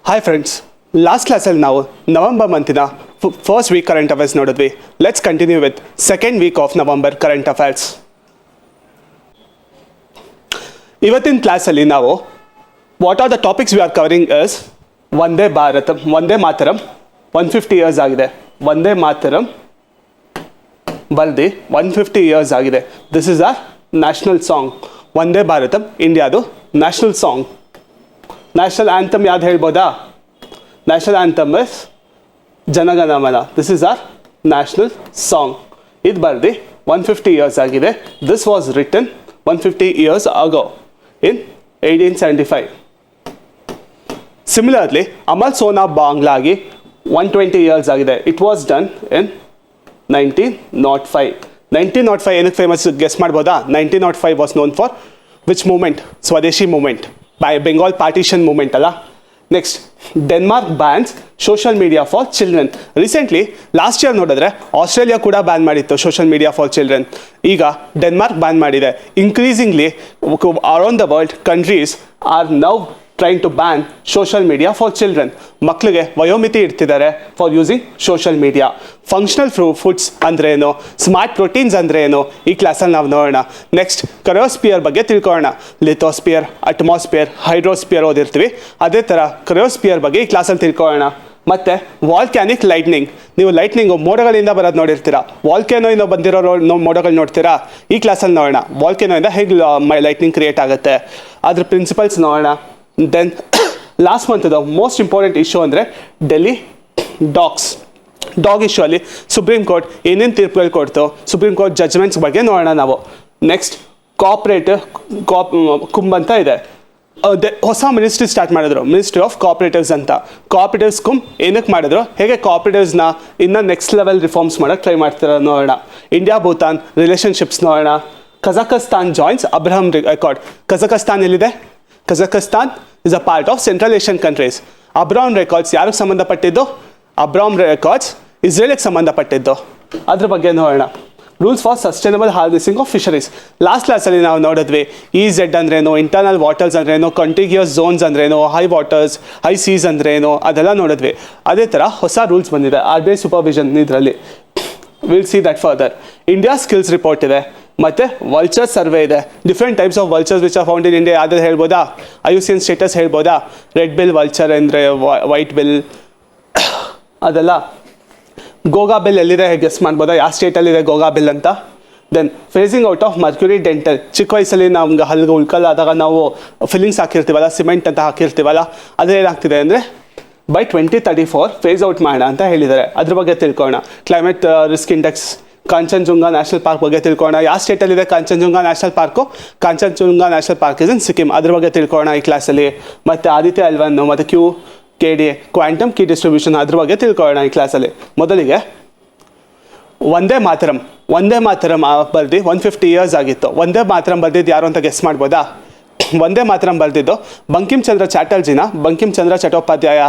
Hi friends, last class ನಾವು November ಮಂತಿನ first week current affairs ನೋಡಿದ್ವಿ. Let's continue with second week of November current affairs. ಇವತ್ತಿನ ಕ್ಲಾಸಲ್ಲಿ ನಾವು what are the topics we are covering is Vande Bharat, Vande Mataram 150 years ಆಗಿದೆ. ವಂದೇ ಮಾತರಂ ಬಲ್ದಿ 150 years ಆಗಿದೆ. This is our national song. Vande Bharatam ಇಂಡಿಯಾದು ನ್ಯಾಷನಲ್ ಸಾಂಗ್. ನ್ಯಾಷನಲ್ ಆ್ಯಂಥಮ್ ಯಾವ್ದು ಹೇಳ್ಬೋದಾ? National anthem is Jana Gana Mana. This is our national song. ಇದು ಬರ್ದು 150 ಇಯರ್ಸ್ ಆಗಿದೆ. This was written 150 years ago in 1875. Similarly Amar Sonar ಬಾಂಗ್ಲಾಗಿ 120 ಇಯರ್ಸ್ ಆಗಿದೆ. It was done in 1905. 1905 ಏನಕ್ಕೆ ಫೇಮಸ್ ಗೆಸ್ ಮಾಡ್ಬೋದಾ? 1905 was known for which movement? Swadeshi movement, Bengal partition movement ಅಲ್ಲ. Next, Denmark bans social media for children. Recently last year ನೋಡಿದ್ರೆ Australia ಕೂಡ ban ಮಾಡಿತ್ತು social media for children. ಈಗ Denmark ban ಮಾಡಿದೆ. Increasingly around the world countries are now trying to ban social media for children. ಮಕ್ಕಳಿಗೆ ವಯೋಮಿತಿ ಇಡ್ತಿದ್ದಾರೆ for using social media. Functional foods ಅಂದ್ರೇನು, smart proteins ಅಂದ್ರೇನು, ಈ ಕ್ಲಾಸಲ್ಲಿ ನಾವು ನೋಡೋಣ. ನೆಕ್ಸ್ಟ್, ಕ್ರಯೋಸ್ಪಿಯರ್ ಬಗ್ಗೆ ತಿಳ್ಕೊಳ್ಳೋಣ. ಲಿಥೋಸ್ಪಿಯರ್, ಅಟ್ಮಾಸ್ಪಿಯರ್, ಹೈಡ್ರೋಸ್ಪಿಯರ್ ಓದಿರ್ತೀವಿ. ಅದೇ ಥರ ಕ್ರಯೋಸ್ಪಿಯರ್ ಬಗ್ಗೆ ಈ ಕ್ಲಾಸಲ್ಲಿ ತಿಳ್ಕೊಳ್ಳೋಣ. ಮತ್ತು ವಾಲ್ಕ್ಯಾನಿಕ್ ಲೈಟ್ನಿಂಗ್. ನೀವು ಲೈಟ್ನಿಂಗು ಮೋಡಗಳಿಂದ ಬರೋದು ನೋಡಿರ್ತೀರಾ. ವಾಲ್ಕ್ಯಾನೋಯಿಂದ ಬಂದಿರೋ ಮೋಡಗಳು ನೋಡ್ತೀರಾ. ಈ ಕ್ಲಾಸಲ್ಲಿ ನೋಡೋಣ ವಾಲ್ಕ್ಯಾನೋಯಿಂದ ಹೇಗೆ ಲೈಟ್ನಿಂಗ್ ಕ್ರಿಯೇಟ್ ಆಗುತ್ತೆ, ಅದ್ರ ಪ್ರಿನ್ಸಿಪಲ್ಸ್ ನೋಡೋಣ. ದೆನ್ ಲಾಸ್ಟ್ ಮಂತ್ದು ಮೋಸ್ಟ್ ಇಂಪಾರ್ಟೆಂಟ್ ಇಶ್ಯೂ ಅಂದರೆ ಡೆಲ್ಲಿ ಡಾಗ್ ಇಶ್ಯೂ ಅಲ್ಲಿ ಸುಪ್ರೀಂ ಕೋರ್ಟ್ ಏನೇನು ತೀರ್ಪುಗಳು ಕೊಡ್ತು, ಸುಪ್ರೀಂ ಕೋರ್ಟ್ ಜಜ್ಮೆಂಟ್ಸ್ ಬಗ್ಗೆ ನೋಡೋಣ ನಾವು. ನೆಕ್ಸ್ಟ್, ಕುಂಬ್ ಅಂತ ಇದೆ. ಹೊಸ ಮಿನಿಸ್ಟ್ರಿ ಸ್ಟಾರ್ಟ್ ಮಾಡಿದ್ರು, ಮಿನಿಸ್ಟ್ರಿ ಆಫ್ ಕೋಆಪರೇಟಿವ್ಸ್ ಅಂತ. ಕೋಆಪರೇಟಿವ್ಸ್ ಕುಂಬ್ ಏನಕ್ಕೆ ಮಾಡಿದ್ರು, ಹೇಗೆ ಕೋಆಪರೇಟಿವ್ಸ್ನ ಇನ್ನೂ ನೆಕ್ಸ್ಟ್ ಲೆವೆಲ್ ರಿಫಾರ್ಮ್ಸ್ ಮಾಡೋಕ್ಕೆ ಟ್ರೈ ಮಾಡ್ತಾರೆ ನೋಡೋಣ. ಇಂಡಿಯಾ ಭೂತಾನ್ ರಿಲೇಷನ್ಶಿಪ್ಸ್ ನೋಡೋಣ. Kazakhstan ಜಾಯ್ನ್ಸ್ Abraham Accord. ಕಜಕಸ್ತಾನ್ ಎಲ್ಲಿದೆ? Kazakhstan is a part of central Asian countries. Abraham records ಯಾರಿಗೆ ಸಂಬಂಧಪಟ್ಟಿದ್ದು? ಅಬ್ರಹಾಂ ರೆಕಾರ್ಡ್ಸ್ ಇಸ್ರೇಲಿಗೆ ಸಂಬಂಧಪಟ್ಟಿದ್ದು. ಅದ್ರ ಬಗ್ಗೆ ನೋಡೋಣ. Rules for sustainable harvesting of fisheries. Last ಕ್ಲಾಸಲ್ಲಿ ನಾವು ನೋಡಿದ್ವಿ EZ ಅಂದ್ರೇನು, ಇಂಟರ್ನಲ್ ವಾಟರ್ಸ್ ಅಂದ್ರೇನು, ಕಂಟಿಗ್ಯೂಸ್ ಝೋನ್ಸ್ ಅಂದ್ರೇನು, ಹೈ ವಾಟರ್ಸ್, ಹೈ ಸೀಸ್ ಅಂದ್ರೇನು, ಅದೆಲ್ಲ ನೋಡಿದ್ವಿ. ಅದೇ ಥರ ಹೊಸ ರೂಲ್ಸ್ ಬಂದಿದೆ RBI ಸೂಪರ್ವಿಷನ್ ಇದರಲ್ಲಿ. Will see that further. India skills report ಇದೆ, ಮತ್ತು ವಲ್ಚರ್ ಸರ್ವೆ ಇದೆ. Different types of vultures which are found in India. ಯಾವ್ದು ಹೇಳ್ಬೋದಾ? IUCN ಸ್ಟೇಟಸ್ ಹೇಳ್ಬೋದಾ? ರೆಡ್ ಬಿಲ್ ವಲ್ಚರ್ ಅಂದರೆ ವೈಟ್ ಬಿಲ್ ಅದೆಲ್ಲ. ಗೋಗಾ ಬಿಲ್ ಎಲ್ಲಿದೆ ಗೆಸ್ ಮಾಡ್ಬೋದಾ? ಯಾವ ಸ್ಟೇಟಲ್ಲಿದೆ ಗೋಗಾ ಬಿಲ್ ಅಂತ? Then phasing out of mercury dental. ಚಿಕ್ಕ ವಯಸ್ಸಲ್ಲಿ ನಮ್ಗೆ ಹಲ್ಗೆ ಉಳ್ಕಲ್ಲಾದಾಗ ನಾವು ಫಿಲ್ಲಿಂಗ್ಸ್ ಹಾಕಿರ್ತೀವಲ್ಲ, ಸಿಮೆಂಟ್ ಅಂತ ಹಾಕಿರ್ತೀವಲ್ಲ, ಅದು ಏನಾಗ್ತಿದೆ ಅಂದರೆ ಬೈ 2034 ಫೇಸ್ ಔಟ್ ಮಾಡೋಣ ಅಂತ ಹೇಳಿದ್ದಾರೆ. ಅದ್ರ ಬಗ್ಗೆ ತಿಳ್ಕೊಳ್ಳೋಣ. Climate risk index, Kanchenjunga national park ಬಗ್ಗೆ ತಿಳ್ಕೊಳ್ಳೋಣ. ಯಾವ ಸ್ಟೇಟಲ್ಲಿದೆ Kanchenjunga national park? Kanchenjunga national park is in Sikkim. ಅದ್ರ ಬಗ್ಗೆ ತಿಳ್ಕೊಳ್ಳೋಣ ಈ ಕ್ಲಾಸಲ್ಲಿ. ಮತ್ತು ಆದಿತ್ಯ L1 ಮತ್ತು QKD ಕ್ವಾಂಟಮ್ ಕೀ ಡಿಸ್ಟ್ರಿಬ್ಯೂಷನ್, ಅದ್ರ ಬಗ್ಗೆ ತಿಳ್ಕೊಳ್ಳೋಣ ಈ ಕ್ಲಾಸಲ್ಲಿ. ಮೊದಲಿಗೆ ವಂದೇ ಮಾತರಂ ಬರ್ದು 150 ಇಯರ್ಸ್ ಆಗಿತ್ತು. ವಂದೇ ಮಾತರಂ ಬರ್ದಿದ್ದು ಯಾರು ಅಂತ ಗೆಸ್ ಮಾಡ್ಬೋದಾ? ವಂದೇ ಮಾತರಂ ಬರ್ದಿದ್ದು ಬಂಕಿಮ್ ಚಂದ್ರ ಚಾಟರ್ಜಿನ, ಬಂಕಿಮ್ ಚಂದ್ರ ಚಟ್ಟೋಪಾಧ್ಯಾಯ.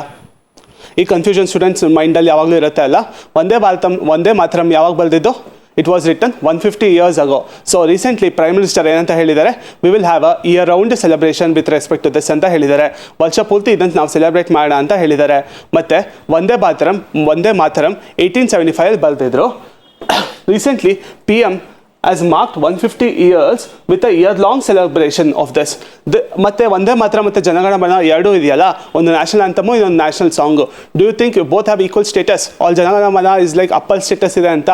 ಈ ಕನ್ಫ್ಯೂಷನ್ ಸ್ಟೂಡೆಂಟ್ಸ್ ಮೈಂಡಲ್ಲಿ ಯಾವಾಗಲೂ ಇರುತ್ತೆ ಅಲ್ಲ. ವಂದೇ ಮಾತರಂ ಯಾವಾಗ ಬರೆದಿದ್ದು? It was written 150 years ago. So recently prime minister ಏನಂತ ಹೇಳಿದ್ದಾರೆ? We will have a year round celebration with respect to this ಅಂತ ಹೇಳಿದ್ದಾರೆ. ವರ್ಷ ಪೂರ್ತಿ ಇದನ್ನು ನಾವು ಸೆಲೆಬ್ರೇಟ್ ಮಾಡೋಣ ಅಂತ ಹೇಳಿದ್ದಾರೆ. ಮತ್ತು ವಂದೇ ಮಾತರಂ 1875 ಬರೆದಿದ್ರು. Recently PM has marked 150 years with a year-long celebration of this. ಮತ್ತೆ ವಂದೇ ಮಾತರಂ ಮತ್ತು ಜನಗಣಮನ ಎರಡೂ ಇದೆಯಲ್ಲ, ಒಂದು ನ್ಯಾಷನಲ್ ಆ್ಯಂಥಮು, ಇನ್ನೊಂದು national song. Do you think both have equal status? All Jana Gana Mana is like upper status ಇದೆ ಅಂತ?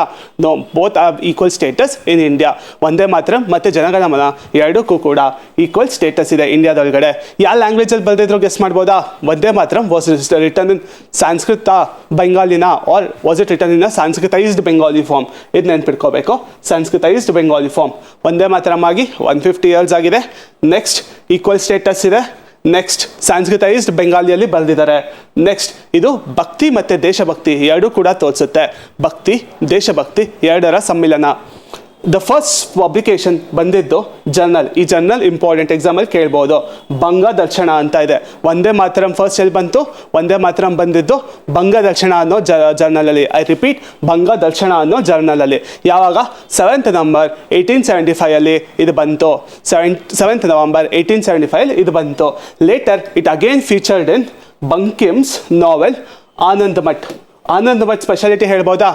No, both have equal status in India. Vande Mataram ಮತ್ತು ಜನಗಣಮನ ಎರಡಕ್ಕೂ ಕೂಡ ಈಕ್ವಲ್ ಸ್ಟೇಟಸ್ ಇದೆ ಇಂಡಿಯಾದೊಳಗಡೆ. ಯಾವ ಲ್ಯಾಂಗ್ವೇಜಲ್ಲಿ ಬರೆದಿದ್ರು ಗೆಸ್ ಮಾಡ್ಬೋದಾ? Vande Mataram was written in Sanskrit ಬೆಂಗಾಲಿನ, or was it written in a Sanskritised Bengali form? ಇದು ನೆನ್ಪಿಟ್ಕೋಬೇಕು, ಸಂಸ್ಕೃತೈಸ್ಡ್ ಬೆಂಗಾಲಿ ಫಾರ್ಮ್. ವಂದೇ ಮಾತರಂ ಆಗಿ 150 ಇಯರ್ಸ್ ಆಗಿದೆ. ನೆಕ್ಸ್ಟ್, ಈಕ್ವಲ್ ಸ್ಟೇಟಸ್ ಇದೆ. ನೆಕ್ಸ್ಟ್, ಸಂಸ್ಕೃತೈಸ್ಡ್ ಬೆಂಗಾಲಿಯಲ್ಲಿ ಬರೆದಿದ್ದಾರೆ. ನೆಕ್ಸ್ಟ್, ಇದು ಭಕ್ತಿ ಮತ್ತು ದೇಶಭಕ್ತಿ ಎರಡೂ ಕೂಡ ತೋರಿಸುತ್ತೆ. ಭಕ್ತಿ, ದೇಶಭಕ್ತಿ ಎರಡರ ಸಮ್ಮಿಲನ. ದ ಫಸ್ಟ್ ಪಬ್ಲಿಕೇಶನ್ ಬಂದಿದ್ದು ಜರ್ನಲ್. ಈ ಜರ್ನಲ್ ಇಂಪಾರ್ಟೆಂಟ್, ಎಕ್ಸಾಮಲ್ಲಿ ಕೇಳ್ಬೋದು. ಬಂಗ ದರ್ಶನ ಅಂತ ಇದೆ. ವಂದೇ ಮಾತರಂ ಫಸ್ಟ್ ಎಲ್ಲಿ ಬಂತು? ವಂದೇ ಮಾತರಂ ಬಂದಿದ್ದು ಬಂಗ ದರ್ಶನ ಅನ್ನೋ ಜರ್ನಲಲ್ಲಿ. ಐ ರಿಪೀಟ್, ಬಂಗ ದರ್ಶನ ಅನ್ನೋ ಜರ್ನಲಲ್ಲಿ. ಯಾವಾಗ? 7th November 1875 ಇದು ಬಂತು. 7th November 1875 ಇದು ಬಂತು. Later it again featured in Bankim's novel Anand Math. Anand Math speciality ಹೇಳ್ಬೋದಾ?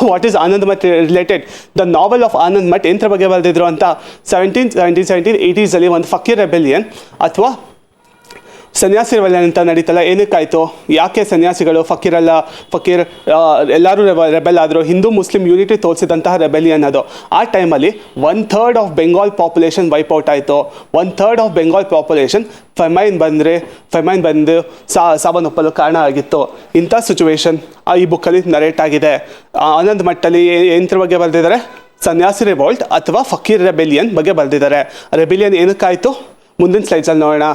What is Anand Math related? The novel of Anand Math ಎಂತ್ರ ಬಗ್ಗೆ ಬರೆದಿದ್ರು ಅಂತ 1780s ಒಂದು ಫಕೀರ್ ರೆಬೆಲಿಯನ್ ಅಥವಾ ಸನ್ಯಾಸಿ ರೆಬೆಲಿಯನ್ ಅಂತ ನಡೀತಲ್ಲ. ಏನಕ್ಕಾಯಿತು? ಯಾಕೆ ಸನ್ಯಾಸಿಗಳು ಫಕೀರ್ ಎಲ್ಲರೂ ರೆಬೆಲ್ ಆದರು? ಹಿಂದೂ ಮುಸ್ಲಿಂ ಯೂನಿಟಿ ತೋರಿಸಿದಂತಹ ರೆಬೆಲಿಯನ್ ಅದು. ಆ ಟೈಮಲ್ಲಿ 1/3 ಆಫ್ ಬೆಂಗಾಲ್ ಪಾಪ್ಯುಲೇಷನ್ ವೈಪೌಟ್ ಆಯಿತು. 1/3 ಆಫ್ ಬೆಂಗಾಲ್ ಪಾಪ್ಯುಲೇಷನ್ ಫೆಮೈನ್ ಬಂದು ಸಾವನ್ನಪ್ಪಲು ಕಾರಣ ಆಗಿತ್ತು. ಇಂಥ ಸಿಚುವೇಶನ್ ಈ ಬುಕ್ಕಲ್ಲಿ ನರೇಟ್ ಆಗಿದೆ. ಆನಂದ್ ಮಠಲ್ಲಿ ಎಂತ್ರ ಬಗ್ಗೆ ಬರೆದಿದ್ದಾರೆ? ಸನ್ಯಾಸಿ ರಿವೋಲ್ಟ್ ಅಥವಾ ಫಕೀರ್ ರೆಬೆಲಿಯನ್ ಬಗ್ಗೆ ಬರೆದಿದ್ದಾರೆ. ರೆಬೆಲಿಯನ್ ಏನಕ್ಕಾಯಿತು? ಮುಂದಿನ ಸ್ಲೈಡ್ಸಲ್ಲಿ ನೋಡೋಣ.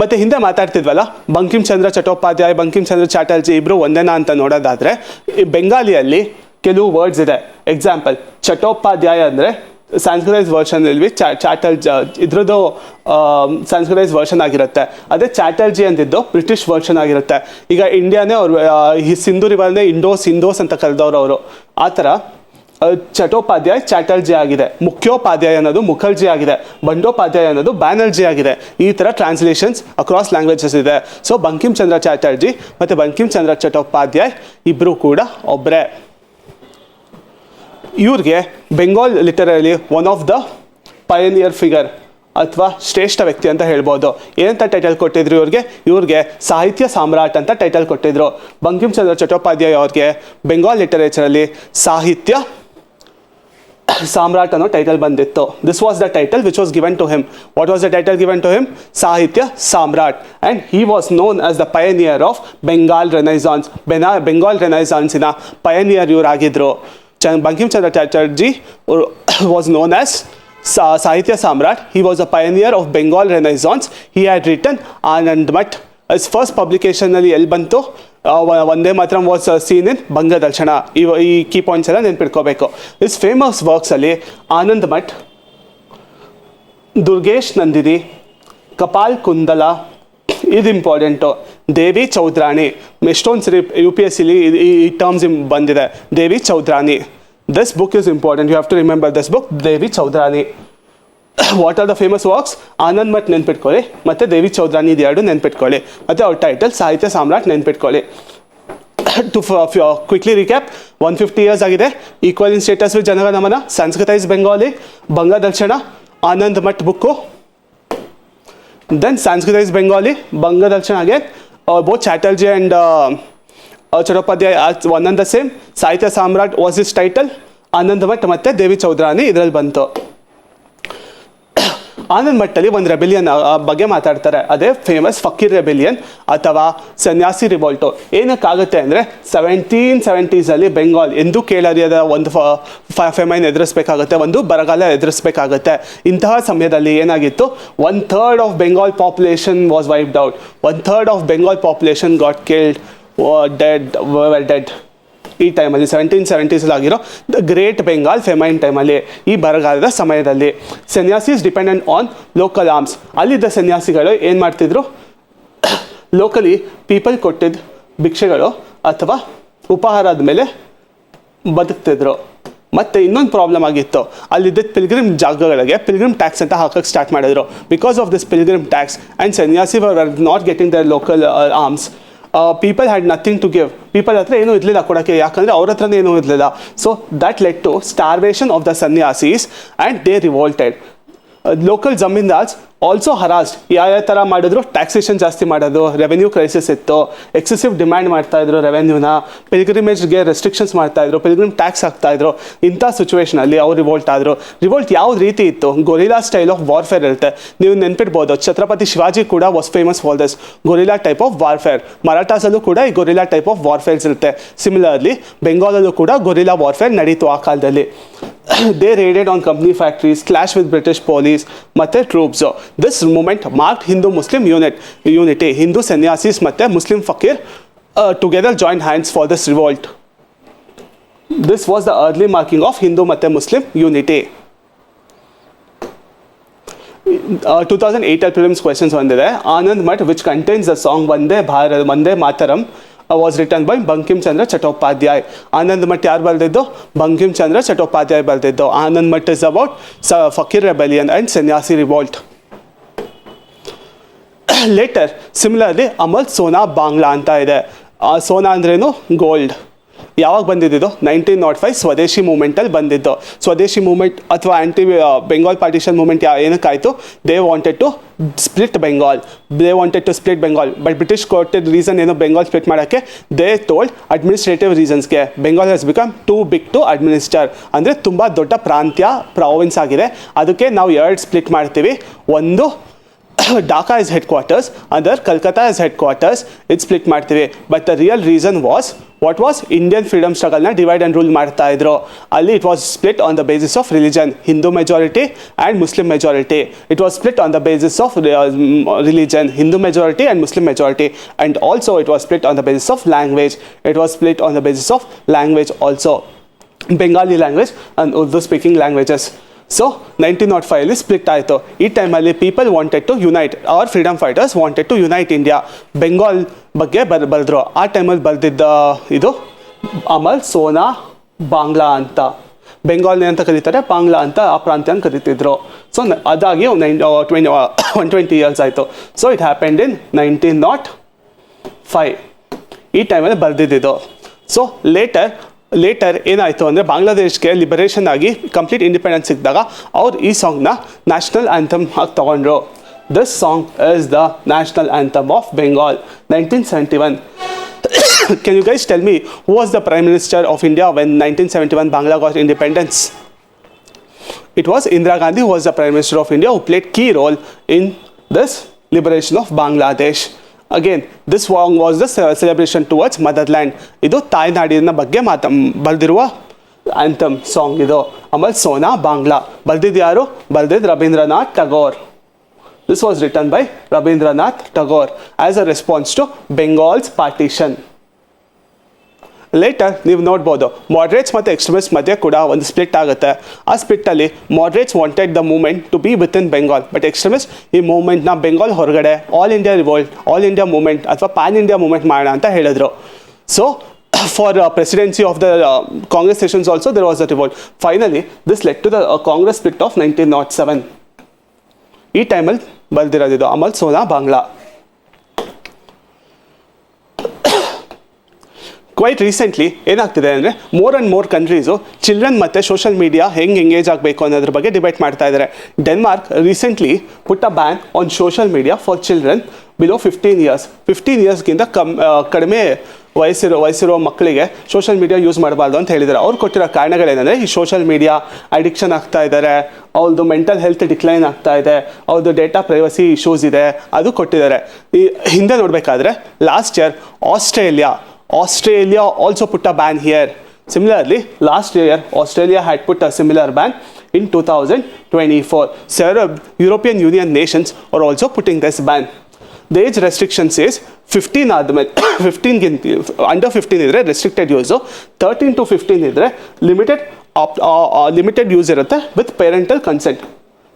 ಮತ್ತು ಹಿಂದೆ ಮಾತಾಡ್ತಿದ್ವಲ್ಲ, ಬಂಕಿಮ್ ಚಂದ್ರ ಚಟ್ಟೋಪಾಧ್ಯಾಯ, ಬಂಕಿಮ್ ಚಂದ್ರ ಚಾಟರ್ಜಿ ಇಬ್ಬರು ಒಂದೇನಾ ಅಂತ ನೋಡೋದಾದರೆ, ಈ ಬೆಂಗಾಲಿಯಲ್ಲಿ ಕೆಲವು ವರ್ಡ್ಸ್ ಇದೆ. ಎಕ್ಸಾಂಪಲ್, ಚಟ್ಟೋಪಾಧ್ಯಾಯ ಅಂದರೆ ಸಾನ್ಸ್ಕ್ರೈಸ್ ವರ್ಷನ್ ಇಲ್ವಿ, ಚಾಟರ್ಜಿ ಇದ್ರದ್ದು ಸಾನ್ಸ್ಕ್ರೈಸ್ ವರ್ಷನ್ ಆಗಿರುತ್ತೆ. ಅದೇ ಚಾಟರ್ಜಿ ಅಂದಿದ್ದು ಬ್ರಿಟಿಷ್ ವರ್ಷನ್ ಆಗಿರುತ್ತೆ. ಈಗ ಇಂಡಿಯಾನೇ ಅವರು ಸಿಂಧು ರಿವರ್ನೇ ಇಂಡೋಸ್ ಅಂತ ಕರೆದವರು ಅವರು. ಆ ಥರ ಚಟ್ಟೋಪಾಧ್ಯಾಯ ಚಾಟರ್ಜಿ ಆಗಿದೆ, ಮುಖ್ಯೋಪಾಧ್ಯಾಯ ಅನ್ನೋದು ಮುಖರ್ಜಿ ಆಗಿದೆ, ಬಂಡೋಪಾಧ್ಯಾಯ ಅನ್ನೋದು ಬ್ಯಾನರ್ಜಿ ಆಗಿದೆ. ಈ ಥರ ಟ್ರಾನ್ಸ್ಲೇಷನ್ಸ್ ಅಕ್ರಾಸ್ ಲ್ಯಾಂಗ್ವೇಜಸ್ ಇದೆ. ಸೊ ಬಂಕಿಮ್ ಚಂದ್ರ ಚಾಟರ್ಜಿ ಮತ್ತು ಬಂಕಿಮ್ ಚಂದ್ರ ಚಟ್ಟೋಪಾಧ್ಯಾಯ ಇಬ್ಬರು ಕೂಡ ಒಬ್ಬರೇ. ಇವ್ರಿಗೆ Bengal literally one of the pioneer figure ಅಥವಾ ಶ್ರೇಷ್ಠ ವ್ಯಕ್ತಿ ಅಂತ ಹೇಳ್ಬೋದು. ಏನಂತ ಟೈಟಲ್ ಕೊಟ್ಟಿದ್ರು ಇವ್ರಿಗೆ ಸಾಹಿತ್ಯ ಸಾಮ್ರಾಟ್ ಅಂತ ಟೈಟಲ್ ಕೊಟ್ಟಿದ್ರು. ಬಂಕಿಮ್ ಚಂದ್ರ ಚಟ್ಟೋಪಾಧ್ಯಾಯ ಅವ್ರಿಗೆ ಬೆಂಗಾಲ್ ಲಿಟರೇಚರಲ್ಲಿ ಸಾಹಿತ್ಯ ಸಾಮ್ರಾಟ್ ಅನ್ನೋ ಟೈಟಲ್ ಬಂದಿತ್ತು. This was the title which was given to him. What was the title given to him? Sahitya Samrat. And he was known as the pioneer of Bengal Renaissance. Bengal ರೆನೈಸಾನ್ಸಿನ ಪಯನಿಯರ್ ಇವರಾಗಿದ್ದರು. Bankim Chandra Chatterjee was known as Sahitya Samrat. He was a pioneer of Bengal Renaissance. He had written Anand Math. His first publication ಅಲ್ಲಿ ಎಲ್ಲಿ ಬಂತು? Vande Mataram was seen in ಬಂಗ ದರ್ಶನ. ಈ key points ಎಲ್ಲ ನೆನ್ಪಿಟ್ಕೋಬೇಕು. Is famous works ಅಲ್ಲಿ ಆನಂದ್ ಮಠ್, ದುರ್ಗೇಶ್ ನಂದಿನಿ, ಕಪಾಲ್ ಕುಂದಲ, ಇದು ಇಂಪಾರ್ಟೆಂಟು. ದೇವಿ ಚೌಧರಾಣಿ, ಎಷ್ಟೊಂದು ಸರಿ UPSC ಈ ಟರ್ಮ್ಸ್ ಬಂದಿದೆ. ದೇವಿ ಚೌಧರಾಣಿ. This book is important. You have to remember this book, Devi Chaudhrani. What are the famous works? Anand Math ನೆನ್ಪಿಟ್ಕೊಳ್ಳಿ, ಮತ್ತು ದೇವಿ ಚೌಧರಾಣಿ ಎರಡು ನೆನ್ಪಿಟ್ಕೊಳ್ಳಿ, ಮತ್ತು ಅವ್ರ ಟೈಟಲ್ ಸಾಹಿತ್ಯ ಸಾಮ್ರಾಟ್ ನೆನ್ಪಿಟ್ಕೊಳ್ಳಿ. ಟು ಕ್ವಿಕ್ಲಿ ರಿಕ್ಯಾಪ್, 150 years ಆಗಿದೆ. Equal in status with Jana Gana Mana, Sanskritise Bengali, Banga Darshan, Anand Math book. Then Sanskritise Bengali, Banga Darshan again, both Chatterjee and Chattopadhyay one and the same. Sahitya Samrat was is title. Anand Math ಮತ್ತು ದೇವಿ ಚೌಧರಾಣಿ ಇದರಲ್ಲಿ ಬಂತು. ಆನಂದ್ ಮಠಲ್ಲಿ ಒಂದು ರೆಬೆಲಿಯನ್ ಬಗ್ಗೆ ಮಾತಾಡ್ತಾರೆ. ಅದೇ ಫೇಮಸ್ ಫಕೀರ್ ರೆಬೆಲಿಯನ್ ಅಥವಾ ಸನ್ಯಾಸಿ ರಿವೋಲ್ಟು. ಏನಕ್ಕಾಗುತ್ತೆ ಅಂದರೆ 1770s ಬೆಂಗಾಲ್ ಎಂದೂ ಕೇಳರಿಯದ ಒಂದು ಫೆಮೈನ್ ಎದುರಿಸಬೇಕಾಗುತ್ತೆ, ಒಂದು ಬರಗಾಲ ಎದುರಿಸಬೇಕಾಗುತ್ತೆ. ಇಂತಹ ಸಮಯದಲ್ಲಿ ಏನಾಗಿತ್ತು? 1/3 of Bengal population was wiped out. 1/3 of Bengal population got killed, were dead. ಈ ಟೈಮಲ್ಲಿ 1770s ಆಗಿರೋ ದ ಗ್ರೇಟ್ ಬೆಂಗಾಲ್ ಫೆಮೈನ್ ಟೈಮಲ್ಲಿ, ಈ ಬರಗಾಲದ ಸಮಯದಲ್ಲಿ sannyasis dependent on local arms. ಅಲ್ಲಿದ್ದ ಸನ್ಯಾಸಿಗಳು ಏನು ಮಾಡ್ತಿದ್ರು? ಲೋಕಲಿ ಪೀಪಲ್ ಕೊಟ್ಟಿದ್ದ ಭಿಕ್ಷೆಗಳು ಅಥವಾ ಉಪಹಾರದ ಮೇಲೆ ಬದುಕ್ತಿದ್ರು. ಮತ್ತು ಇನ್ನೊಂದು ಪ್ರಾಬ್ಲಮ್ ಆಗಿತ್ತು, ಅಲ್ಲಿದ್ದ ಪಿಲ್ಗ್ರಿಮ್ ಜಾಗಗಳಿಗೆ ಪಿಲ್ಗ್ರಿಮ್ ಟ್ಯಾಕ್ಸ್ ಅಂತ ಹಾಕಕ್ಕೆ ಸ್ಟಾರ್ಟ್ ಮಾಡಿದ್ರು. Because of this pilgrim tax and sanyasi were not getting their local alms. People had nothing to give. People ಹತ್ರ ಏನೂ ಇರಲಿಲ್ಲ ಕೊಡೋಕ್ಕೆ, ಯಾಕಂದರೆ ಅವ್ರ ಹತ್ರನೇ ಏನೂ ಇರಲಿಲ್ಲ. So that led to starvation of the sanyasis and they revolted. Local zamindars also harassed. ಯಾವ ಥರ ಮಾಡಿದ್ರು? ಟ್ಯಾಕ್ಸೇಷನ್ ಜಾಸ್ತಿ ಮಾಡೋದು, ರೆವೆನ್ಯೂ ಕ್ರೈಸಿಸ್ ಇತ್ತು, ಎಕ್ಸೆಸಿವ್ ಡಿಮ್ಯಾಂಡ್ ಮಾಡ್ತಾಯಿದ್ರು ರೆವೆನ್ಯೂನ, ಪಿಲ್ಗ್ರಿಮೇಜ್ಗೆ ರೆಸ್ಟ್ರಿಕ್ಷನ್ಸ್ ಮಾಡ್ತಾಯಿದ್ರು, ಪಿಲ್ಗ್ರಿಮ್ ಟ್ಯಾಕ್ಸ್ ಹಾಕ್ತಾಯಿದ್ರು. ಇಂಥ ಸಿಚುವೇಷನಲ್ಲಿ ಅವ್ರು ರಿವೋಲ್ಟ್ ಆದರು. ರಿವೋಲ್ಟ್ ಯಾವ ರೀತಿ ಇತ್ತು? ಗೊರಿಲ್ಲಾ ಸ್ಟೈಲ್ ಆಫ್ ವಾರ್ಫೇರ್ ಇರುತ್ತೆ. ನೀವು ನೆನ್ಪಿಡ್ಬೋದು, ಛತ್ರಪತಿ ಶಿವಾಜಿ ಕೂಡ was famous for this guerrilla type of warfare. ಮರಾಠಾಸಲ್ಲೂ ಕೂಡ ಈ ಗೊರಿಲ್ಲಾ ಟೈಪ್ ಆಫ್ ವಾರ್ಫೇರ್ಸ್ ಇರುತ್ತೆ. ಸಿಮಿಲರ್ಲಿ ಬೆಂಗಾಲಲ್ಲೂ ಕೂಡ ಗೊರಿಲ್ಲಾ ವಾರ್ಫೇರ್ ನಡೀತು ಆ ಕಾಲದಲ್ಲಿ. They raided on company factories, clashed with British police ಮತ್ತು troops. This movement marked Hindu-Muslim unity. Hindu sannyasis ಮತ್ತು Muslim fakir together joined hands for this revolt. This was the early marking of Hindu ಮತ್ತು Muslim unity. 2008 prelims questions ಬಂದಿದೆ. Anand Math which contains the song Vande Mataram was written by Bankim Chandra ಚಟ್ಟೋಪಾಧ್ಯಾಯ್. Anand Math ಯಾರು ಬರೆದಿದ್ದು? ಬಂಕಿಂ ಚಂದ್ರ ಚಟ್ಟೋಪಾಧ್ಯಾಯ್ ಬರೆದಿದ್ದು. Anand Math is about Fakir rebellion and Sanyasi revolt. Later similarly Amar Sonar Bangla ಅಂತ ಇದೆ. ಸೋನಾ ಅಂದ್ರೇನು? Gold. ಯಾವಾಗ ಬಂದಿದ್ದು? 1905 ಸ್ವದೇಶಿ ಮೂಮೆಂಟಲ್ಲಿ ಬಂದಿದ್ದು. ಸ್ವದೇಶಿ ಮೂಮೆಂಟ್ ಅಥವಾ ಆ್ಯಂಟಿ ಬೆಂಗಾಲ್ ಪಾರ್ಟಿಷನ್ ಮೂಮೆಂಟ್ ಏನಕ್ಕಾಯಿತು? They wanted to split Bengal. But British ಕೊಟ್ಟಿದ್ದ ರೀಸನ್ ಏನು ಬೆಂಗಾಲ್ ಸ್ಪ್ಲಿಟ್ ಮಾಡೋಕ್ಕೆ? ದೇ ಟೋಲ್ಡ್ ಅಡ್ಮಿನಿಸ್ಟ್ರೇಟಿವ್ ರೀಸನ್ಸ್ಗೆ. Bengal has become too big to administer. ಅಂದರೆ ತುಂಬ ದೊಡ್ಡ ಪ್ರಾವಿನ್ಸ್ ಆಗಿದೆ, ಅದಕ್ಕೆ ನಾವು ಎರಡು ಸ್ಪ್ಲಿಟ್ ಮಾಡ್ತೀವಿ. ಒಂದು Dhaka is headquarters, other Kolkata is headquarters. It's split ಮಾಡ್ತೀವಿ. But the real reason was, what was? Indian freedom struggle na divide and rule ಮಾಡ್ತಾ ಇದ್ರು. ಅಲ್ಲಿ it was split on the basis of religion, Hindu majority and Muslim majority. It was split on the basis of religion, Hindu majority and Muslim majority. And also it was split on the basis of language. It was split on the basis of language also, Bengali language and Urdu speaking languages. So 1905 split ಆಯಿತು. ಈ ಟೈಮಲ್ಲಿ people wanted to unite, our freedom fighters wanted to unite India. Bengal ಬಗ್ಗೆ ಬರೆದ್ರು. ಆ ಟೈಮಲ್ಲಿ ಬರೆದಿದ್ದ ಇದು ಅಮಲ್ ಸೋನಾ ಬಾಂಗ್ಲಾ ಅಂತ. ಬೆಂಗಾಲ್ನಿ ಅಂತ ಕರೀತಾರೆ, ಬಾಂಗ್ಲಾ ಅಂತ ಆ ಪ್ರಾಂತ್ಯನ ಕರೀತಿದ್ರು. ಸೊ ಅದಾಗಿ 120 ಇಯರ್ಸ್ ಆಯಿತು. ಸೊ ಇಟ್ ಹ್ಯಾಪೆಂಡ್ ಇನ್ 1905. ಈ ಟೈಮಲ್ಲಿ ಬರೆದಿದ್ದು. ಸೊ ಲೇಟರ್ ಏನಾಯಿತು ಅಂದರೆ, ಬಾಂಗ್ಲಾದೇಶ್ಗೆ ಲಿಬರೇಷನ್ ಆಗಿ ಕಂಪ್ಲೀಟ್ ಇಂಡಿಪೆಂಡೆನ್ಸ್ ಸಿಕ್ಕಿದಾಗ ಅವ್ರು ಈ ಸಾಂಗ್ನ ನ್ಯಾಷನಲ್ ಆ್ಯಂಥಮ್ ಆಗಿ ತೊಗೊಂಡ್ರು. This song is the national anthem of Bengal. 1971. Can you guys tell me who was the Prime Minister of India when 1971 Bangla got independence? It was Indira Gandhi who was the Prime Minister of India, who played key role in this liberation of Bangladesh. Again, this song was the celebration towards motherland. ಇದು ತಾಯ್ನಾಡಿನ ಬಗ್ಗೆ ಬರೆದಿರುವ anthem song ಇದು. ಅಮಲ್ ಸೋನಾ ಬಾಂಗ್ಲಾ. ಬರೆದಿದ್ದು ಯಾರು? Ravindranath ಟಗೋರ್. This was written by Rabindranath Tagore as a response to Bengal's partition. Later ನೀವು ನೋಡ್ಬೋದು, moderates ಮತ್ತು extremist ಮಧ್ಯೆ ಕೂಡ ಒಂದು ಸ್ಪ್ಲಿಟ್ ಆಗುತ್ತೆ. ಆ ಸ್ಪ್ಲಿಟ್ಟಲ್ಲಿ moderates wanted the movement to be within Bengal, but extremist ಈ ಮೂವ್ಮೆಂಟ್ನ ಬೆಂಗಾಲ್ ಹೊರಗಡೆ all India revolt, all India movement ಅಥವಾ ಪ್ಯಾನ್ ಇಂಡಿಯಾ ಮೂವ್ಮೆಂಟ್ ಮಾಡೋಣ ಅಂತ ಹೇಳಿದ್ರು. So for presidency of the Congress sessions also there was a revolt. Finally this led to the Congress split of 1907. ಈ ಟೈಮಲ್ಲಿ ಬರೆದಿರೋದು Amal Sonar Bangla. Quite recently ಏನಾಗ್ತಿದೆ ಅಂದರೆ, more and more countries children ಮತ್ತು social media ಹೆಂಗೆ engage ಆಗಬೇಕು ಅನ್ನೋದ್ರ ಬಗ್ಗೆ ಡಿಬೇಟ್ ಮಾಡ್ತಾ ಇದ್ದಾರೆ. Denmark recently put a ban on social media for children below 15 years. 15 ಇಯರ್ಸ್ಗಿಂತ ಕಡಿಮೆ ವಯಸ್ಸಿರೋ ಮಕ್ಕಳಿಗೆ ಸೋಷಿಯಲ್ ಮೀಡಿಯಾ ಯೂಸ್ ಮಾಡಬಾರ್ದು ಅಂತ ಹೇಳಿದ್ದಾರೆ. ಅವ್ರು ಕೊಟ್ಟಿರೋ ಕಾರಣಗಳೇನೆಂದರೆ, ಈ ಸೋಷಿಯಲ್ ಮೀಡಿಯಾ ಅಡಿಕ್ಷನ್ ಆಗ್ತಾ ಇದ್ದಾರೆ, ಅವ್ರದ್ದು ಮೆಂಟಲ್ ಹೆಲ್ತ್ ಡಿಕ್ಲೈನ್ ಆಗ್ತಾ ಇದೆ, ಅವ್ರದ್ದು ಡೇಟಾ ಪ್ರೈವಸಿ ಇಶ್ಯೂಸ್ ಇದೆ, ಅದು ಕೊಟ್ಟಿದ್ದಾರೆ. ಈ ಹಿಂದೆ ನೋಡಬೇಕಾದ್ರೆ last year Australia also put a ban here. Similarly, last year Australia had put a similar ban in 2024. Several European Union nations are also putting this ban. The age restriction says 15 ಆದಮೇಲೆ 15 under 15 ಇದ್ದರೆ restricted use, 13 to 15 ಇದ್ದರೆ limited use ಇರುತ್ತೆ with parental consent.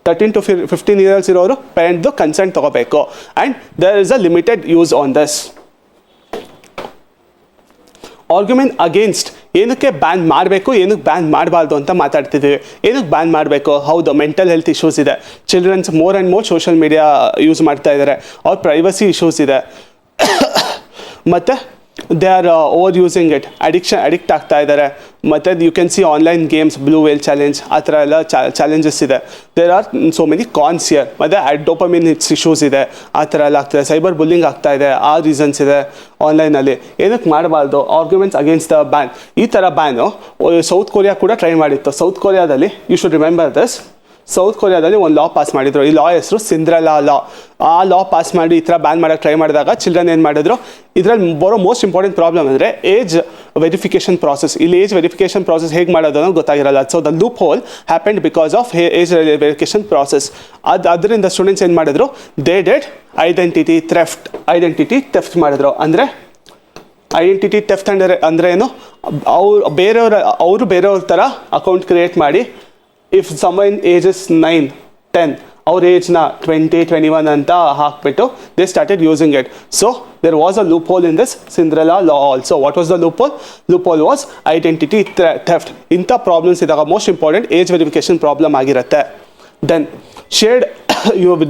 13 to 15 years ಇರೋರು ಪೇರೆಂಟ್ದು consent ತೊಗೋಬೇಕು. And there is a limited use on this. Argument against ಏನಕ್ಕೆ ban ಮಾಡಬೇಕು, ಏನಕ್ಕೆ ಬ್ಯಾನ್ ಮಾಡಬಾರ್ದು ಅಂತ ಮಾತಾಡ್ತಿದ್ದೀವಿ. ಏನಕ್ಕೆ ಬ್ಯಾನ್ ಮಾಡಬೇಕು? ಹೌದು, ಮೆಂಟಲ್ ಹೆಲ್ತ್ ಇಶ್ಯೂಸ್ ಇದೆ, childrens more and more social media use ಮಾಡ್ತಾ ಇದ್ದಾರೆ, ಅವ್ರ ಪ್ರೈವಸಿ ಇಶ್ಯೂಸ್ ಇದೆ, ಮತ್ತು they are over using it, addict ಆಗ್ತಾ ಇದ್ದಾರೆ. ಮತ್ತು you can see online games, blue whale challenge, ಆ ಥರ ಎಲ್ಲ ಚಾಲೆಂಜಸ್ ಇದೆ. There are so many cons here. ಮತ್ತು ಡೋಪಮಿನ್ ಇಶ್ಯೂಸ್ ಇದೆ, ಆ ಥರ ಎಲ್ಲ ಆಗ್ತಾಯಿದೆ. ಸೈಬರ್ ಬುಲ್ಲಿಂಗ್ ಆಗ್ತಾ ಇದೆ, ಆ ರೀಸನ್ಸ್ ಇದೆ ಆನ್ಲೈನಲ್ಲಿ. ಏನಕ್ಕೆ ಮಾಡಬಾರ್ದು? Arguments against the ban. ಈ ಥರ ಬ್ಯಾನು ಸೌತ್ ಕೊರಿಯಾ ಕೂಡ ಟ್ರೈ ಮಾಡಿತ್ತು. ಸೌತ್ ಕೊರಿಯಾದಲ್ಲಿ, you should remember this, South ಕೊರಿಯಾದಲ್ಲಿ ಒಂದು ಲಾ ಪಾಸ್ ಮಾಡಿದ್ರು. ಈ ಲಾ ಹೆಸರು ಸಿಂಡ್ರೆಲಾ ಲಾ. ಆ ಲಾ ಪಾಸ್ ಮಾಡಿ ಈ ಥರ ಬ್ಯಾನ್ ಮಾಡೋಕ್ಕೆ ಟ್ರೈ ಮಾಡಿದಾಗ ಚಿಲ್ಡ್ರನ್ ಏನು ಮಾಡಿದ್ರು, ಇದರಲ್ಲಿ ಬರೋ ಮೋಸ್ಟ್ ಇಂಪಾರ್ಟೆಂಟ್ ಪ್ರಾಬ್ಲಮ್ ಅಂದರೆ ಏಜ್ ವೆರಿಫಿಕೇಷನ್ ಪ್ರಾಸೆಸ್. ಇಲ್ಲಿ ಏಜ್ ವೆರಿಫಿಕೇಷನ್ ಪ್ರಾಸೆಸ್ ಹೇಗೆ ಮಾಡೋದು ಅನ್ನೋದು ಗೊತ್ತಾಗಿರಲ್ಲ. So the loophole happened because of age verification process. ಅದರಿಂದ ಸ್ಟೂಡೆಂಟ್ಸ್ ಏನು ಮಾಡಿದ್ರು, ದೇ ಡೆಡ್ ಐಡೆಂಟಿಟಿ ಥೆಫ್ಟ್ ಮಾಡಿದ್ರು. ಅಂದರೆ ಐಡೆಂಟಿಟಿ ಥೆಫ್ಟ್ ಅಂದರೆ ಏನು, ಅವರು ಬೇರೆಯವ್ರ ಥರ ಅಕೌಂಟ್ ಕ್ರಿಯೇಟ್ ಮಾಡಿ, ಇಫ್ ಸಮನ್ ಏಜಸ್ 9, 10 ಅವ್ರ ಏಜ್ನ 20, 21 ಅಂತ ಹಾಕ್ಬಿಟ್ಟು they started using it. So there was a loophole in this Cinderella law also. What was the loophole? Loophole was identity theft. ಇಂಥ ಪ್ರಾಬ್ಲಮ್ಸ್ ಇದ್ದಾಗ most important age verification problem ಆಗಿರುತ್ತೆ. Then shared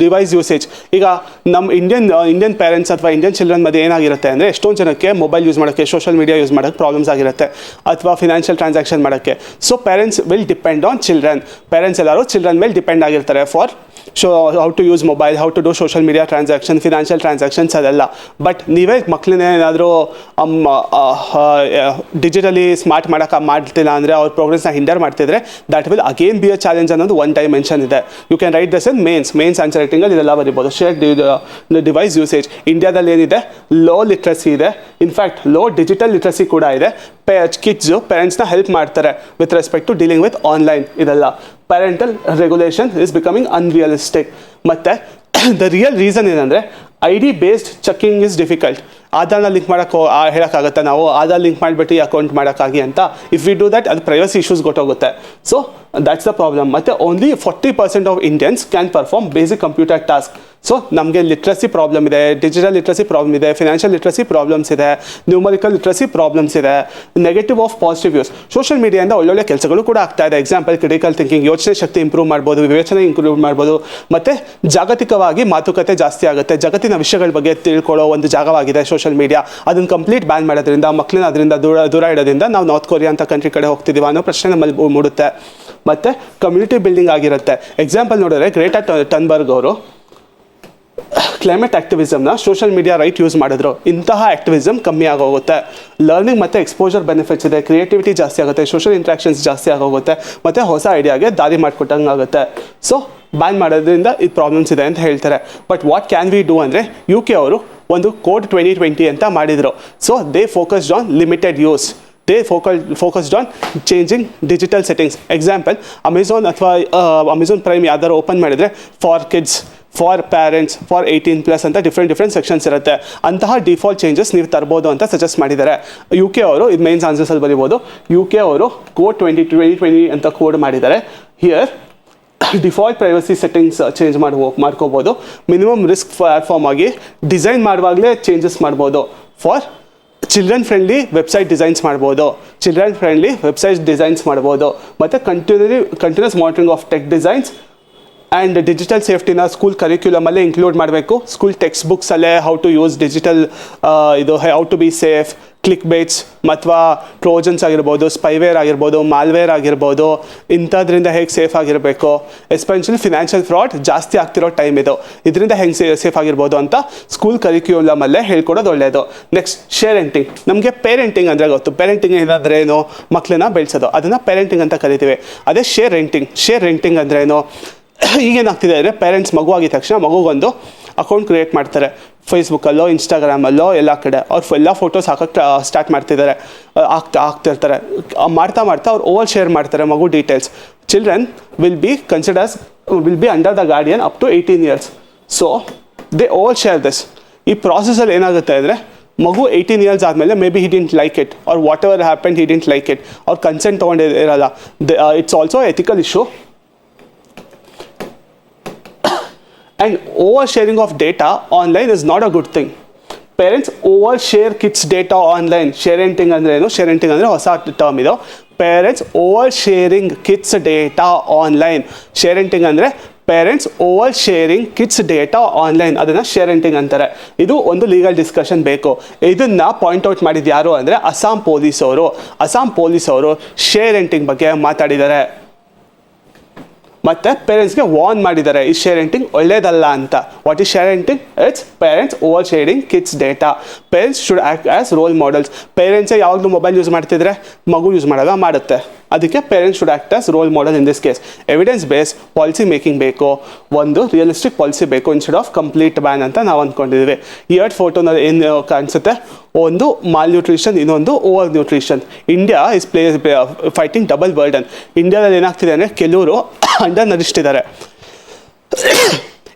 device usage. ಈಗ ನಮ್ಮ Indian parents ಅಥವಾ Indian children ಮಧ್ಯೆ ಏನಾಗಿರುತ್ತೆ ಅಂದರೆ, ಎಷ್ಟೊಂದು ಜನಕ್ಕೆ ಮೊಬೈಲ್ ಯೂಸ್ ಮಾಡೋಕ್ಕೆ, ಸೋಷಿಯಲ್ ಮೀಡಿಯಾ ಯೂಸ್ ಮಾಡೋಕ್ಕೆ ಪ್ರಾಬ್ಲಮ್ಸ್ ಆಗಿರುತ್ತೆ, ಅಥವಾ ಫಿನಾನ್ಷಿಯಲ್ ಟ್ರಾನ್ಸಾಕ್ಷನ್ ಮಾಡೋಕ್ಕೆ. So parents will depend on children. Parents ಎಲ್ಲರೂ ಚಿಲ್ಡ್ರನ್ ಮೇಲೆ ಡಿಪೆಂಡ್ ಆಗಿರ್ತಾರೆ for how to use mobile, how to do social media transaction, financial transactions ಅದೆಲ್ಲ. ಬಟ್ ನೀವೇ ಮಕ್ಕಳನ್ನೇ ಏನಾದರೂ ಡಿಜಿಟಲಿ ಸ್ಮಾರ್ಟ್ ಮಾಡ್ತಿಲ್ಲ ಅಂದರೆ, ಅವ್ರ ಪ್ರೋಗ್ರೆಸ್ನ ಹಿಂಡರ್ ಮಾಡ್ತಿದ್ರೆ, that will again be a challenge ಅನ್ನೋದು ಒನ್ ಡೈಮೆನ್ಷನ್ ಇದೆ. You can write this in mains answer ರೈಟಿಂಗಲ್ಲಿ ಇದೆಲ್ಲ ಬರಿಬೋದು. Share device usage. ಇಂಡಿಯಾದಲ್ಲಿ ಏನಿದೆ, ಲೋ ಲಿಟ್ರಸಿ ಇದೆ, ಇನ್ಫ್ಯಾಕ್ಟ್ ಲೋ ಡಿಜಿಟಲ್ ಲಿಟ್ರಸಿ ಕೂಡ ಇದೆ. ಕಿಡ್ಸು ಪೇರೆಂಟ್ಸ್ನ ಹೆಲ್ಪ್ ಮಾಡ್ತಾರೆ with respect to dealing with online. ಇದೆಲ್ಲ parental regulation is becoming unrealistic. ಮತ್ತು ದ ರಿಯಲ್ ರೀಸನ್ ಏನಂದರೆ, ID based checking is difficult. ಆಧಾರ್ನ link ಮಾಡೋಕ್ಕೆ ಹೇಳೋಕ್ಕಾಗತ್ತೆ ನಾವು, ಆಧಾರ್ ಲಿಂಕ್ ಮಾಡಿಬಿಟ್ಟು ಅಕೌಂಟ್ ಮಾಡೋಕ್ಕಾಗಿ ಅಂತ. ಇಫ್ ವಿ ಡೂ ದ್ಯಾಟ್, ಅದು ಪ್ರೈವಸಿ ಇಶ್ಯೂಸ್ ಗೊತ್ತಾಗುತ್ತೆ. So that's the problem. ಮತ್ತು only 40% of Indians can perform basic computer task. So ನಮಗೆ ಲಿಟ್ರಸಿ ಪ್ರಾಬ್ಲಮ್ ಇದೆ, ಡಿಜಿಟಲ್ ಲಿಟ್ರಸಿ ಪ್ರಾಬ್ಲಮ್ ಇದೆ, ಫಿನಾನ್ಷಿಯಲ್ ಲಿಟ್ರಸಿ ಪ್ರಾಬ್ಲಮ್ಸ್ ಇದೆ, ನ್ಯೂಮರಿಕಲ್ ಲಿಟ್ರಸಿ ಪ್ರಾಬ್ಲಮ್ಸ್ ಇದೆ. Negative of positive use. Social ಮೀಡಿಯಾದಿಂದ ಒಳ್ಳೊಳ್ಳೆ ಕೆಲಸಗಳು ಕೂಡ ಆಗ್ತಾ ಇದೆ. ಎಕ್ಸಾಂಪಲ್, ಕ್ರಿಟಿಕಲ್ ಥಿಂಕಿಂಗ್, ಯೋಚನೆ ಶಕ್ತಿ ಇಂಪ್ರೂವ್ ಮಾಡ್ಬೋದು, ವಿವೇಚನೆ ಇಂಪ್ರೂವ್ ಮಾಡ್ಬೋದು, ಮತ್ತು ಜಾಗತಿಕವಾಗಿ ಮಾತುಕತೆ ಜಾಸ್ತಿ ಆಗುತ್ತೆ. ಜಗತ್ತಿನ ವಿಷಯಗಳ ಬಗ್ಗೆ ತಿಳ್ಕೊಳ್ಳೋ ಒಂದು ಜಾಗವಾಗಿದೆ ಸೋಷಿಯಲ್ ಮೀಡಿಯಾ. ಅದನ್ನು ಕಂಪ್ಲೀಟ್ ಬ್ಯಾನ್ ಮಾಡೋದ್ರಿಂದ, ಮಕ್ಕಳನ್ನ ಅದರಿಂದ ದೂರ ಇಡೋದ್ರಿಂದ ನಾವು ನಾರ್ತ್ ಕೊರಿಯಾ ಅಂತ ಕಂಟ್ರಿ ಕಡೆ ಹೋಗ್ತಿದ್ದೀವಿ ಅನ್ನೋ ಪ್ರಶ್ನೆ ನಮ್ಮಲ್ಲಿ ಮೂಡುತ್ತೆ. ಮತ್ತು ಕಮ್ಯುನಿಟಿ ಬಿಲ್ಡಿಂಗ್ ಆಗಿರುತ್ತೆ. ಎಕ್ಸಾಂಪಲ್ ನೋಡಿದ್ರೆ, ಗ್ರೇಟಾ ಟನ್ಬರ್ಗ್ ಅವರು ಕ್ಲೈಮೇಟ್ ಆ್ಯಕ್ಟಿವಿಸಮ್ನ ಸೋಷಿಯಲ್ ಮೀಡಿಯಾ ರೈಟ್ ಯೂಸ್ ಮಾಡಿದ್ರು. ಇಂತಹ ಆ್ಯಕ್ಟಿವಿಸಮ್ ಕಮ್ಮಿ ಆಗೋಗುತ್ತೆ. ಲರ್ನಿಂಗ್ ಮತ್ತು ಎಕ್ಸ್ಪೋಜರ್ ಬೆನಿಫಿಟ್ಸ್ ಇದೆ, ಕ್ರಿಯೇಟಿವಿಟಿ ಜಾಸ್ತಿ ಆಗುತ್ತೆ, ಸೋಷಿಯಲ್ ಇಂಟ್ರಾಕ್ಷನ್ಸ್ ಜಾಸ್ತಿ ಆಗೋಗುತ್ತೆ, ಮತ್ತು ಹೊಸ ಐಡಿಯಾಗೆ ದಾರಿ ಮಾಡಿಕೊಟ್ಟಂಗೆ ಆಗುತ್ತೆ. ಸೊ ಬ್ಯಾನ್ ಮಾಡೋದ್ರಿಂದ ಇದು ಪ್ರಾಬ್ಲಮ್ಸ್ ಇದೆ ಅಂತ ಹೇಳ್ತಾರೆ. But what can we do ಅಂದರೆ, UK ಅವರು ಒಂದು ಕೋಡ್ 2020 ಅಂತ ಮಾಡಿದರು. So they focused on limited use. They focused on changing digital settings. Example, Amazon ಅಥವಾ ಅಮೆಝಾನ್ ಪ್ರೈಮ್ ಯಾವ್ದಾರು ಓಪನ್ ಮಾಡಿದರೆ, for kids, for parents, for 18+ ಅಂತ ಡಿಫ್ರೆಂಟ್ ಸೆಕ್ಷನ್ಸ್ ಇರುತ್ತೆ. ಅಂತಹ ಡಿಫಾಲ್ಟ್ ಚೇಂಜಸ್ ನೀವು ತರ್ಬೋದು ಅಂತ ಸಜೆಸ್ಟ್ ಮಾಡಿದ್ದಾರೆ. UK ಅವರು ಇದು ಮೇನ್ಸ್ ಆನ್ಸರ್ಸಲ್ಲಿ ಬರೀಬೋದು. UK ಅವರು ಕೋಡ್ 2020 ಅಂತ ಕೋಡ್ ಮಾಡಿದ್ದಾರೆ. Here default privacy settings change ಮಾಡ್ಕೋಬೋದು. ಮಿನಿಮಮ್ ರಿಸ್ಕ್ ಪ್ಲಾಟ್ಫಾರ್ಮ್ ಆಗಿ ಡಿಸೈನ್ ಮಾಡುವಾಗಲೇ ಚೇಂಜಸ್ ಮಾಡ್ಬೋದು. For children friendly website designs ಮಾಡ್ಬೋದು, ಮತ್ತು continuous monitoring of tech designs and digital ಸೇಫ್ಟಿನ ಸ್ಕೂಲ್ ಕರಿಕ್ಯುಲಮಲ್ಲೇ ಇನ್ಕ್ಲೂಡ್ ಮಾಡಬೇಕು. ಸ್ಕೂಲ್ ಟೆಕ್ಸ್ಟ್ ಬುಕ್ಸಲ್ಲೇ how to use digital, how to be safe, click baits ಅಥವಾ ಟ್ರೋಜನ್ಸ್ ಆಗಿರ್ಬೋದು, ಸ್ಪೈವೇರ್ ಆಗಿರ್ಬೋದು, ಮಾಲ್ವೇರ್ ಆಗಿರ್ಬೋದು, ಇಂಥದ್ರಿಂದ ಹೇಗೆ ಸೇಫ್ ಆಗಿರಬೇಕು. ಎಸ್ಪೆಷಲಿ ಫಿನಾನ್ಷಿಯಲ್ ಫ್ರಾಡ್ ಜಾಸ್ತಿ ಆಗ್ತಿರೋ ಟೈಮ್ ಇದು, ಇದರಿಂದ ಹೆಂಗೆ ಸೇಫ್ ಆಗಿರ್ಬೋದು ಅಂತ ಸ್ಕೂಲ್ ಕರಿಕ್ಯುಲಮಲ್ಲೇ ಹೇಳ್ಕೊಡೋದು ಒಳ್ಳೆಯದು. ನೆಕ್ಸ್ಟ್, ಶೇರೆಂಟಿಂಗ್. ನಮಗೆ ಪೇರೆಂಟಿಂಗ್ ಅಂದರೆ ಗೊತ್ತು. ಪೇರೆಂಟಿಂಗ್ ಏನಾದರೆ ಏನು, ಮಕ್ಕಳನ್ನ ಬೆಳೆಸೋದು, ಅದನ್ನು ಪೇರೆಂಟಿಂಗ್ ಅಂತ ಕರಿತೀವಿ. ಅದೇ ಶೇರ್ ರೆಂಟಿಂಗ್ ಅಂದರೆ ಏನು, ಈಗೇನಾಗ್ತಿದೆ ಅಂದರೆ, ಪೇರೆಂಟ್ಸ್ ಮಗು ಆಗಿದ ತಕ್ಷಣ ಮಗುಗೊಂದು ಅಕೌಂಟ್ ಕ್ರಿಯೇಟ್ ಮಾಡ್ತಾರೆ. ಫೇಸ್ಬುಕ್ಕಲ್ಲೋ, ಇನ್ಸ್ಟಾಗ್ರಾಮಲ್ಲೋ, ಎಲ್ಲ ಕಡೆ ಅವ್ರು ಎಲ್ಲ ಫೋಟೋಸ್ ಹಾಕೋಕ್ಕೆ ಸ್ಟಾರ್ಟ್ ಆಗ್ತಿರ್ತಾರೆ. ಮಾಡ್ತಾ ಅವ್ರು ಓವರ್ ಶೇರ್ ಮಾಡ್ತಾರೆ ಮಗು details. Children will be under the guardian up to 18 years. So they overshare this. ಈ ಪ್ರಾಸೆಸಲ್ಲಿ ಏನಾಗುತ್ತೆ ಅಂದರೆ, ಮಗು 18 years ಆದಮೇಲೆ may be he didn't like it, or whatever happen he didn't like it, ಅವ್ರು consent ತೊಗೊಂಡಿರಲ್ಲ. It's also ethical issue. And oversharing of data online is not a good thing. Parents overshare kids' data online. Sharenting ಅಂದರೆ ಏನು? Sharenting ಅಂದರೆ ಹೊಸ term ಇದು. Parents oversharing kids' data online. Sharenting ಅಂದರೆ parents over sharing kids data online, ಅದನ್ನು sharenting ಅಂತಾರೆ. ಇದು ಒಂದು ಲೀಗಲ್ ಡಿಸ್ಕಷನ್ ಬೇಕು. ಇದನ್ನು ಪಾಯಿಂಟ್ಔಟ್ ಮಾಡಿದ್ದು ಯಾರು ಅಂದರೆ ಅಸ್ಸಾಂ ಪೊಲೀಸವರು ಶೇರೆಂಟಿಂಗ್ ಬಗ್ಗೆ ಮಾತಾಡಿದ್ದಾರೆ. ಮತ್ತು ಪೇರೆಂಟ್ಸ್ಗೆ ವಾರ್ನ್ ಮಾಡಿದ್ದಾರೆ, ಈ ಶೇರೆಂಟಿಂಗ್ ಒಳ್ಳೇದಲ್ಲ ಅಂತ. What is sharenting? It's parents over sharing kids data. Parents should act as role models. ಪೇರೆಂಟ್ಸೇ ಯಾವಾಗಲೂ ಮೊಬೈಲ್ ಯೂಸ್ ಮಾಡ್ತಿದ್ರೆ ಮಗು ಯೂಸ್ ಮಾಡುತ್ತೆ. ಅದಕ್ಕೆ parents should act as role model in this case. Evidence base policy making ಬೇಕು, ಒಂದು realistic policy ಬೇಕು instead of complete ban ಅಂತ ನಾವು ಅಂದ್ಕೊಂಡಿದ್ದೀವಿ. ಈ ಎರಡು ಫೋಟೋನಲ್ಲಿ ಏನು ಕಾಣಿಸುತ್ತೆ, ಒಂದು ಮಾಲ್ ನ್ಯೂಟ್ರಿಷನ್, ಇನ್ನೊಂದು overnutrition. India is fighting double burden. ಇಂಡಿಯಾದಲ್ಲಿ ಏನಾಗ್ತಿದೆ ಅಂದರೆ ಕೆಲವರು ಅಂಡರ್ ನರಿಷ್ಟಿದ್ದಾರೆ.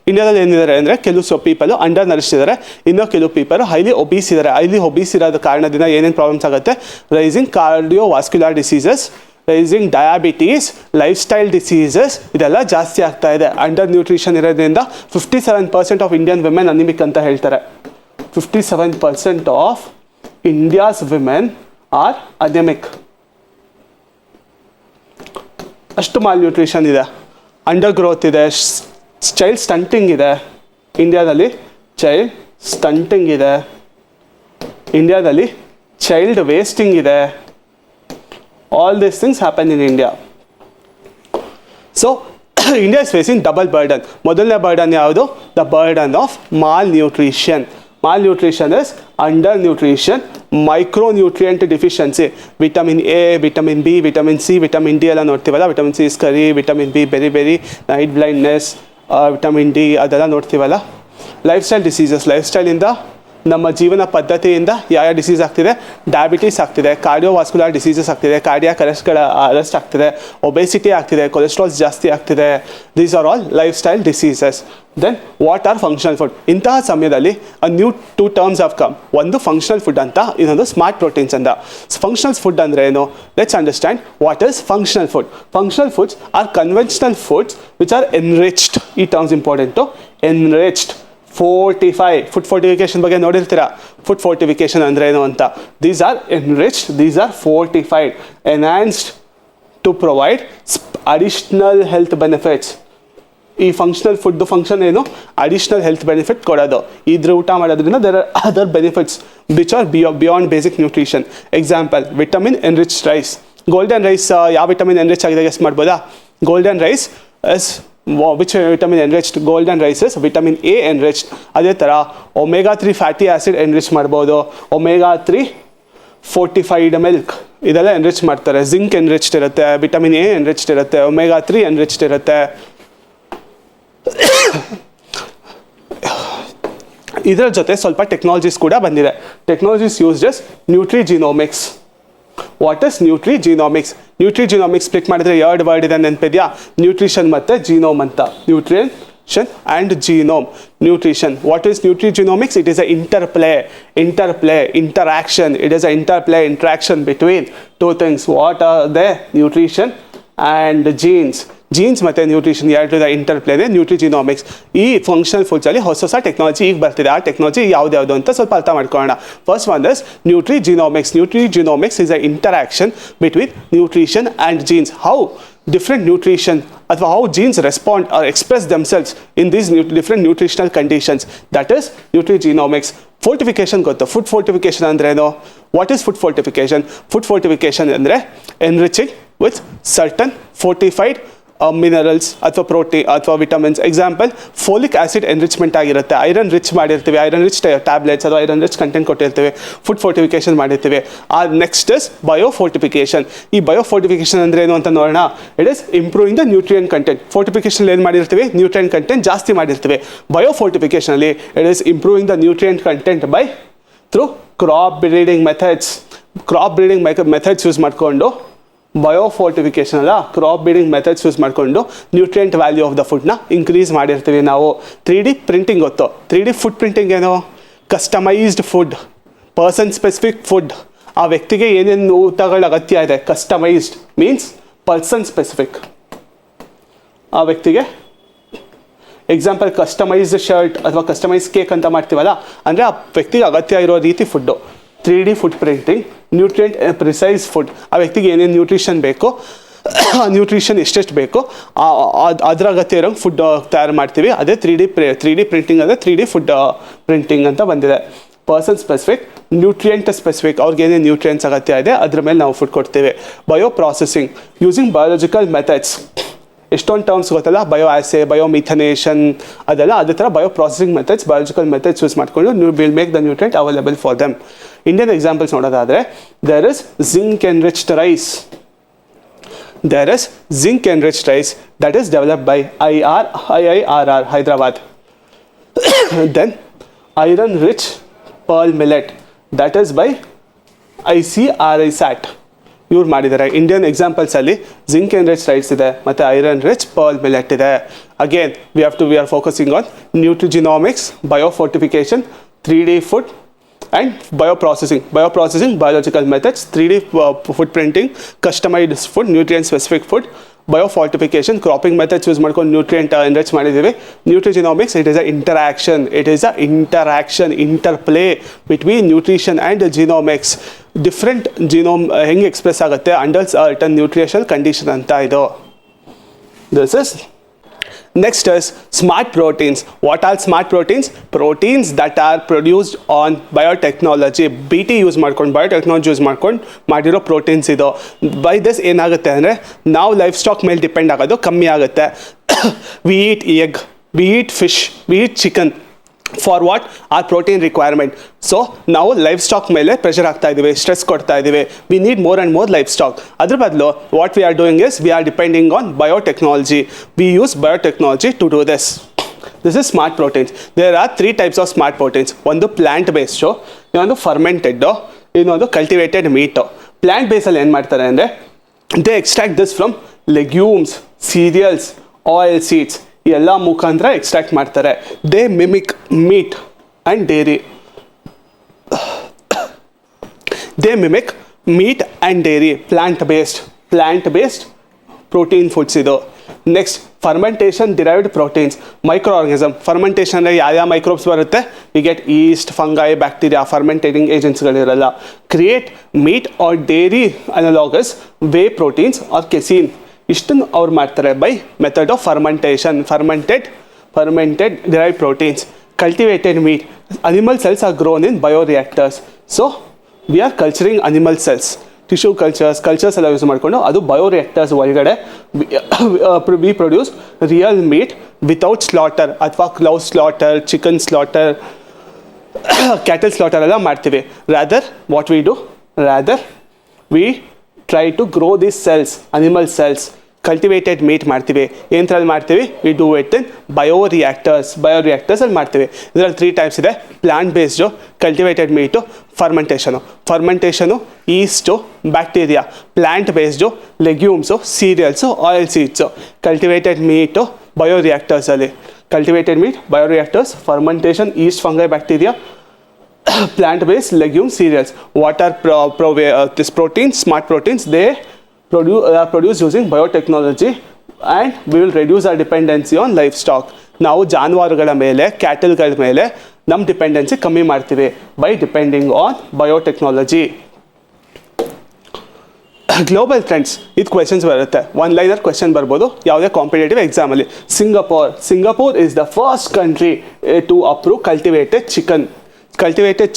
ಇಂಡಿಯಾದಲ್ಲಿ ಏನಿದ್ದಾರೆ ಅಂದರೆ ಕೆಲವು ಪೀಪಲು ಅಂಡರ್ ನರಿಶ್ ಇದ್ದಾರೆ, ಇನ್ನೂ ಕೆಲವು ಪೀಪಲು ಹೈಲಿ ಒಬೀಸ್ ಇದ್ದಾರೆ. ಹೈಲಿ ಒಬೀಸ್ ಇರೋದ ಕಾರಣದಿಂದ ಏನೇನು ಪ್ರಾಬ್ಲಮ್ಸ್ ಆಗುತ್ತೆ, rising cardiovascular diseases, rising diabetes, lifestyle diseases ಇದೆಲ್ಲ ಜಾಸ್ತಿ ಆಗ್ತಾ ಇದೆ. ಅಂಡರ್ ನ್ಯೂಟ್ರಿಷನ್ ಇರೋದ್ರಿಂದ 57% ಆಫ್ ಇಂಡಿಯನ್ ವಿಮೆನ್ ಅನಿಮಿಕ್ ಅಂತ ಹೇಳ್ತಾರೆ. 57% of India's women are anaemic. ಅಷ್ಟು ಮಾಲ್ ನ್ಯೂಟ್ರಿಷನ್ ಇದೆ, ಅಂಡರ್ ಗ್ರೋತ್ ಇದೆ, ಚೈಲ್ಡ್ ಸ್ಟಂಟಿಂಗ್ ಇದೆ ಇಂಡಿಯಾದಲ್ಲಿ, ಚೈಲ್ಡ್ ಸ್ಟಂಟಿಂಗ್ ಇದೆ ಇಂಡಿಯಾದಲ್ಲಿ, ಚೈಲ್ಡ್ ವೇಸ್ಟಿಂಗ್ ಇದೆ. All these things happen in India. So India is facing double burden. ಮೊದಲನೇ ಬರ್ಡನ್ ಯಾವುದು? The burden of mall nutrition. Malnutrition is undernutrition, micronutrient deficiency. Vitamin A, vitamin B, vitamin C, vitamin D ಎಲ್ಲ ನೋಡ್ತೀವಲ್ಲ, vitamin C is curry, vitamin B berry berry, night blindness, vitamin D ಅದೆಲ್ಲ ನೋಡ್ತೀವಲ್ಲ. Lifestyle diseases, ಲೈಫ್ ಸ್ಟೈಲಿಂದ ನಮ್ಮ ಜೀವನ ಪದ್ಧತಿಯಿಂದ ಯಾವ disease ಆಗ್ತಿದೆ, ಡಯಾಬಿಟೀಸ್ ಆಗ್ತಿದೆ, ಕಾರ್ಡಿಯೋವಾಸ್ಕ್ಯುಲರ್ ಡಿಸೀಸಸ್ ಆಗ್ತಿದೆ, ಕಾರ್ಡಿಯಾಕ್ ಅರೆಸ್ಟ್ಗಳ ಅರೆಸ್ಟ್ ಆಗ್ತಿದೆ, ಒಬೆಸಿಟಿ ಆಗ್ತಿದೆ, ಕೊಲೆಸ್ಟ್ರಾಲ್ಸ್ ಜಾಸ್ತಿ ಆಗ್ತಿದೆ. These are all lifestyle diseases. Then what are functional food? ಇಂತಹ ಸಮಯದಲ್ಲಿ ನ್ಯೂ 2 ಟರ್ಮ್ಸ್ ಆಫ್ ಕಮ್. ಒಂದು ಫಂಕ್ಷನಲ್ ಫುಡ್ ಅಂತ, ಇನ್ನೊಂದು ಸ್ಮಾರ್ಟ್ ಪ್ರೋಟೀನ್ಸ್ ಅಂತ. ಫಂಕ್ಷನಲ್ ಫುಡ್ ಅಂದರೆ ಏನು? Let's understand what is functional food. Functional foods are conventional foods which are enriched. ಈ terms important. Enriched, fortify. Food fortification ಬಗ್ಗೆ ನೋಡಿರ್ತೀರಾ, ಫುಡ್ ಫೋರ್ಟಿಫಿಕೇಶನ್ ಅಂದರೆ ಏನು ಅಂತ. These are enriched, these are fortified, enhanced to provide additional health benefits. ಈ functional food function ಏನು? Additional health benefit ಕೊಡೋದು. ಇದ್ರ ಊಟ ಮಾಡೋದ್ರಿಂದ there are other benefits which are beyond basic nutrition. Example, vitamin enrich rice. Golden rice ಯಾವ vitamin enrich ಆಗಿದೆ guess ಮಾಡ್ಬೋದಾ? Golden rice is which vitamin enriched? Golden rice is vitamin A enriched. ಅದೇ ಥರ omega 3 fatty acid enrich ಮಾಡ್ಬೋದು, omega 3 fortified milk ಇದೆಲ್ಲ enrich ಮಾಡ್ತಾರೆ. Zinc enriched ಇರುತ್ತೆ, vitamin A enriched ಇರುತ್ತೆ, omega 3 ಎನ್ರಿಚ್ಡ್ ಇರುತ್ತೆ. ಇದರ ಜೊತೆ ಸ್ವಲ್ಪ ಟೆಕ್ನಾಲಜೀಸ್ ಕೂಡ ಬಂದಿದೆ. Technologies used is nutrigenomics. What is nutrigenomics? Nutrigenomics split ಮಾಡಿದ್ರೆ 2 ವರ್ಡ್ ಇದೆ, ನೆನಪಿದೆಯಾ? ನ್ಯೂಟ್ರಿಷನ್ ಮತ್ತು ಜೀನೋಮ್ ಅಂತ. Nutrition and genome. Nutrition. What is nutrigenomics? It is a interaction. It is an interaction between 2 things. What are the nutrition and genes? Jeans ಮತ್ತು nutrition ಎರಡರ ಇಂಟರ್ಪ್ಲೇನೆ ನ್ಯೂಟ್ರಿಜಿನೋಮಿಕ್ಸ್. ಈ functional ಫುಡ್ಸಲ್ಲಿ ಹೊಸ technology ಈಗ ಬರ್ತಿದೆ. ಆ ಟೆಕ್ನಾಲಜಿ ಯಾವ್ದು ಅಂತ ಸ್ವಲ್ಪ ಅರ್ಥ ಮಾಡ್ಕೊಳ್ಳೋಣ. First one is nutrigenomics. Nutrigenomics is a interaction between nutrition and genes. How different nutrition ಅಥವಾ how genes respond or express themselves in these different nutritional conditions. That is nutrigenomics. Fortification ಗೊತ್ತು. Food fortification ಅಂದ್ರೆ ಏನು? What is food fortification? Food fortification ಅಂದರೆ enriching with certain fortified minerals ಅಥವಾ protein ಅಥವಾ vitamins. Example, folic acid enrichment ಆಗಿರುತ್ತೆ, iron rich ಮಾಡಿರ್ತೀವಿ, iron rich tablets ಅಥವಾ iron rich content ಕೊಟ್ಟಿರ್ತೀವಿ, ಫುಡ್ ಫೋರ್ಟಿಫಿಕೇಶನ್ ಮಾಡಿರ್ತೀವಿ. Next is biofortification. ಈ ಬಯೋಫೋರ್ಟಿಫಿಕೇಶನ್ ಅಂದರೆ ಏನು ಅಂತ ನೋಡೋಣ. It is improving the nutrient content. Fortification ಏನು ಮಾಡಿರ್ತೀವಿ? ನ್ಯೂಟ್ರಿಯೆಂಟ್ ಕಂಟೆಂಟ್ ಜಾಸ್ತಿ ಮಾಡಿರ್ತೀವಿ. ಬಯೋಫೋರ್ಟಿಫಿಕೇಶನಲ್ಲಿ it is improving the nutrient content by through crop breeding methods. Crop breeding methods use ಮಾಡಿಕೊಂಡು ಬಯೋಫೋರ್ಟಿಫಿಕೇಶನ್ ಅಲ್ಲ, ಕ್ರಾಪ್ ಬ್ರೀಡಿಂಗ್ ಮೆಥಡ್ಸ್ ಯೂಸ್ ಮಾಡಿಕೊಂಡು ನ್ಯೂಟ್ರಿಯೆಂಟ್ ವ್ಯಾಲ್ಯೂ ಆಫ್ ದ ಫುಡ್ನ increase ಮಾಡಿರ್ತೀವಿ ನಾವು. 3D ಪ್ರಿಂಟಿಂಗ್ ಗೊತ್ತು. 3D ಫುಡ್ ಪ್ರಿಂಟಿಂಗ್ ಏನು? Customised food, person specific food. ಆ ವ್ಯಕ್ತಿಗೆ ಏನೇನು ಊಟಗಳ ಅಗತ್ಯ ಇದೆ. Customised means person specific. ಆ ವ್ಯಕ್ತಿಗೆ ಎಕ್ಸಾಂಪಲ್ ಕಸ್ಟಮೈಸ್ಡ್ ಶರ್ಟ್ ಅಥವಾ ಕಸ್ಟಮೈಸ್ ಕೇಕ್ ಅಂತ ಮಾಡ್ತೀವಲ್ಲ, ಅಂದರೆ ಆ ವ್ಯಕ್ತಿಗೆ ಅಗತ್ಯ ಇರೋ ರೀತಿ food. 3D food printing, nutrient precise food. ಆ ವ್ಯಕ್ತಿಗೆ ಏನೇನು ನ್ಯೂಟ್ರಿಷನ್ ಬೇಕು, ನ್ಯೂಟ್ರಿಷನ್ ಎಷ್ಟೆಷ್ಟು ಬೇಕು ಅದರ ಅಗತ್ಯ ಇರೋ ಫುಡ್ ತಯಾರು ಮಾಡ್ತೀವಿ. ಅದೇ 3D ಪ್ರಿಂಟಿಂಗ್ ಅಂದರೆ 3D ಫುಡ್ ಪ್ರಿಂಟಿಂಗ್ ಅಂತ ಬಂದಿದೆ. ಪರ್ಸನ್ ಸ್ಪೆಸಿಫಿಕ್, ನ್ಯೂಟ್ರಿಯೆಂಟ್ ಸ್ಪೆಸಿಫಿಕ್, ಅವ್ರಿಗೆ ಏನೇನು ನ್ಯೂಟ್ರಿಯೆಂಟ್ಸ್ ಅಗತ್ಯ ಇದೆ ಅದ್ರ ಮೇಲೆ ನಾವು ಫುಡ್ ಕೊಡ್ತೀವಿ. Bio processing using biological methods. ಎಷ್ಟೊಂದು ಟರ್ಮ್ಸ್ ಗೊತ್ತಲ್ಲ, ಬಯೋ ಆಸೆ, ಬಯೋಮಿಥನೇಷನ್ ಅದೆಲ್ಲ. ಅದೇ ಥರ bio processing methods, biological methods use ಮಾಡಿಕೊಂಡು will make the nutrient available for them. Indian examples ನೋಡೋದಾದರೆ, there is zinc enriched rice. There is zinc enriched rice that is developed by IIRR Hyderabad. Then iron rich pearl millet that is by ICRISAT. ಇವ್ರು ಮಾಡಿದ್ದಾರೆ. Indian ಎಕ್ಸಾಂಪಲ್ಸಲ್ಲಿ zinc enrich rice ಇದೆ ಮತ್ತು iron rich pearl millet ಇದೆ. Again we are focusing on nutrigenomics, biofortification, 3D food and bioprocessing, biological methods, 3D footprinting, customized food, nutrient specific food, biofortification, cropping methods use ಮಾಡ್ಕೊಂಡು nutrient enrich ಮಾಡಿದ್ದೀವಿ. Nutrigenomics, it is a interaction, interplay between nutrition and genomics. Different genome ಹೆಂಗೆ express ಆಗುತ್ತೆ under certain nutritional condition ಅಂತ ಇದು. This is Next is smart proteins. What are smart proteins? Proteins that are produced on biotechnology. BT use ಮಾಡ್ಕೊಂಡು, biotechnology use ಮಾಡ್ಕೊಂಡು ಮಾಡಿರೋ proteins ಇದು. By this ಏನಾಗುತ್ತೆ ಅಂದರೆ ನಾವು ಲೈಫ್ ಸ್ಟಾಕ್ ಮೇಲೆ ಡಿಪೆಂಡ್ ಆಗೋದು ಕಮ್ಮಿ ಆಗುತ್ತೆ. We eat egg, we eat fish, we eat chicken. For what? Our protein requirement. So ನಾವು ಲೈಫ್ ಸ್ಟಾಕ್ ಮೇಲೆ ಪ್ರೆಷರ್ ಆಗ್ತಾ ಇದ್ದೀವಿ, ಸ್ಟ್ರೆಸ್ ಕೊಡ್ತಾ ಇದ್ದೀವಿ. We need more and more life stock. ಅದ್ರ ಬದಲು what we are doing is we are depending on biotechnology. We use biotechnology to do this. This is smart proteins. There are 3 types of smart proteins. ಒಂದು plant based, ಇನ್ನೊಂದು ಫರ್ಮೆಂಟೆಡ್ಡು, ಇನ್ನೊಂದು cultivated meet. Plant ಬೇಸಲ್ಲಿ ಏನು ಮಾಡ್ತಾರೆ ಅಂದರೆ they extract this from legumes, cereals, oil seeds, ಎಲ್ಲ ಮುಖಾಂತರ extract ಮಾಡ್ತಾರೆ. They mimic meat and dairy. They mimic meat and dairy. Plant based protein foods ಇದು. Next fermentation derived proteins. Micro organism. Fermentation ಅಂದರೆ ಯಾವ microbes ಬರುತ್ತೆ? We get yeast, fungi, bacteria, fermentating ಏಜೆಂಟ್ಸ್ಗಳಿರಲ್ಲ. Create meat or dairy analogous whey proteins or casein. ಇಷ್ಟನ್ನು ಅವ್ರು ಮಾಡ್ತಾರೆ by method of fermentation. Fermented derive proteins. Cultivated meet. Animal cells are grown in bioreactors. So we are culturing animal cells. Tissue cultures ಎಲ್ಲ use ಮಾಡಿಕೊಂಡು ಅದು ಬಯೋರಿಯಾಕ್ಟರ್ಸ್ ಒಳಗಡೆ we produce real meat without slaughter, ಅಥವಾ cow slaughter, chicken slaughter, cattle slaughter ಎಲ್ಲ ಮಾಡ್ತೀವಿ. Rather what we try to grow this cells, animal cells. Cultivated meat ಮಾಡ್ತೀವಿ. ಏನರಲ್ಲಿ ಮಾಡ್ತೀವಿ? ವಿ ಡೂ ಇಟ್ ಇನ್ ಬಯೋರಿಯಾಕ್ಟರ್ಸಲ್ಲಿ ಮಾಡ್ತೀವಿ. ಇದರಲ್ಲಿ 3 types ಇದೆ. Plant based, cultivated meat, fermentation yeast, bacteria. Plant based ಲೆಗ್ಯೂಮ್ಸು, serials, oil seeds. Cultivated meat ಬಯೋರಿಯಾಕ್ಟರ್ಸಲ್ಲಿ. Cultivated meat bioreactors, fermentation yeast, fungi, bacteria. Plant-based legume cereals. What are this proteins? Smart proteins. They are produced using biotechnology, and we will reduce our dependency on livestock. ನಾವು ಜಾನುವಾರುಗಳ ಮೇಲೆ, ಕ್ಯಾಟಲ್ಗಳ ಮೇಲೆ ನಮ್ಮ dependency ಕಮ್ಮಿ ಮಾಡ್ತೀವಿ by depending on biotechnology. Global trends. ಇದು questions ಬರುತ್ತೆ. 1-liner question ಬರ್ಬೋದು ಯಾವುದೇ ಕಾಂಪಿಟೇಟಿವ್ ಎಕ್ಸಾಮಲ್ಲಿ. Singapore is the first country to approve cultivated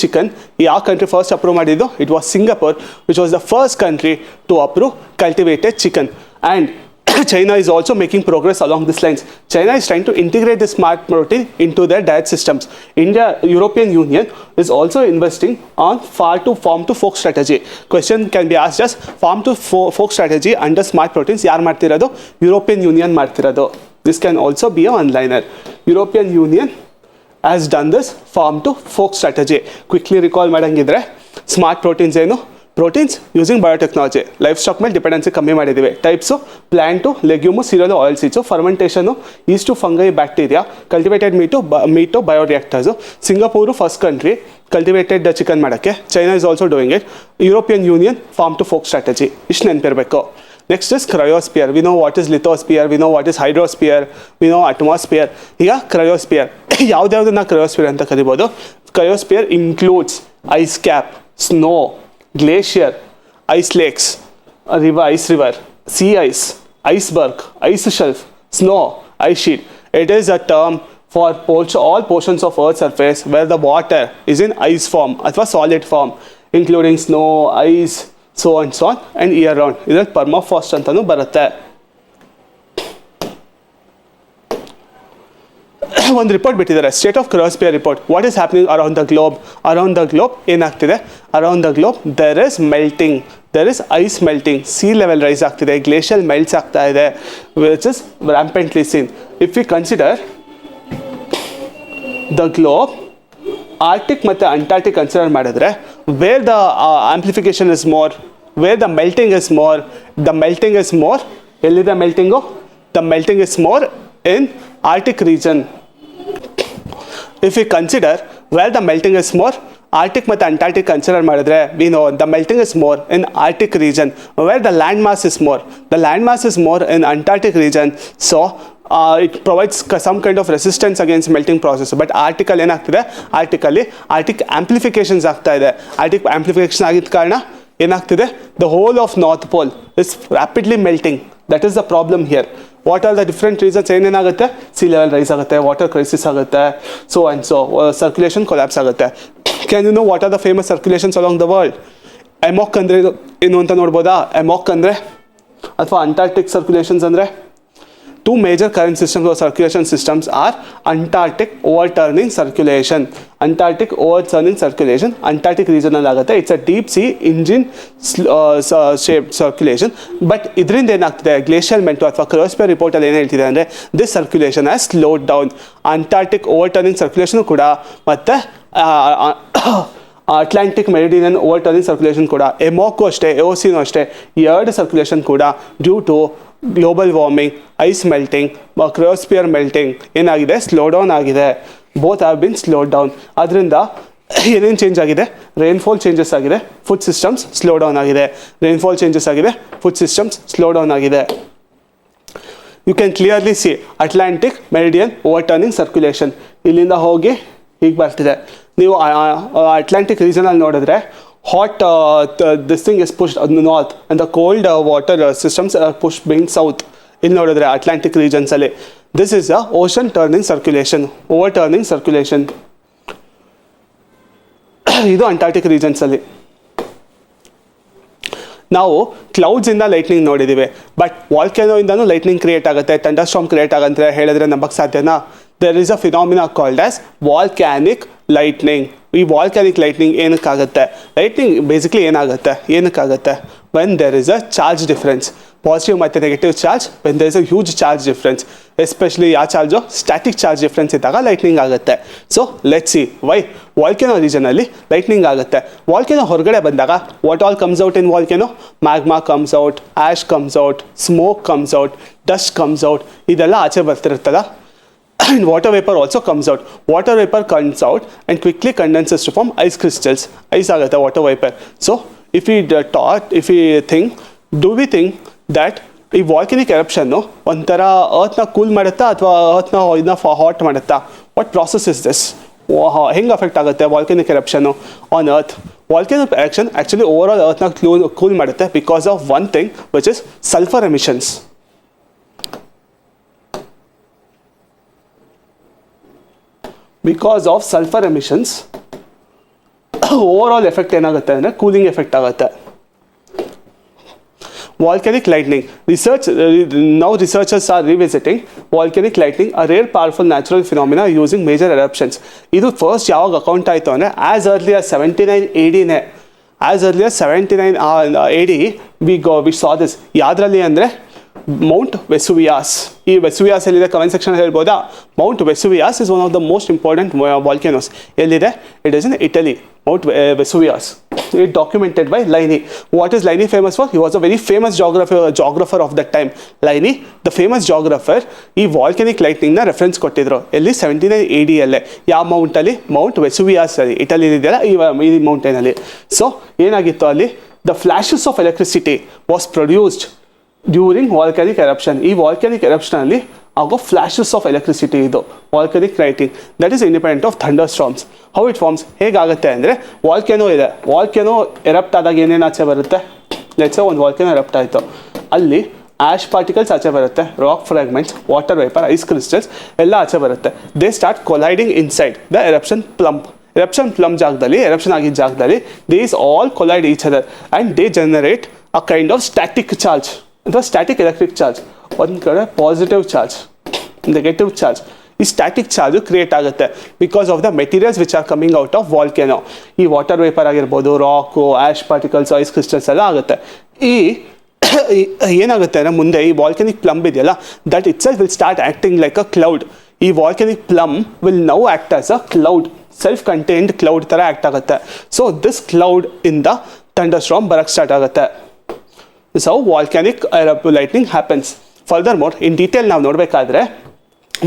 chicken. ಯಾವ ಕಂಟ್ರಿ ಫಸ್ಟ್ ಅಪ್ರೂವ್ ಮಾಡಿದ್ದು? It was Singapore, which was the first country to approve cultivated chicken. And China is also making progress along these lines. China is trying to integrate the smart protein into their diet systems. European Union is also investing on farm to fork strategy. Question can be asked as farm to fork strategy under smart proteins. Yaar martirado? European Union martirado. This can also be a one-liner. European Union has done this farm to fork strategy. Quickly recall ಮಾಡಂಗಿದ್ರೆ smart proteins ಏನು? Proteins using biotechnology. Life stock ಮೇಲೆ dependency ಕಮ್ಮಿ ಮಾಡಿದ್ದೀವಿ. Types plant, legume, cereal, oil seeds. Fermentation yeast, fungi, bacteria. Cultivated meat bioreactors. Singapore first country cultivated chicken ಮಾಡೋಕ್ಕೆ. China is also doing it. European Union farm to fork strategy. ಇಷ್ಟು ನೆನಪಿರಬೇಕು. Next is cryosphere. We know what is lithosphere, we know what is hydrosphere, we know atmosphere. ಈಗ cryosphere. ಯಾವುದ್ಯಾವುದನ್ನ cryosphere ಅಂತ ಕರಿಬೋದು? Cryosphere includes ice cap, snow, glacier, ice lakes, ice river, sea ice, iceberg, ice shelf, snow, ice sheet. It is a term for all portions of Earth's surface where the water is in ice form ಅಥವಾ solid form, including snow, ice, so on and year round. ಇದರಲ್ಲಿ ಪರ್ಮಾಫಾಸ್ಟ್ ಅಂತಲೂ ಬರುತ್ತೆ. ಒಂದು report ಬಿಟ್ಟಿದ್ದಾರೆ, state of cryosphere report. What is happening around the globe ಏನಾಗ್ತಿದೆ? Around the globe there is ice melting. Sea level rise ಆಗ್ತಿದೆ, glacial melts ಆಗ್ತಾ ಇದೆ, which is rampantly seen. If we consider the globe, Arctic ಮತ್ತು Antarctic consider ಮಾಡಿದ್ರೆ where the amplification is more, where the melting is more, ಎಲ್ಲಿದೆ melting? The melting is more in Arctic region. If you consider where the melting is more, Arctic ಮತ್ತು Antarctic consider ಮಾಡಿದ್ರೆ we know the melting is more in Arctic region, where the land mass is more. The land mass is more in Antarctic region, so it provides some kind of resistance against melting process. But ಆರ್ಟಿಕಲ್ ಏನಾಗ್ತಿದೆ, Arctic amplifications ಆಗ್ತಾ ಇದೆ. Arctic amplification ಆಗಿದ್ದ ಕಾರಣ ಏನಾಗ್ತಿದೆ, the whole of North Pole is rapidly melting. That is the problem here. What are the different reasons? ಏನೇನಾಗುತ್ತೆ? Sea level rise ಆಗುತ್ತೆ, water crisis ಆಗುತ್ತೆ, so and so circulation collapse ಆಗುತ್ತೆ. Can you know what are the famous circulations along the world? AMOC ಅಂದರೆ ಏನು ಅಂತ ನೋಡ್ಬೋದಾ? AMOC ಅಂದರೆ ಅಥವಾ ಅಂಟಾರ್ಟಿಕ್ ಸರ್ಕ್ಯುಲೇಷನ್ಸ್ ಅಂದರೆ, two major current systems or circulation systems are Antarctic overturning circulation. Antarctic region ಆಗುತ್ತೆ. It's a deep sea engine shaped circulation. But ಇದರಿಂದ ಏನಾಗ್ತಿದೆ, ಗ್ಲೇಷಿಯಲ್ ಮೆಲ್ಟ್ ಅಥವಾ ಕ್ರೋಸ್ಪಿಯರ್ ರಿಪೋರ್ಟ್ ಅಲ್ಲಿ ಏನು ಹೇಳ್ತಿದೆ ಅಂದರೆ, this circulation has slowed down. Antarctic overturning circulation ಕೂಡ ಮತ್ತು ಅಟ್ಲಾಂಟಿಕ್ ಮೆರಿಡಿಯನ್ ಓವರ್ಟರ್ನಿಂಗ್ ಸರ್ಕ್ಯುಲೇಷನ್ ಕೂಡ, ಎಮೋಕು ಅಷ್ಟೇ, ಎಒಸಿನೂ ಅಷ್ಟೇ, ಎರಡು ಸರ್ಕ್ಯುಲೇಷನ್ ಕೂಡ due to global warming, ice melting, cryosphere melting ಏನಾಗಿದೆ, ಸ್ಲೋ ಡೌನ್ ಆಗಿದೆ. Both have been slowed down. ಅದರಿಂದ ಏನೇನು ಚೇಂಜ್ ಆಗಿದೆ? ರೈನ್ಫಾಲ್ ಚೇಂಜಸ್ ಆಗಿದೆ, ಫುಡ್ ಸಿಸ್ಟಮ್ಸ್ ಸ್ಲೋ ಡೌನ್ ಆಗಿದೆ. ರೈನ್ಫಾಲ್ ಚೇಂಜಸ್ ಆಗಿದೆ, ಫುಡ್ ಸಿಸ್ಟಮ್ಸ್ ಸ್ಲೋ ಡೌನ್ ಆಗಿದೆ. You can clearly see Atlantic meridian overturning circulation ಇಲ್ಲಿಂದ ಹೋಗಿ ಹೀಗೆ ಬರ್ತಿದೆ. ನೀವು ಅಟ್ಲಾಂಟಿಕ್ ರೀಜನಲ್ಲಿ ನೋಡಿದ್ರೆ hot this thing is pushed north and the cold water systems are pushed being south. ಇಲ್ಲಿ ನೋಡಿದ್ರೆ ಅಟ್ಲಾಂಟಿಕ್ ರೀಜನ್ಸ್ ಅಲ್ಲಿ this is a ocean turning circulation, overturning circulation. ಇದು ಅಂಟಾರ್ಟಿಕ್ ರೀಜನ್ಸ್ ಅಲ್ಲಿ. ನಾವು ಕ್ಲೌಡ್ಸ್ ಇಂದ ಲೈಟ್ನಿಂಗ್ ನೋಡಿದ್ದೀವಿ, ಬಟ್ ವಾಲ್ಕೆನೋ ಇಂದನೂ lightning create ಆಗುತ್ತೆ, ಥಂಡರ್ ಸ್ಟಾರ್ಮ್ ಕ್ರಿಯೇಟ್ ಆಗುತ್ತೆ ಹೇಳಿದ್ರೆ ನಂಬಕ್ಕೆ ಸಾಧ್ಯನಾ? There is a phenomena called as volcanic lightning. ಈ ವಾಲ್ಕ್ಯಾನಿಕ್ ಲೈಟ್ನಿಂಗ್ ಏನಕ್ಕಾಗುತ್ತೆ? ಲೈಟ್ನಿಂಗ್ ಬೇಸಿಕ್ಲಿ ಏನಕ್ಕಾಗುತ್ತೆ when there is a charge difference, positive ಮತ್ತು negative charge, when there is a huge charge difference, especially ಯಾವ charge? Static charge difference ಇದ್ದಾಗ lightning ಆಗುತ್ತೆ. So let's see why volcano ರೀಜನಲ್ಲಿ lightning ಆಗುತ್ತೆ. ವಾಲ್ಕೆನೋ ಹೊರಗಡೆ ಬಂದಾಗ what all comes out in volcano? Magma comes out, ash comes out, smoke comes out, dust comes out, ಇದೆಲ್ಲ ಆಚೆ ಬರ್ತಿರುತ್ತಲ್ಲ. And water vapor also comes out. Water vapor comes out and quickly condenses to form ice crystals. Ice agata water vapor. So if we do we think that ಈ volcanic ಎರಪ್ಷನ್ನು ಒಂಥರ ಅರ್ತ್ನ cool ಮಾಡುತ್ತಾ ಅಥವಾ ಅರ್ತ್ನ ಇದನ್ನ ಹಾಟ್ ಮಾಡುತ್ತಾ? What process is this? ಹೆಂಗೆ ಅಫೆಕ್ಟ್ ಆಗುತ್ತೆ ವಾಲ್ಕೆನಿಕ್ ಎರಪ್ಷನ್ನು on earth? Volcanic eruption actually overall ಅರ್ತ್ನ ಕೂಲ್ ಮಾಡುತ್ತೆ because of one thing which is sulphur emissions. Because of sulphur emissions overall effect ಏನಾಗುತ್ತೆ ಅಂದರೆ ಕೂಲಿಂಗ್ ಎಫೆಕ್ಟ್ ಆಗುತ್ತೆ. Volcanic lightning. Now researchers are revisiting volcanic lightning, a rare powerful natural phenomena using major eruptions. ಇದು first ಯಾವಾಗ account ಆಯಿತು ಅಂದರೆ as early as 79 AD. As early as 79 AD we saw this. ಯಾವುದರಲ್ಲಿ ಅಂದರೆ Mount Vesuvius. ಈ Vesuvius ಎಲ್ಲಿದೆ comment section ಹೇಳ್ಬೋದಾ? Mount Vesuvius is one of the most important volcanoes. ಎಲ್ಲಿದೆ? It is in Italy. Mount Vesuvius. It documented by Pliny. What is Pliny famous for? He was a very famous geographer of that time. Pliny, the famous geographer, ಈ volcanic ಲೈಟ್ನಿಂಗ್ನ reference ಕೊಟ್ಟಿದ್ರು. ಎಲ್ಲಿ? 79 AD ಅಲ್ಲೇ. ಯಾವ ಮೌಂಟಲ್ಲಿ? Mount ವೆಸುವಿಯಾಸ್ ಅಲ್ಲಿ, Italy ಇದೆಯಲ್ಲ ಈ ಮೌಂಟೇನಲ್ಲಿ. So ಏನಾಗಿತ್ತು ಅಲ್ಲಿ? The flashes of electricity was produced during volcanic eruption. ಈ ವಾಲ್ಕೆನಿಕ್ ಎರಪ್ಷನಲ್ಲಿ ಆಗೋ ಫ್ಲ್ಯಾಶಸ್ ಆಫ್ ಎಲೆಕ್ಟ್ರಿಸಿಟಿ ಇದು volcanic lighting. That is independent of thunderstorms. How it forms? ಹೇಗಾಗುತ್ತೆ ಅಂದರೆ ವಾಲ್ಕೆನೋ ಇದೆ, ವಾಲ್ಕೆನೋ ಎರಪ್ಟ್ ಆದಾಗ ಏನೇನು ಆಚೆ ಬರುತ್ತೆ? ಲೆಟ್ಸ್ ಸೇ ಒಂದು ವಾಲ್ಕೆನೋ ಎರಪ್ಟ್ ಆಯಿತು, ಅಲ್ಲಿ ಆ್ಯಶ್ ಪಾರ್ಟಿಕಲ್ಸ್ ಆಚೆ ಬರುತ್ತೆ, rock fragments, water vapour, ice crystals ಎಲ್ಲ ಆಚೆ ಬರುತ್ತೆ. They start colliding inside the eruption plume. Eruption ಆಗಿದ್ದ ಜಾಗದಲ್ಲಿ these all collide each other and they generate a kind of static charge ಅಥವಾ ಸ್ಟ್ಯಾಟಿಕ್ ಎಲೆಕ್ಟ್ರಿಕ್ ಚಾರ್ಜ್. ಒಂದು ಕಡೆ ಪಾಸಿಟಿವ್ ಚಾರ್ಜ್, ನೆಗೆಟಿವ್ ಚಾರ್ಜ್. ಈ static charge create ಆಗುತ್ತೆ because of the materials which are coming out of volcano. ಈ water vapour ಆಗಿರ್ಬೋದು, rock, ash particles, ice crystals ಎಲ್ಲ ಆಗುತ್ತೆ. ಈ ಏನಾಗುತ್ತೆ ಅಂದರೆ ಮುಂದೆ ಈ ವಾಲ್ಕೆನಿಕ್ ಪ್ಲಂಬ್ ಇದೆಯಲ್ಲ, that itself will start acting like a cloud. ಈ volcanic plume will now act as a cloud, self contained cloud ಥರ ಆ್ಯಕ್ಟ್ ಆಗುತ್ತೆ. ಸೊ ದಿಸ್ ಕ್ಲೌಡ್ ಇಂದ ಥಂಡರ್ ಸ್ಟಾರ್ಮ್ ಬರಕ್ಕೆ ಸ್ಟಾರ್ಟ್ ಆಗುತ್ತೆ. This how volcanic lightning happens. Further in detail ನಾವು ನೋಡಬೇಕಾದ್ರೆ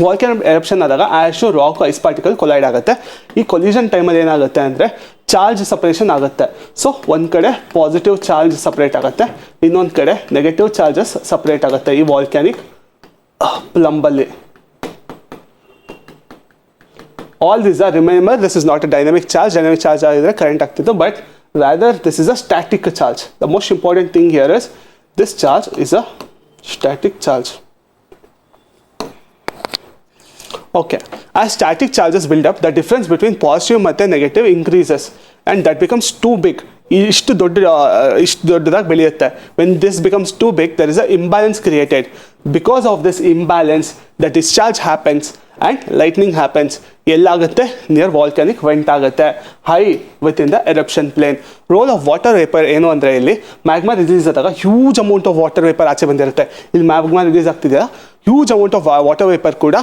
volcanic eruption ಆದಾಗ ash rock ice particle collide ಆಗುತ್ತೆ. ಈ ಕೊಲಿಷನ್ ಟೈಮಲ್ಲಿ ಏನಾಗುತ್ತೆ ಅಂದರೆ ಚಾರ್ಜ್ ಸಪ್ರೇಷನ್ ಆಗುತ್ತೆ. ಸೊ ಒಂದು ಕಡೆ ಪಾಸಿಟಿವ್ ಚಾರ್ಜ್ ಸಪ್ರೇಟ್ ಆಗುತ್ತೆ, ಇನ್ನೊಂದು ಕಡೆ ನೆಗೆಟಿವ್ ಚಾರ್ಜಸ್ ಸಪ್ರೇಟ್ ಆಗುತ್ತೆ ಈ volcanic ಪ್ಲಂಬಲ್ಲಿ. All these are, remember, this is not a dynamic charge. Dynamic charge ಆಗಿದ್ರೆ ಕರೆಂಟ್ ಆಗ್ತಿತ್ತು, but rather this is a static charge. The most important thing here is this charge is a static charge. Okay, as static charges build up, the difference between positive ಮತ್ತು negative increases and that becomes too big. ಇಷ್ಟು ದೊಡ್ಡದಾಗಿ ಬೆಳೆಯುತ್ತೆ. When this becomes too big, there is an imbalance created. Because of this imbalance, the discharge happens and lightning happens. ಎಲ್ಲಾಗುತ್ತೆ? Near volcanic vent ಆಗುತ್ತೆ, high within the eruption plane. Role of water vapour ಏನು ಅಂದರೆ, ಇಲ್ಲಿ magma release ಆದಾಗ huge amount of water vapour ಆಚೆ ಬಂದಿರುತ್ತೆ. ಇಲ್ಲಿ magma release ಆಗ್ತಿದೆಯಾ, huge amount of water vapour ಕೂಡ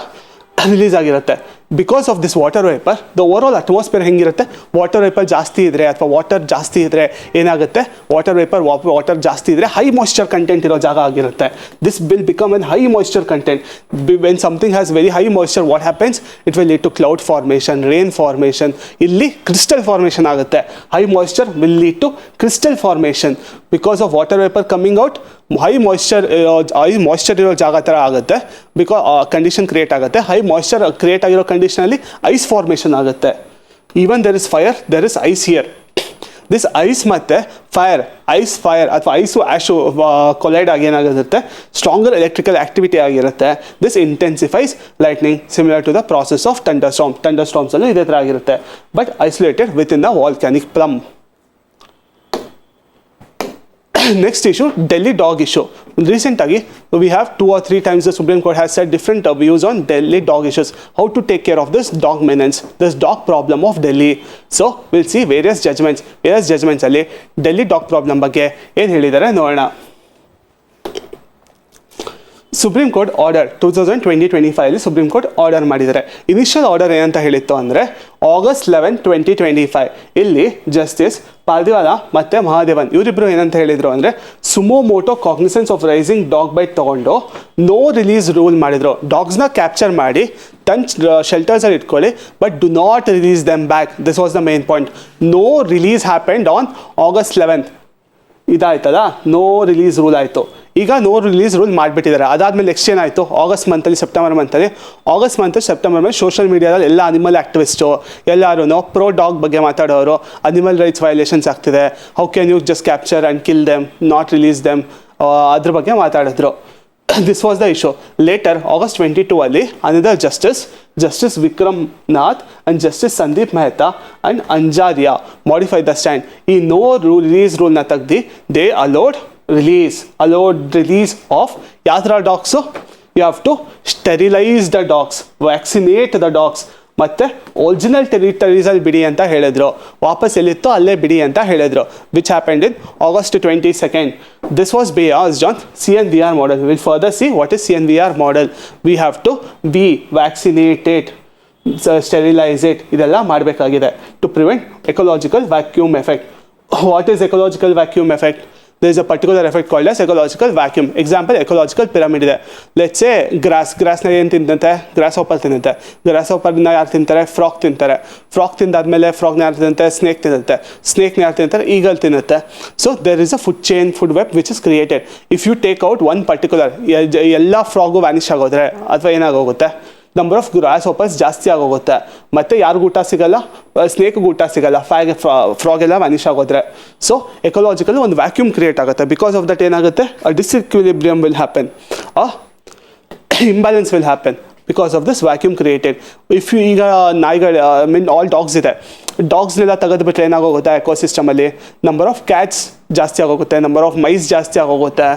ರಿಲೀಸ್ ಆಗಿರುತ್ತೆ. Because of this water vapour the over atmosphere ಹೆಂಗಿರುತ್ತೆ, ವಾಟರ್ ವೇಪರ್ ಜಾಸ್ತಿ ಇದ್ದರೆ ಅಥವಾ ವಾಟರ್ ಜಾಸ್ತಿ ಇದ್ದರೆ ಏನಾಗುತ್ತೆ, ವಾಟರ್ ಜಾಸ್ತಿ ಇದ್ದರೆ ಹೈ ಮಾಯ್ಶ್ಚರ್ ಕಂಟೆಂಟ್ ಇರೋ ಜಾಗ ಆಗಿರುತ್ತೆ. This will become an high moisture content. When something has very high moisture, what happens, it will lead to cloud formation, rain formation. ಇಲ್ಲಿ ಕ್ರಿಸ್ಟಲ್ ಫಾರ್ಮೇಷನ್ ಆಗುತ್ತೆ. High moisture will lead to crystal formation because of water vapour coming out. High moisture ಇರೋ ಜಾಗ ಥರ ಆಗುತ್ತೆ, because condition create ಆಗುತ್ತೆ. High moisture create ಆಗಿರೋ ಕಂಡೀಷನಲ್ಲಿ ice formation ಆಗುತ್ತೆ. Even there is fire, there is ice here. This ice ಮತ್ತು fire ಅಥವಾ ಐಸು ಆ್ಯಶು ಕೊಲೈಡ್ ಆಗಿ ಏನಾಗಿರುತ್ತೆ, ಸ್ಟ್ರಾಂಗರ್ ಎಲೆಕ್ಟ್ರಿಕಲ್ ಆಕ್ಟಿವಿಟಿ ಆಗಿರುತ್ತೆ. This intensifies lightning, similar to the process of thunderstorm. ಥಂಡರ್ ಸ್ಟಾರ್ಮ್ಸಲ್ಲೂ ಇದೇ ಥರ ಆಗಿರುತ್ತೆ, but isolated within the volcanic plume. Next issue, Delhi dog issue. Recently, we have 2 or 3 times the Supreme Court has said different views on Delhi dog issues. How to take care of this dog menace, this dog problem of Delhi. So, we'll see various judgments. Various judgments ಅಲ್ಲಿ Delhi dog problem ಬಗ್ಗೆ ಏನು ಹೇಳಿದ್ದಾರೆ ನೋಡೋಣ. Supreme court order 2020-25 supreme court order ಮಾಡಿದ್ದಾರೆ. Initial order ಏನಂತ ಹೇಳಿತ್ತು ಅಂದರೆ August 11, 2025 ಇಲ್ಲಿ ಜಸ್ಟಿಸ್ ಪಾರ್ದಿವಾಲ ಮತ್ತು ಮಹಾದೇವನ್ ಇವರಿಬ್ಬರು ಏನಂತ ಹೇಳಿದರು ಅಂದರೆ, suo motu cognisance of rising dog bite ತೊಗೊಂಡು ನೋ ರಿಲೀಸ್ ರೂಲ್ ಮಾಡಿದರು. ಡಾಗ್ಸ್ನ ಕ್ಯಾಪ್ಚರ್ ಮಾಡಿ ತನ್ನ ಶೆಲ್ಟರ್ಸಲ್ಲಿ ಇಟ್ಕೊಳ್ಳಿ, but do not release them back. This was the main point. No release happened on August 11. ಇದಾಯ್ತದ, ನೋ ರಿಲೀಸ್ ರೂಲ್ ಆಯಿತು. ಈಗ ನೋ ರಿಲೀಸ್ ರೂಲ್ ಮಾಡಿಬಿಟ್ಟಿದ್ದಾರೆ. ಅದಾದಮೇಲೆ ನೆಕ್ಸ್ಟ್ ಏನಾಯಿತು, ಸೆಪ್ಟೆಂಬರ್ ಮಂತಲ್ಲಿ ಸೆಪ್ಟೆಂಬರ್ ಮೇಲೆ ಸೋಷಿಯಲ್ ಮೀಡಿಯಾದಲ್ಲಿ ಎಲ್ಲ ಅನಿಮಲ್ ಆ್ಯಕ್ಟಿವಿಸ್ಟು ಎಲ್ಲರೂ ಪ್ರೋ ಡಾಗ್ ಬಗ್ಗೆ ಮಾತಾಡೋರು, ಅನಿಮಲ್ ರೈಟ್ಸ್ ವೈಲೇಷನ್ಸ್ ಆಗ್ತಿದೆ, how can you just capture and kill them, not release them, ಅದ್ರ ಬಗ್ಗೆ ಮಾತಾಡಿದ್ರು. This was the issue. Later August 22 ಅಲ್ಲಿ another Justice Vikram Nath and Justice Sandeep Mehta and Anjaria modified the stand. ಈ no release ರೂಲ್ನ ತೆಗ್ದು ದೇ allowed release of ಯಾವ ಥರ dogs, you have to sterilise the dogs, vaccinate the dogs, ಮತ್ತು ಒರಿಜಿನಲ್ ಟೆರಿಟರೀಸಲ್ಲಿ ಬಿಡಿ ಅಂತ ಹೇಳಿದ್ರು. ವಾಪಸ್ ಎಲ್ಲಿತ್ತೋ ಅಲ್ಲೇ ಬಿಡಿ ಅಂತ ಹೇಳಿದ್ರು. Which happened in August 22. This was based on CNVR model. We'll further see what is CNVR model. We have to be vaccinated, sterilize it, ಇದೆಲ್ಲ ಮಾಡಬೇಕಾಗಿದೆ to prevent ecological vacuum effect. What is ecological vacuum effect? There is a particular effect called as ecological vacuum. Example, ecological pyramid ಇದೆ. Let's say ಗ್ರಾಸ್ನ ಏನು ತಿಂತಂತೆ, gross hopper ತಿನ್ನುತ್ತೆ. Gross ಹಾಪರ್ನ ಯಾರು ತಿಂತಾರೆ, frock ತಿಂತಾರೆ. Frock ತಿಂದಾದ್ಮೇಲೆ ಫ್ರಾಕ್ನ ಯಾರು ತಿಂತೆ, snake ತಿನ್ನುತ್ತೆ. ಸ್ನೇಕ್ನ ಯಾರು ತಿಂತಾರೆ, ಈಗಲ್ ತಿನ್ನುತ್ತೆ. So there is a food web which is created. If you take out one particular, ಎಲ್ಲ ಫ್ರಾಗು ವ್ಯಾನಿಷ್ ಆಗೋದ್ರೆ ಅಥವಾ ಏನಾಗೋಗುತ್ತೆ, ನಂಬರ್ ಆಫ್ ಗ್ರಾಸ್ ಹಾಪರ್ಸ್ ಜಾಸ್ತಿ ಆಗೋಗುತ್ತೆ. ಮತ್ತು ಯಾರಿಗೂ ಊಟ ಸಿಗಲ್ಲ, ಸ್ನೇಕ್ಗೆ ಊಟ ಸಿಗಲ್ಲ, ಫ್ರಾಗ್ ಎಲ್ಲ ವ್ಯಾನಿಷ್ ಆಗೋದ್ರೆ. ಸೊ ಎಕಲಾಜಿಕಲ್ ಒಂದು ವ್ಯಾಕ್ಯೂಮ್ ಕ್ರಿಯೇಟ್ ಆಗುತ್ತೆ. ಬಿಕಾಸ್ ಆಫ್ ದಟ್ ಏನಾಗುತ್ತೆ, disequilibrium will happen, imbalance will happen because of this vacuum created. If you ಈಗ ನಾಯಿಗಳು ಆಲ್ ಡಾಗ್ಸ್ ಇದೆ, ಡಾಗ್ಸ್ನೆಲ್ಲ ತೆಗೆದುಬಿಟ್ರೆ ಏನಾಗೋಗುತ್ತೆ, ಎಕೋಸಿಸ್ಟಮಲ್ಲಿ ನಂಬರ್ ಆಫ್ ಕ್ಯಾಟ್ಸ್ ಜಾಸ್ತಿ ಆಗೋಗುತ್ತೆ, ನಂಬರ್ ಆಫ್ ಮೈಸ್ ಜಾಸ್ತಿ ಆಗೋಗುತ್ತೆ.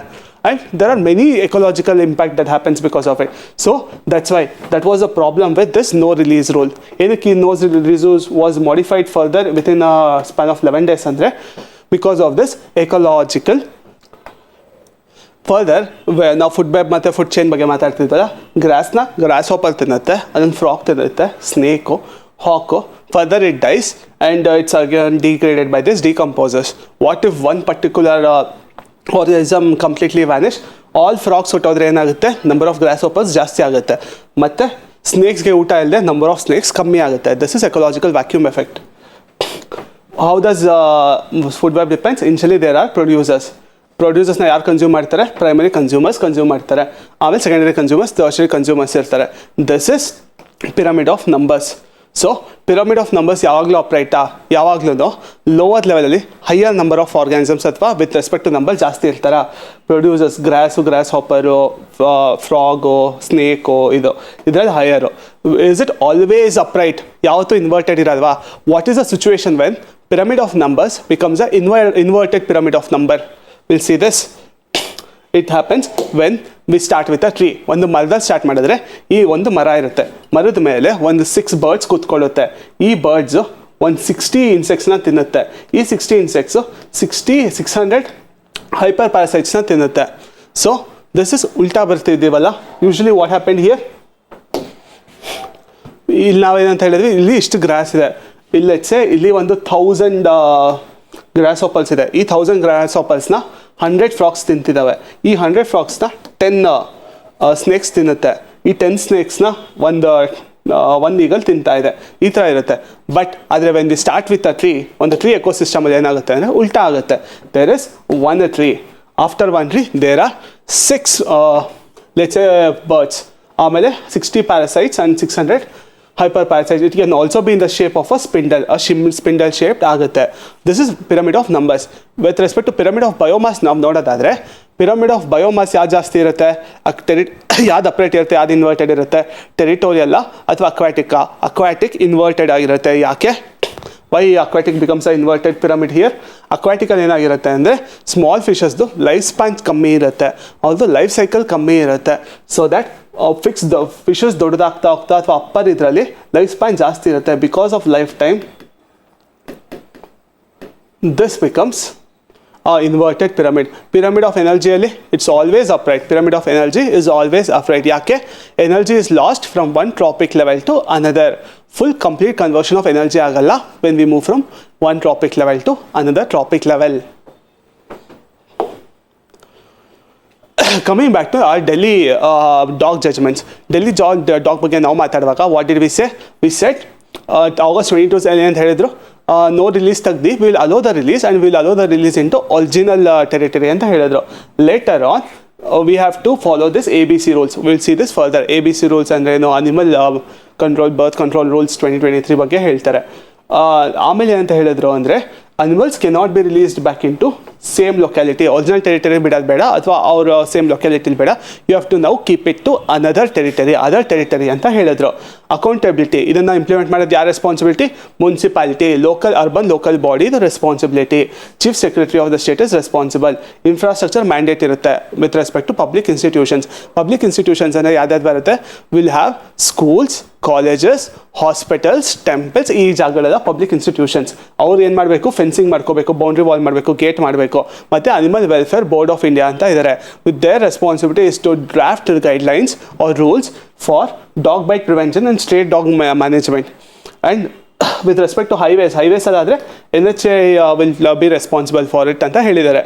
And there are many ecological impact that happens because of it. So that's why that was a problem with this no release rule. ಏನಕ್ಕೆ no release rule was modified further within a span of 11 days ಅಂದರೆ because of this ecological. Further ನಾವು food web ಮತ್ತು food chain ಬಗ್ಗೆ ಮಾತಾಡ್ತಿದ್ವಲ್ಲ, grasshopper ತಿನ್ನುತ್ತೆ, ಅದನ್ನು frog ತಿನ್ನುತ್ತೆ, snake, hawk, further it dies and it's again degraded by this decomposers. What if one particular organism completely vanish? All frogs ಹೊಟ್ಟೋದ್ರೆ ಏನಾಗುತ್ತೆ, number of gross ಹೋಪರ್ಸ್ ಜಾಸ್ತಿ ಆಗುತ್ತೆ, ಮತ್ತು ಸ್ನೇಕ್ಸ್ಗೆ ಊಟ ಇಲ್ಲದೆ ನಂಬರ್ ಆಫ್ ಸ್ನೇಕ್ಸ್ ಕಮ್ಮಿ ಆಗುತ್ತೆ. This is ecological vacuum effect. How does food web depends? Initially there are producers. ಪ್ರೊಡ್ಯೂಸರ್ಸ್ನ ಯಾರು ಕನ್ಸ್ಯೂಮ್ ಮಾಡ್ತಾರೆ? ಪ್ರೈಮರಿ ಕನ್ಸ್ಯೂಮರ್ಸ್ ಕನ್ಸ್ಯೂಮ್ ಮಾಡ್ತಾರೆ, ಆಮೇಲೆ ಸೆಕೆಂಡರಿ ಕನ್ಸ್ಯೂಮರ್ಸ್, ಟರ್ಷರಿ ಕನ್ಸ್ಯೂಮರ್ಸ್ ಇರ್ತಾರೆ. This is pyramid of numbers. So pyramid of numbers ಯಾವಾಗಲೂ ಆಪ್ರೇಟಾ? ಯಾವಾಗಲೂ lower ಲೆವೆಲಲ್ಲಿ ಹೈಯರ್ ನಂಬರ್ ಆಫ್ ಆರ್ಗ್ಯಾನಿಸಮ್ಸ್ ಅಥವಾ ವಿತ್ ರೆಸ್ಪೆಕ್ಟ್ ಟು ನಂಬರ್ ಜಾಸ್ತಿ ಇರ್ತಾರೆ. Producers grasshopper, frog, snake, ಇದರಲ್ಲಿ higher. Is it always upright? ಯಾವತ್ತೂ inverted ಇರಲ್ವಾ? What is the situation when pyramid of numbers becomes a inverted pyramid of number? We'll see this. It happens when we start with a tree. ಒಂದು ಮರದಲ್ಲಿ start ಮಾಡಿದ್ರೆ ಈ ಒಂದು ಮರ ಇರುತ್ತೆ, ಮರದ ಮೇಲೆ ಒಂದು 6 ಬರ್ಡ್ಸ್ ಕೂತ್ಕೊಳ್ಳುತ್ತೆ. ಈ ಬರ್ಡ್ಸು ಒಂದು 60 ಇನ್ಸೆಕ್ಟ್ಸ್ನ ತಿನ್ನುತ್ತೆ. ಈ 60 ಇನ್ಸೆಕ್ಟ್ಸು 600 ಹೈಪರ್ ಪ್ಯಾರಾಸೈಟ್ಸ್ನ ತಿನ್ನುತ್ತೆ. ಸೊ ದಿಸ್ ಇಸ್ ಉಲ್ಟಾ ಬರ್ತಿದ್ದೀವಲ್ಲ. Usually what happened here? ಇಲ್ಲಿ ನಾವೇನಂತ ಹೇಳಿದ್ವಿ, ಇಲ್ಲಿ ಇಷ್ಟು ಗ್ರಾಸ್ ಇದೆ, ಇಲ್ಲಿ ಒಂದು 1000 ಗ್ರಾಸ್ ಹಾಪಲ್ಸ್ ಇದೆ. ಈ 1000 ಗ್ರಾಸ್ ಹಾಪಲ್ಸ್ನ 100 ಫ್ರಾಕ್ಸ್ ತಿಂತಿದ್ದಾವೆ. ಈ 100 ಫ್ರಾಕ್ಸ್ನ 10 ಸ್ನೇಕ್ಸ್ ತಿನ್ನುತ್ತೆ. ಈ 10 ಸ್ನೇಕ್ಸ್ನ ಒಂದು ಈಗಲ್ ತಿಂತಾ ಇದೆ. ಈ ಥರ ಇರುತ್ತೆ. ಬಟ್ ಆದರೆ when we start with a tree, ಒಂದು ಟ್ರೀ ಎಕೋಸಿಸ್ಟಮಲ್ಲಿ ಏನಾಗುತ್ತೆ ಅಂದರೆ ಉಲ್ಟಾ ಆಗುತ್ತೆ. There is one tree, after one tree there are 6 let's birds, ಆಮೇಲೆ 60 parasites and 600 hyperparasites. It can also be in the shape of a spindle shaped ಆಗುತ್ತೆ. This is pyramid of numbers. With respect to pyramid of biomass ನಾವು ನೋಡೋದಾದರೆ, pyramid of biomass ಯಾವ್ದು ಜಾಸ್ತಿ ಇರುತ್ತೆ? ಯಾವ್ದು ಅಪ್ರೇಟ್ ಇರುತ್ತೆ, ಯಾವ್ದು ಇನ್ವರ್ಟೆಡ್ ಇರುತ್ತೆ? ಟೆರಿಟೋರಿಯಲ್ಲ ಅಥವಾ ಅಕ್ವಾಟಿಕ್ಕಾ? ಅಕ್ವಾಟಿಕ್ ಇನ್ವರ್ಟೆಡ್ ಆಗಿರುತ್ತೆ. ಯಾಕೆ? Why aquatic becomes a inverted pyramid here? ಅಕ್ವಾಟಿಕಲ್ಲಿ ಏನಾಗಿರುತ್ತೆ ಅಂದರೆ ಸ್ಮಾಲ್ ಫಿಶಸ್ದು ಲೈಫ್ ಸ್ಪ್ಯಾನ್ ಕಮ್ಮಿ ಇರುತ್ತೆ, ಅವ್ರದ್ದು ಲೈಫ್ ಸೈಕಲ್ ಕಮ್ಮಿ ಇರುತ್ತೆ. So that fix the fishes ದೊಡ್ಡದಾಗ್ತಾ ಹೋಗ್ತಾ ಅಥವಾ ಅಪ್ಪರ್ ಇದರಲ್ಲಿ ಲೈಫ್ ಸ್ಪ್ಯಾನ್ ಜಾಸ್ತಿ ಇರುತ್ತೆ. Because of life time this becomes inverted pyramid. Pyramid of ಎನರ್ಜಿಯಲ್ಲಿ it's always upright. Pyramid of energy is always upright. ಯಾಕೆ? Energy is lost from one trophic level to another. Full complete conversion of energy ಆಗಲ್ಲ when we move from one trophic level to another trophic level. Coming back to our Delhi dog judgments. Delhi dog ಬಗ್ಗೆ ನಾವು ಮಾತಾಡುವಾಗ what did we say? We set August 22 ಏನಂತ ಹೇಳಿದ್ರು? No release ತೆಗ್ದು will allow the release and will allow the release into original territory ಅಂತ ಹೇಳಿದ್ರು. Later on we have to follow this ABC rules. We'll see this further. ABC rules ಅಂದರೆ ಏನು? Animal control birth control rules 2023 ಬಗ್ಗೆ ಹೇಳ್ತಾರೆ. ಆಮೇಲೆ ಏನಂತ ಹೇಳಿದ್ರು ಅಂದರೆ animals cannot be released back into same locality. Original territory ಬಿಡೋದು ಬೇಡ ಅಥವಾ ಅವ್ರ ಸೇಮ್ ಲೊಕ್ಯಾಲಿಟಿಲಿ ಬೇಡ. You have to now keep it to other territory ಅಂತ ಹೇಳಿದ್ರು. ಅಕೌಂಟಬಿಲಿಟಿ, ಇದನ್ನು ಇಂಪ್ಲಿಮೆಂಟ್ ಮಾಡೋದು ಯಾರ responsibility? Municipality, local body responsibility. Chief secretary of the state is responsible. Infrastructure mandate ಇರುತ್ತೆ with respect to public institutions. Public institutions ಅಂದರೆ ಯಾವ್ದಾದ್ರು ಬರುತ್ತೆ? Will have schools, colleges, hospitals, temples. ಈ ಜಾಗಗಳೆಲ್ಲ ಪಬ್ಲಿಕ್ ಇನ್ಸ್ಟಿಟ್ಯೂಷನ್ಸ್. ಅವ್ರು ಏನು ಮಾಡಬೇಕು? ಫೆನ್ಸಿಂಗ್ ಮಾಡ್ಕೋಬೇಕು, ಬೌಂಡ್ರಿ ವಾಲ್ ಮಾಡಬೇಕು, ಗೇಟ್ ಮಾಡಬೇಕು. ಮತ್ತು animal welfare board of India ಅಂತ ಇದ್ದಾರೆ. With their responsibility is to draft guidelines or rules for dog bite prevention and stray dog management. And with respect to highways ಅದಾದರೆ NHA will be responsible for it ಅಂತ ಹೇಳಿದ್ದಾರೆ.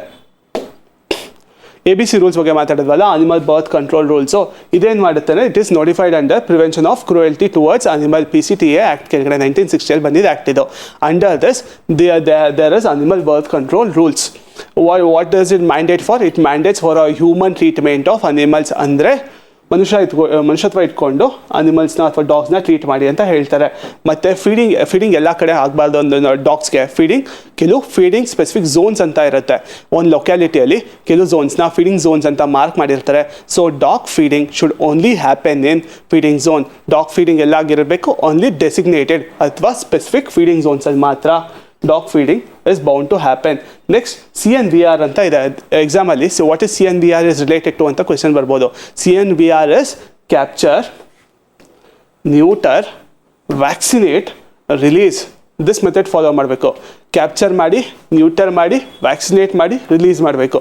ABC rules ಬಗ್ಗೆ ಮಾತಾಡಿದ್ವಲ್ಲ, animal birth control rules. ಇದೇನು ಮಾಡುತ್ತೆ? It is notified under prevention of cruelty towards animal PCTA act ಕೆಳಗಡೆ 1960 ಬಂದಿದ್ದು act ಇದು. Under this there is animal birth control rules. What does it mandate for? It mandates for a humane treatment of animals. ಅಂದರೆ ಮನುಷ್ಯತ್ವ ಇಟ್ಕೊಂಡು ಅನಿಮಲ್ಸ್ನ ಅಥವಾ ಡಾಗ್ಸ್ನ treat ಮಾಡಿ ಅಂತ ಹೇಳ್ತಾರೆ. ಮತ್ತು ಫೀಡಿಂಗ್ ಎಲ್ಲ ಕಡೆ ಆಗಬಾರ್ದು. ಒಂದು ಡಾಗ್ಸ್ಗೆ ಕೆಲವು ಫೀಡಿಂಗ್ ಸ್ಪೆಸಿಫಿಕ್ ಝೋನ್ಸ್ ಅಂತ ಇರುತ್ತೆ. ಒಂದು ಲೊಕ್ಯಾಲಿಟಿಯಲ್ಲಿ ಕೆಲವು ಝೋನ್ಸ್ನ ಫೀಡಿಂಗ್ ಝೋನ್ಸ್ ಅಂತ ಮಾರ್ಕ್ ಮಾಡಿರ್ತಾರೆ. So dog feeding should only happen in feeding zone. Dog feeding ಎಲ್ಲಾಗಿರಬೇಕು? ಓನ್ಲಿ ಡೆಸಿಗ್ನೇಟೆಡ್ ಅಥವಾ ಸ್ಪೆಸಿಫಿಕ್ ಫೀಡಿಂಗ್ ಝೋನ್ಸಲ್ಲಿ ಮಾತ್ರ dog feeding is bound to happen. Next, CNVR ಅಂತ ಇದೆ ಎಕ್ಸಾಮಲ್ಲಿ. So what is CNVR is related to ಅಂತ question ಬರ್ಬೋದು. CNVR is capture, neuter, vaccinate, release. This method follow ಮಾಡಬೇಕು. ಕ್ಯಾಪ್ಚರ್ ಮಾಡಿ, ನ್ಯೂಟರ್ ಮಾಡಿ, ವ್ಯಾಕ್ಸಿನೇಟ್ ಮಾಡಿ, ರಿಲೀಸ್ ಮಾಡಬೇಕು.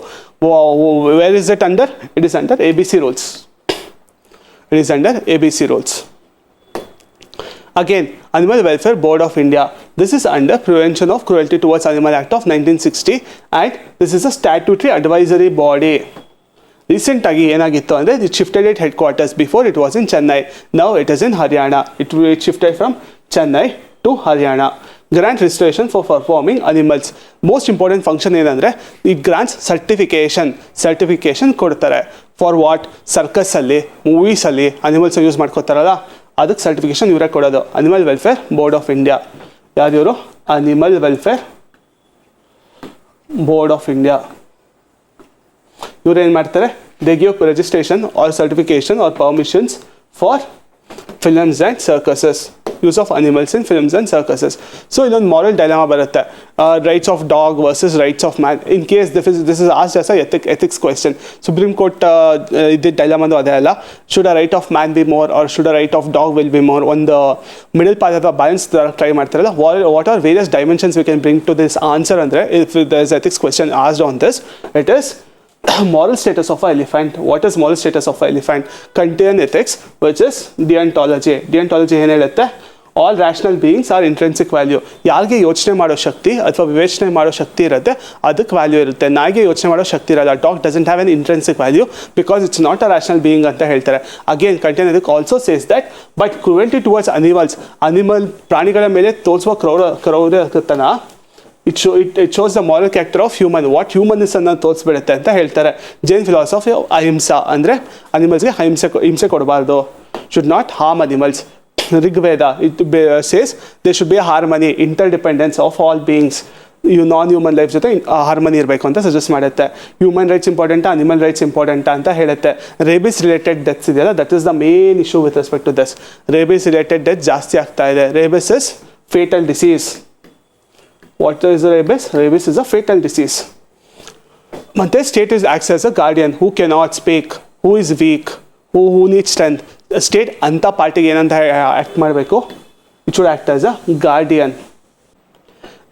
Where is it under? It is under ABC rules. It is under ABC rules. Again, Animal Welfare Board of India. This is under Prevention of Cruelty Towards Animal Act of 1960 and this is a statutory advisory body. Recent ಆಗಿ ಏನಾಗಿತ್ತು ಅಂದರೆ it shifted its headquarters. Before it was in Chennai, now it is in Haryana. It shifted from Chennai to Haryana. Grant registration for performing animals. Most important function ಏನಂದರೆ it grants certification ಕೊಡ್ತಾರೆ. For what? Circus ಅಲ್ಲಿ, movies ಅಲ್ಲಿ animals use ಮಾಡ್ಕೋತಾರಲ್ಲ ಅದಕ್ಕೆ certification ಇವರೇ ಕೊಡೋದು. Animal welfare board of India. ಯಾವ್ದಿವರು? Animal welfare board of India. ಇವ್ರು ಏನು ಮಾಡ್ತಾರೆ? They give registration or certification or permissions for films and circuses, use of animals in films and circuses. So ಇದೊಂದು moral dilemma ಬರುತ್ತೆ, rights of dog versus rights of man. In case this is asked as a ethics question. Supreme court ಇದ್ದಿದ್ದ ಡೈಲಾಮದು ಅದೇ ಅಲ್ಲ, should a right of man be more or should a right of dog will be more? ಒಂದು middle path ಅಥವಾ balance try ಮಾಡ್ತಾರಲ್ಲ. What are various dimensions we can bring to this answer ಅಂದರೆ if there is ethics question asked on this, it is moral status of an elephant. What is moral status of an elephant? Contain ethics, which is deontology. Deontology ಏನು ಹೇಳುತ್ತೆ? All rational beings are intrinsic value. ಯಾರಿಗೆ ಯೋಚನೆ ಮಾಡೋ ಶಕ್ತಿ ಅಥವಾ ವಿವೇಚನೆ ಮಾಡೋ ಶಕ್ತಿ ಇರುತ್ತೆ ಅದಕ್ಕೆ ವ್ಯಾಲ್ಯೂ ಇರುತ್ತೆ. ನಾಯಿಗೆ ಯೋಚನೆ ಮಾಡೋ ಶಕ್ತಿ ಇರಲ್ಲ. Dog doesn't have an intrinsic value because it's not a rational being ಅಂತ ಹೇಳ್ತಾರೆ. ಅಗೇನ್ ಕಂಟೇನ್ ಇದಕ್ಕೆ also says that but cruelty towards animal ಪ್ರಾಣಿಗಳ ಮೇಲೆ ತೋರಿಸುವ ಕ್ರೌರ್ಯತನ it shows the moral character of human, what humanism ಅನ್ನು ತೋರಿಸ್ಬಿಡುತ್ತೆ ಅಂತ ಹೇಳ್ತಾರೆ. ಜೈನ್ ಫಿಲಾಸಫಿ ಅಹಿಂಸಾ ಅಂದರೆ ಅನಿಮಲ್ಸ್ಗೆ ಹಿಂಸೆ ಕೊಡಬಾರ್ದು. Should not harm animals. Rigveda it says they should be a harmony, interdependence of all beings. Non human life ಜೊತೆ ಹಾರ್ಮನಿ ಇರಬೇಕು ಅಂತ ಸಜೆಸ್ಟ್ ಮಾಡುತ್ತೆ. ಹ್ಯೂಮನ್ ರೈಟ್ಸ್ ಇಂಪಾರ್ಟೆಂಟಾ ಅನಿಮಲ್ ರೈಟ್ಸ್ ಇಂಪಾರ್ಟೆಂಟಾ ಅಂತ ಹೇಳುತ್ತೆ. ರೇಬಿಸ್ ರಿಲೇಟೆಡ್ ಡೆತ್ಸ್ ಇದೆಯಲ್ಲ, that is the main issue with respect to this. Rabies related death ಜಾಸ್ತಿ ಆಗ್ತಾ ಇದೆ. Rabies is fatal disease. What is rabies? Rabies is a fatal disease. Mante state is acts as a guardian who cannot speak, who is weak, who needs strength. State anta party ಏನಂತ act ಮಾಡಬೇಕು? It should act as a guardian.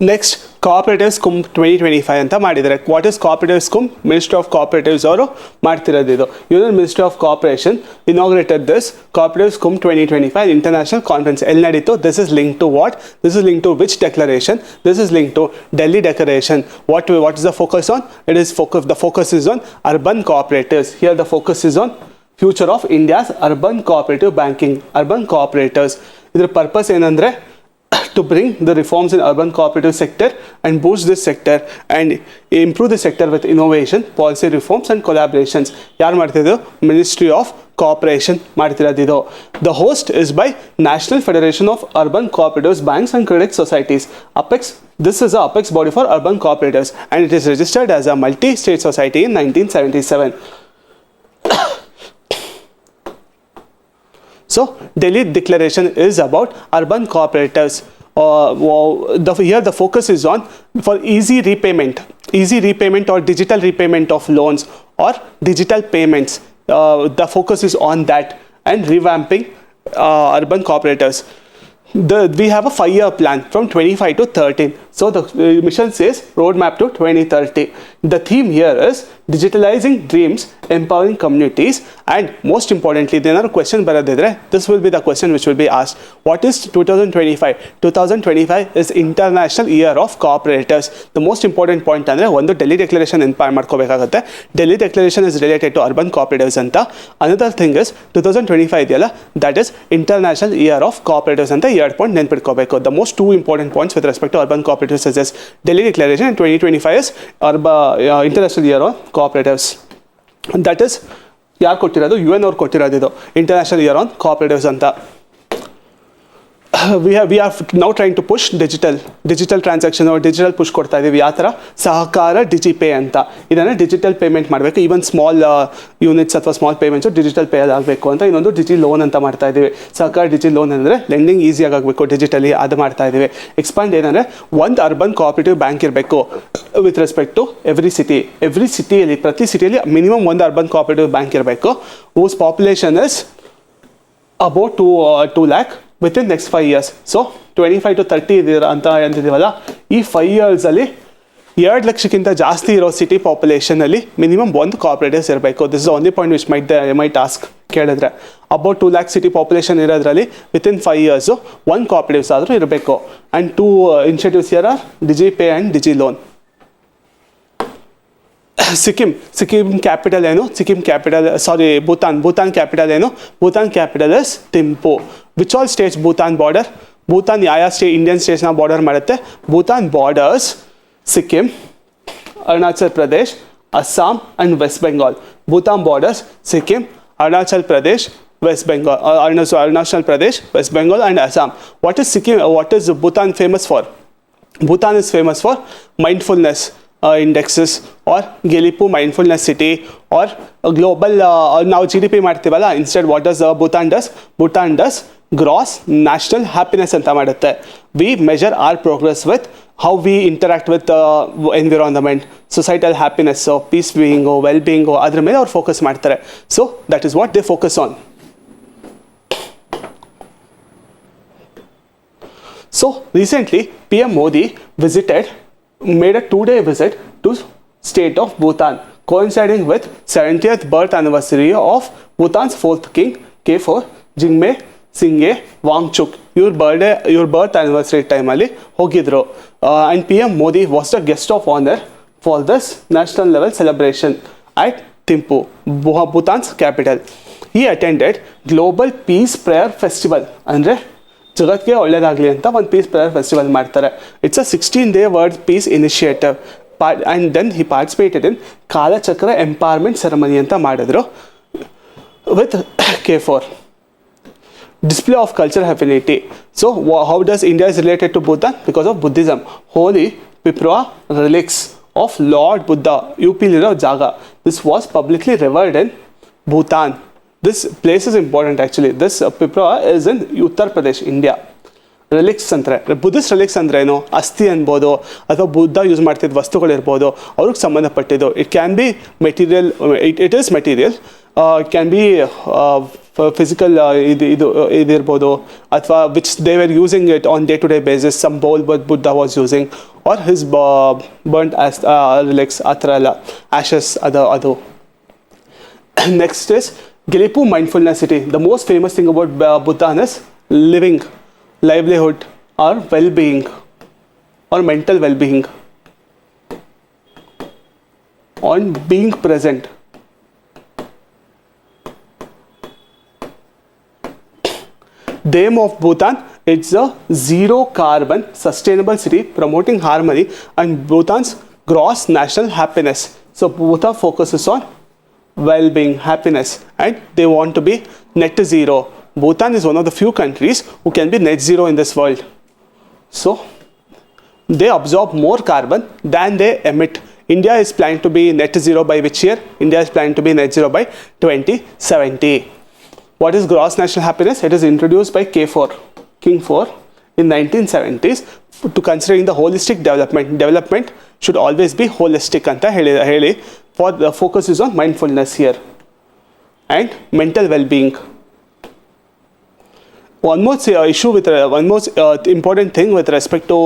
Next cooperatives Kumbh 2025 ಅಂತ ಮಾಡಿದ್ದಾರೆ. What is cooperatives Kumbh? Ministry of cooperatives ಅವರು ಮಾಡ್ತಿರೋದು ಇದು. Union ministry of cooperation inaugurated this cooperatives Kumbh 2025 international conference. ಎಲ್ಲಿ ನಡೀತು? This is link to what? This is link to which declaration? This is link to Delhi declaration. What is the focus on? It is the focus is on urban cooperatives. Here the focus is on future of India's urban cooperative banking, urban cooperators. ಇದ್ರ purpose ಏನಂದರೆ to bring the reforms in urban cooperative sector and boost this sector and improve the sector with innovation, policy reforms and collaborations. ಯಾರು ಮಾಡ್ತಿದ್ದು? Ministry of cooperation ಮಾಡ್ತಿರೋದಿದು. The host is by National Federation of Urban Cooperatives, Banks and Credit Societies. Apex. This is a apex body for urban cooperatives and it is registered as a multi-state society in 1977. So Delhi Declaration is about urban cooperatives. Here the focus is on for easy repayment or digital repayment of loans or digital payments. The focus is on that and revamping urban cooperatives. We have a 5-year plan from 25 to 13. So the mission says roadmap to 2030. The theme here is digitalizing dreams, empowering communities, and most importantly, there are question baradidre. This will be the question which will be asked. What is 2025? 2025 is International Year of Cooperators. The most important point andre one Delhi Declaration inspire ಮಾಡ್ಕೋಬೇಕಾಗುತ್ತೆ. Delhi Declaration is related to urban cooperatives ಅಂತ. Another thing is 2025 ಇದೆಯಲ್ಲ, that is International Year of Cooperatives ಅಂತ ಎರಡು point ನೆನ್ಪಿಟ್ಕೋಬೇಕು. The most two important points with respect to urban cooperatives is this Delhi Declaration and 2025 is International Year of Cooperatives. That is ಯಾರು ಕೊಟ್ಟಿರೋದು? UN ಅವ್ರು ಕೊಟ್ಟಿರೋದು ಇದು international year on cooperatives ಅಂತ. we are now trying to push digital transaction or digital push ಕೊಡ್ತಾ ಇದೀವಿ. ಯಾವ ಥರ? ಸಹಕಾರ ಡಿಜಿಪೇ ಅಂತ. ಇದನ್ನು ಡಿಜಿಟಲ್ ಪೇಮೆಂಟ್ ಮಾಡಬೇಕು. ಈವನ್ ಸ್ಮಾಲ್ ಯೂನಿಟ್ಸ್ ಅಥವಾ ಸ್ಮಾಲ್ ಪೇಮೆಂಟ್ಸು ಡಿಜಿಟಲ್ ಪೇ ಆಗಬೇಕು ಅಂತ ಇನ್ನೊಂದು ಡಿಜಿ ಲೋನ್ ಅಂತ ಮಾಡ್ತಾ ಇದ್ದೀವಿ. ಸಹಕಾರ ಡಿಜಿ ಲೋನ್ ಅಂದರೆ ಲೆಂಡಿಂಗ್ ಈಸಿಯಾಗಿ ಆಗಬೇಕು ಡಿಜಿಟಲಿ, ಅದು ಮಾಡ್ತಾ ಇದ್ದೀವಿ. ಎಕ್ಸ್ಪಾಂಡ್ ಏನಂದರೆ ಒಂದು ಅರ್ಬನ್ ಕೋಆಪರೇಟಿವ್ ಬ್ಯಾಂಕ್ ಇರಬೇಕು ವಿತ್ ರೆಸ್ಪೆಕ್ಟ್ ಟು ಎವ್ರಿ ಸಿಟಿಯಲ್ಲಿ ಪ್ರತಿ ಸಿಟಿಯಲ್ಲಿ ಮಿನಿಮಮ್ ಒಂದು ಅರ್ಬನ್ ಕೋಆಪರೇಟಿವ್ ಬ್ಯಾಂಕ್ ಇರಬೇಕು. whose population is about 2 lakh within next 5 years. So 25 to 30 ಅಂತ ಅಂತಿದ್ದೀವಲ್ಲ, ಈ 5 yearsಲ್ಲಿ 2 ಲಕ್ಷಕ್ಕಿಂತ ಜಾಸ್ತಿ ಇರೋ ಸಿಟಿ ಪಾಪ್ಯುಲೇಷನಲ್ಲಿ ಮಿನಿಮಮ್ ಒಂದು ಕೋಆಪರೇಟಿವ್ಸ್ ಇರಬೇಕು. This is only point which might task ಕೇಳಿದ್ರೆ. ಅಬೌಟ್ 2 lakh ಸಿಟಿ ಪಾಪ್ಯುಲೇಷನ್ ಇರೋದ್ರಲ್ಲಿ ವಿತಿನ್ 5 years 1 ಕೋಆಪರೇಟಿವ್ಸ್ ಆದರೂ ಇರಬೇಕು. And 2 initiatives here are DigiPay and Digi loan. Sikkim capital ಏನು? ಭೂತಾನ್ ಕ್ಯಾಪಿಟಲ್ ಏನು? Bhutan capital is Thimphu. Which all states Bhutan border? Bhutan ಯಾವ Indian ಸ್ಟೇಟ್ಸ್ನ border ಮಾಡುತ್ತೆ? Bhutan borders Sikkim, Arunachal Pradesh, Assam and West Bengal. Bhutan borders Sikkim, Arunachal Pradesh, West Bengal, Arunachal Pradesh, West Bengal and Assam. What is Bhutan famous for? Bhutan is famous for mindfulness indexes or Gelipu mindfulness city or global now GDP ಮಾಡ್ತೀವಲ್ಲ, instead what does Bhutan does? Bhutan does gross national happiness ಅಂತ ಮಾಡುತ್ತೆ. We measure our progress with how we interact with environment, societal happiness, so peace being, well-being, ಅದ್ರ ಮೇಲೆ ಅವ್ರು focus ಮಾಡ್ತಾರೆ. So that is what they focus on. So recently PM Modi made a 2-day visit to state of Bhutan, coinciding with 70th birth anniversary of Bhutan's 4th king K4 Jigme Singye Wangchuk. Your birth anniversary time ali hogidro, and PM Modi was the guest of honor for this national level celebration at Thimphu, Bhutan's capital. He attended Global Peace Prayer Festival. Andre ಜಗತ್ತಿಗೆ ಒಳ್ಳೇದಾಗಲಿ ಅಂತ ಒಂದು peace prayer festival ಮಾಡ್ತಾರೆ. It's a 16-day world peace initiative. And then he participated in Kalachakra empowerment ceremony ಅಂತ ಮಾಡಿದ್ರು with K4. Display of cultural affinity. So how does India is related to Bhutan? Because of Buddhism. Holy Pipra relics of Lord Buddha, UP liro jaga. This was publicly revered in Bhutan. This place is important actually. This Pipra is in Uttar Pradesh, India. ರಿಲಿಕ್ಸ್ ಅಂದರೆ Buddhist ರಿಲಿಕ್ಸ್ ಅಂದರೆ ಏನು? ಅಸ್ಥಿ ಅನ್ಬೋದು ಅಥವಾ Buddha use ಮಾಡ್ತಿದ್ದ ವಸ್ತುಗಳಿರ್ಬೋದು, ಅವ್ರಿಗೆ ಸಂಬಂಧಪಟ್ಟಿದ್ದು. It can be material, it is material, it can be physical ಇದಿರ್ಬೋದು, ಅಥವಾ which they were using it on day to day basis. Some bowl but Buddha was using or his burned as relics, ಆ ಥರ ಎಲ್ಲ ashes ಅದು. Next is Gelipu mindfulness city. The most famous thing about Bhutan is livelihood or well-being or mental well-being on being present. The aim of Bhutan, it's a zero carbon sustainable city promoting harmony and Bhutan's gross national happiness. So Bhutan focuses on well-being, happiness, and they want to be net zero. Bhutan is one of the few countries who can be net zero in this world. So they absorb more carbon than they emit. India is planning to be net zero by which year? India is planning to be net zero by 2070. What is gross national happiness? It is introduced by K4, King 4 in 1970s to considering the holistic development. Development should always be holistic anta heli. For the focus is on mindfulness here and mental well-being. One more important thing with respect to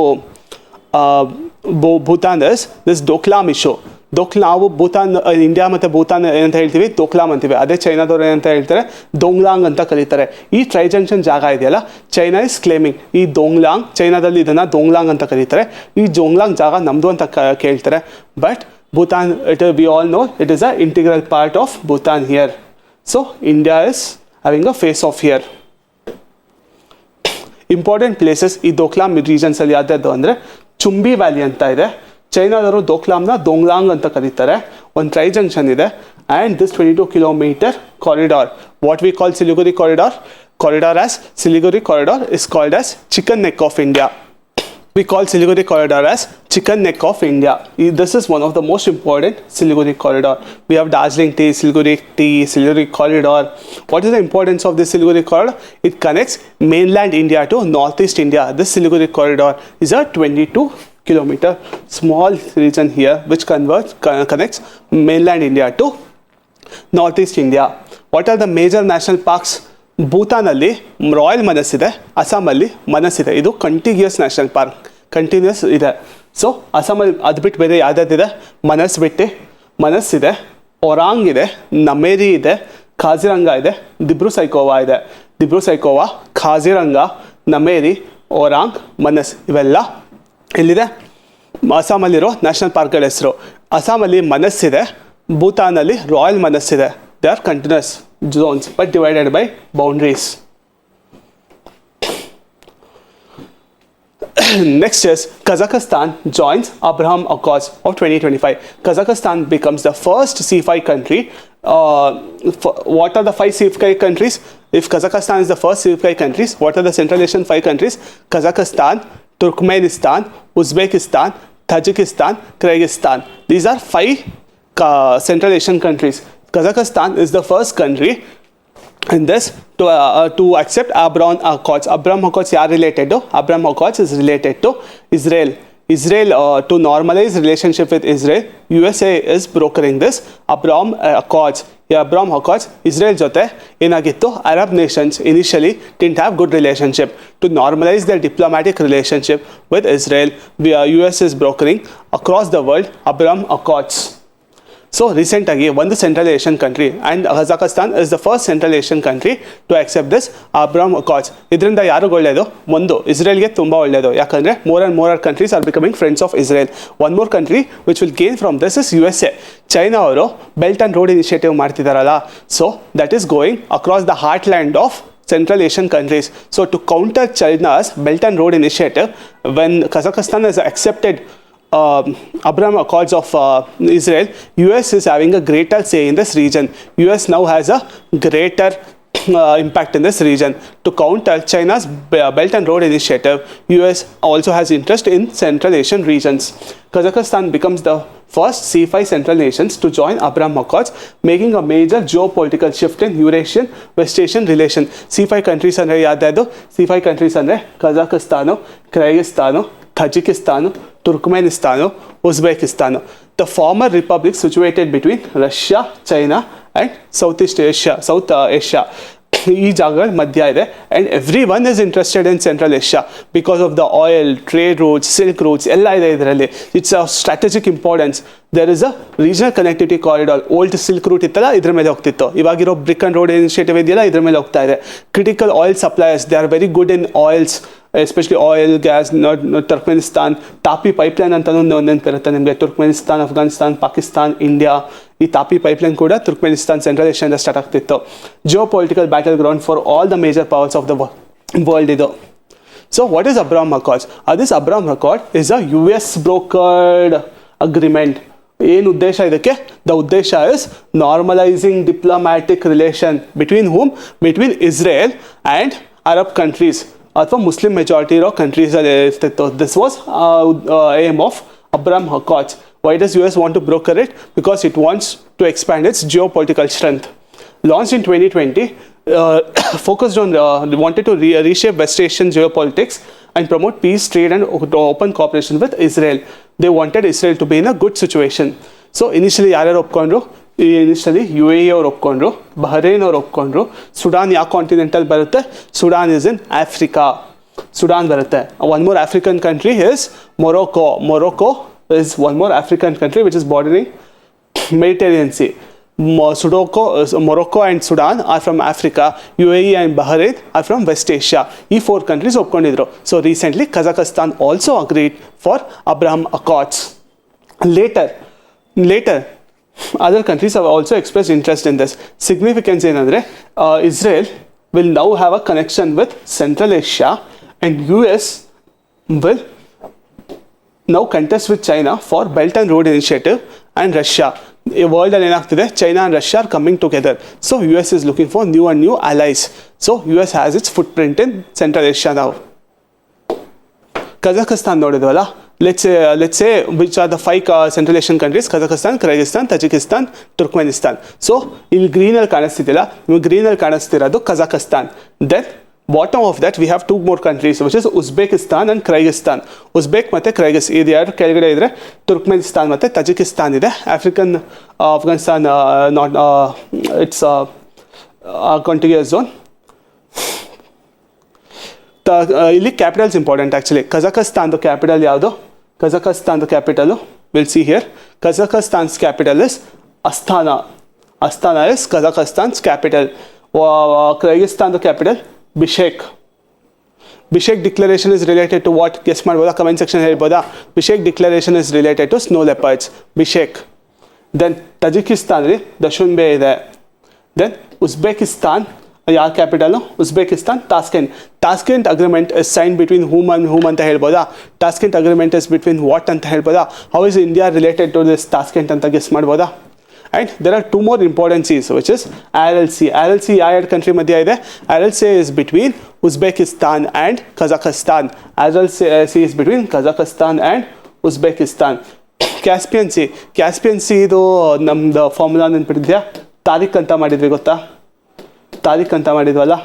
Bhutan is this Doklam issue. ನಾವು Bhutan, India ಮತ್ತು ಭೂತಾನ್ ಏನಂತ ಹೇಳ್ತೀವಿ? ದೋಕ್ಲಾಮ್ ಅಂತೀವಿ. ಅದೇ ಚೈನಾದವ್ರು ಏನಂತ ಹೇಳ್ತಾರೆ? ದೋಂಗ್ಲಾಂಗ್ ಅಂತ ಕರೀತಾರೆ. ಈ ಟ್ರೈ ಜಂಕ್ಷನ್ ಜಾಗ ಇದೆಯಲ್ಲ, ಚೈನಾ ಇಸ್ ಕ್ಲೇಮಿಂಗ್ ಈ ದೋಂಗ್ಲಾಂಗ್, ಚೈನಾದಲ್ಲಿ ಇದನ್ನು ದೋಂಗ್ಲಾಂಗ್ ಅಂತ ಕರೀತಾರೆ. ಈ ದೋಂಗ್ಲಾಂಗ್ ಜಾಗ ನಮ್ಮದು ಅಂತ ಕೇಳ್ತಾರೆ. But Bhutan, we all know it is an integral part of Bhutan here. So India is having a face off here. Important places ಈ ದೋಕ್ಲಾಮ್ ರೀಜನ್ಸ್ ಅಲ್ಲಿ ಯಾವ್ದು ಅಂದರೆ ಚುಂಬಿ ವ್ಯಾಲಿ ಅಂತ ಇದೆ. ಚೈನಾದವರು ದೋಕ್ಲಾಮ್ನ ದೋಂಗ್ಲಾಂಗ್ ಅಂತ ಕರೀತಾರೆ. ಒಂದು ಟ್ರೈ ಜಂಕ್ಷನ್ ಇದೆ. And this 22 kilometer corridor, what we call Siliguri corridor as Siliguri corridor is called as chicken neck of India. We call Siliguri corridor as chicken neck of India. This is one of the most important Siliguri corridor. We have Darjeeling tea, Siliguri corridor. What is the importance of this Siliguri corridor? It connects mainland India to northeast India. This Siliguri corridor is a 22 kilometer small region here which connects mainland India to northeast India. What are the major national parks? ಭೂತಾನಲ್ಲಿ royal Manas ಇದೆ, ಅಸ್ಸಾಮಲ್ಲಿ ಮನಸ್ ಇದೆ. ಇದು continuous national park, continuous ಇದೆ. So ಅಸ್ಸಾಮಲ್ಲಿ ಅದು ಬಿಟ್ಟು ಬೇರೆ ಯಾವ್ದಾದಿದೆ, ಮನಸ್ ಇದೆ, ಒರಾಂಗ್ ಇದೆ, ನಮೇರಿ ಇದೆ, ಖಾಜಿರಂಗ ಇದೆ, ದಿಬ್ರು ಸೈಕೋವಾ, ಖಾಜಿರಂಗ, ನಮೇರಿ, ಒರಾಂಗ್, ಮನಸ್ ಇವೆಲ್ಲ ಎಲ್ಲಿದೆ, ಅಸ್ಸಾಮಲ್ಲಿರೋ ನ್ಯಾಷನಲ್ ಪಾರ್ಕ್ಗಳ ಹೆಸರು. ಅಸ್ಸಾಮಲ್ಲಿ ಮನಸ್ಸಿದೆ, ಭೂತಾನಲ್ಲಿ ರಾಯಲ್ ಮನಸ್ಸಿದೆ. They are continuous zones but divided by boundaries. Next is Kazakhstan joins Abraham Accords of 2025. Kazakhstan becomes the first C5 country. What are the 5 C5 countries? If Kazakhstan is the first C5 countries, what are the Central Asian 5 countries? Kazakhstan, Turkmenistan, Uzbekistan, Tajikistan, Kyrgyzstan. These are 5 Central Asian countries. Kazakhstan is the first country in this to accept Abraham Accords. Abraham Accords are related to? Abraham Accords is related to Israel. To normalize relationship with Israel, USA is brokering this Abraham Accords. Abraham Accords, Israel jote enagittu, Arab nations initially didn't have good relationship. To normalize their diplomatic relationship with Israel, US is brokering across the world Abraham Accords. So ರೀಸೆಂಟಾಗಿ ಒಂದು Central Asian country and Kazakhstan is the first Central Asian country to accept this Abraham Accords. ಇದರಿಂದ ಯಾರಿಗೂ ಒಳ್ಳೆಯದು? ಒಂದು, ಇಸ್ರೇಲ್ಗೆ ತುಂಬ ಒಳ್ಳೆಯದು. ಯಾಕಂದರೆ more and more countries are becoming friends of Israel. One more country which will gain from this is USA. China ಅವರು Belt and Road Initiative ಮಾಡ್ತಿದ್ದಾರಲ್ಲ, so that is going across the heartland of Central Asian countries. So to counter China's Belt and Road Initiative, when Kazakhstan has accepted Abraham Accords of Israel, US is having a greater say in this region. US now has a greater impact in this region. To counter China's Belt and Road Initiative, US also has interest in Central Asian regions. Kazakhstan becomes the first C5 Central nations to join Abraham Accords, making a major geopolitical shift in Eurasian West Asian relation. C5 countries andre yadadu? C5 countries andre Kazakhstan, Kyrgyzstan, Tajikistan, Turkmenistan, Uzbekistan. The former republics situated between Russia, China and South Asia. ಈ ಜಾಗಗಳ ಮಧ್ಯ ಇದೆ, and everyone is interested in Central Asia because of the oil, trade routes, silk routes ಎಲ್ಲ ಇದೆ ಇದರಲ್ಲಿ. It's a strategic importance. There is a regional connectivity corridor. Old silk route ಇತ್ತಲ್ಲ, ಇದ್ರ ಮೇಲೆ ಹೋಗ್ತಿತ್ತು. ಇವಾಗಿರೋ ಬ್ರಿಕ್ ಆ್ಯಂಡ್ ರೋಡ್ ಇನಿಷಿಯೇಟಿವ್ ಇದೆಯಲ್ಲ, ಇದ್ರ ಮೇಲೆ ಹೋಗ್ತಾ ಇದೆ. Critical oil suppliers, they are very good in oils, especially oil, gas. Turkmenistan TAPI pipeline ಅಂತಲೂ ನೆನಪಿರುತ್ತೆ ನಿಮಗೆ. ಟರ್ಕ್ಮೆನಿಸ್ತಾನ್, ಅಫ್ಘಾನಿಸ್ತಾನ್, ಪಾಕಿಸ್ತಾನ್, ಇಂಡಿಯಾ, ಈ ತಾಪಿ ಪೈಪ್ಲೈನ್ ಕೂಡ ತುರ್ಕ್ಮೆನಿಸ್ತಾನ್ ಸೆಂಟ್ರಲ್ ಏಷ್ಯಾದಿಂದ ಸ್ಟಾರ್ಟ್ ಆಗ್ತಿತ್ತು. Geopolitical battleground for all the major powers of the world ಇದು. So what is Abraham Accords? This Abraham accord is a US brokered agreement. ಏನು ಉದ್ದೇಶ ಇದಕ್ಕೆ? The ಉದ್ದೇಶ is normalizing diplomatic relation between between Israel and Arab countries ಅಥವಾ Muslim majority ಇರೋ ಕಂಟ್ರೀಸಲ್ಲಿ ಇರ್ತಿತ್ತು. This was aim of Abraham Accords. Why does US want to broker it? Because it wants to expand its geopolitical strength. Launched in 2020, focused on wanted to reshape West Asian geopolitics and promote peace, trade and open cooperation with Israel. They wanted Israel to be in a good situation. So initially ಯಾರ್ಯಾರು ಒಪ್ಕೊಂಡ್ರು? Initially UAE ಅವರು ಒಪ್ಕೊಂಡ್ರು, Bahrain ಅವರು ಒಪ್ಕೊಂಡ್ರು. Sudan ಯಾವ ಕಾಂಟಿನೆಂಟಲ್ಲಿ ಬರುತ್ತೆ? Sudan is in Africa. Sudan ಬರುತ್ತೆ. One more African country is Morocco. Morocco is one more African country which is bordering Mediterranean Sea. Morocco and Sudan are from Africa. UAE and Bahrain are from West Asia. ಈ 4 countries ಒಪ್ಕೊಂಡಿದ್ರು. So recently Kazakhstan also agreed for Abraham Accords. Later other countries have also expressed interest in this. Significance ಏನಂದ್ರೆ Israel will now have a connection with Central Asia and US will now contest with China for Belt and Road Initiative and Russia. ಈ ವರ್ಲ್ಡಲ್ಲಿ ಏನಾಗ್ತಿದೆ? China and Russia are coming together. So US is looking for new allies. So US has its footprint in Central Asia now. Kazakhstan ನೋಡಿದ್ವಲ್ಲ, let's say which are the 5 Central Asian countries: Kazakhstan, Kyrgyzstan, Tajikistan, Turkmenistan. So ಇಲ್ಲಿ ಗ್ರೀನಲ್ಲಿ ಕಾಣಿಸ್ತಿದ್ದಿಲ್ಲ, ನಿಮಗೆ ಗ್ರೀನಲ್ಲಿ ಕಾಣಿಸ್ತಿರೋದು Kazakhstan. Then bottom of that we have 2 more countries which is Uzbekistan and Kyrgyzstan. Uzbek ಮತ್ತೆ Kyrgyz ಇದು ಯಾರು ಕೆಳಗಡೆ ಇದ್ರೆ Turkmenistan ಮತ್ತೆ Tajikistan ಇದೆ. Afghanistan not it's contiguous zone. ಇಲ್ಲಿ ಕ್ಯಾಪಿಟಲ್ಸ್ ಇಂಪಾರ್ಟೆಂಟ್ ಆ್ಯಕ್ಚುಲಿ. ಕಜಾಕಸ್ತಾನ್ದು ಕ್ಯಾಪಿಟಲ್ ಯಾವುದು? Kazakhstan's capital, we'll see here. Kazakhstan's capital is Astana. Astana is Kazakhstan's capital. Kyrgyzstan's capital, Bishkek. Bishkek declaration is related to what? Guess ಮಾಡ್ಬೋದಾ? Comment section ಹೇಳ್ಬೋದಾ? Bishkek declaration is related to snow leopards. Bishkek. Then Tajikistan Dushanbe ಇದೆ. Then Uzbekistan, ಯಾರ capital? Uzbekistan, Tashkent. Tashkent agreement is sign between whom ಅಂತ ಹೇಳ್ಬೋದಾ? Tashkent agreement is between what ಅಂತ ಹೇಳ್ಬೋದಾ? How is India related to this Tashkent ಅಂತ guess ಮಾಡ್ಬೋದಾ? And there are two more important C's, which is RLC. RLC ಯಾವ ಎರಡು country ಮಧ್ಯ ಇದೆ? RLC is between Uzbekistan and Kazakhstan. RLC is between Kazakhstan and Uzbekistan. Caspian Sea. Caspian Sea ಇದು ನಮ್ದು formula ನೆನ್ಪಿಟ್ಟಿದ್ಯಾ? ತಾರಿಕ್ ಅಂತ ಮಾಡಿದ್ವಿ ಗೊತ್ತಾ? ತಾರಿಕ್ ಅಂತ ಮಾಡಿದ್ವಲ್ಲ.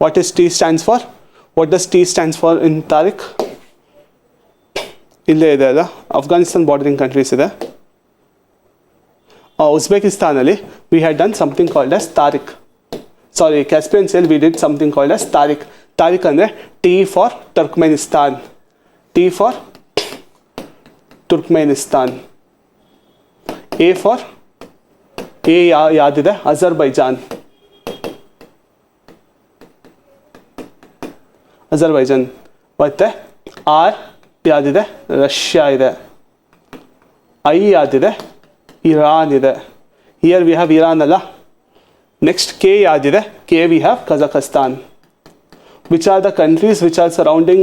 What is T stands for? What does T stands for in ತಾರಿಕ್? ಇಲ್ಲೇ ಇದೆ ಅಲ್ಲ, ಅಫ್ಘಾನಿಸ್ತಾನ್ ಬಾರ್ಡರಿಂಗ್ ಕಂಟ್ರೀಸ್ ಇದೆ. Uzbekistanali, we had done something called as Tariq. Sorry, Caspian Sea, we did something called as Tariq. Tariq andre T for Turkmenistan. T for Turkmenistan. A for A yadide Azerbaijan. Azerbaijan. ಮತ್ತೆ R yadide Russia ಇದೆ. I yadide Iran ಇದೆ. Here we have Iran ಅಲ್ಲ. Next K ಯಾದಿದೆ? K we have Kazakhstan. Which are the countries which are surrounding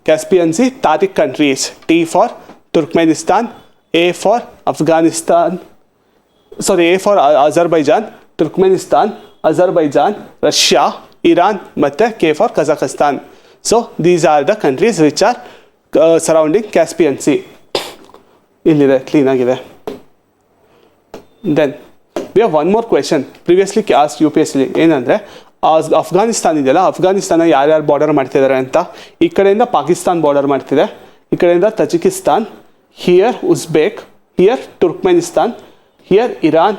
Caspian Sea? Tariq countries. T for Turkmenistan, A for Afghanistan, sorry, A for Azerbaijan, Turkmenistan, Azerbaijan, Russia, Iran, ಮತ್ತೆ K for Kazakhstan. So these are the countries which are surrounding Caspian Sea. ಇಲ್ಲಿದೆ, clean ಆಗಿದೆ. Then we have one more question previously asked UPSC ಏನಂದರೆ ಅಫ್ಘಾನಿಸ್ತಾನ್ ಇದೆಯಲ್ಲ, ಅಫ್ಘಾನಿಸ್ತಾನ ಯಾರ್ಯಾರು border ಮಾಡ್ತಿದ್ದಾರೆ ಅಂತ. ಈ ಕಡೆಯಿಂದ ಪಾಕಿಸ್ತಾನ್ ಬಾರ್ಡರ್ ಮಾಡ್ತಿದೆ, ಈ ಕಡೆಯಿಂದ Tajikistan, here Uzbek, here Turkmenistan, here Iran,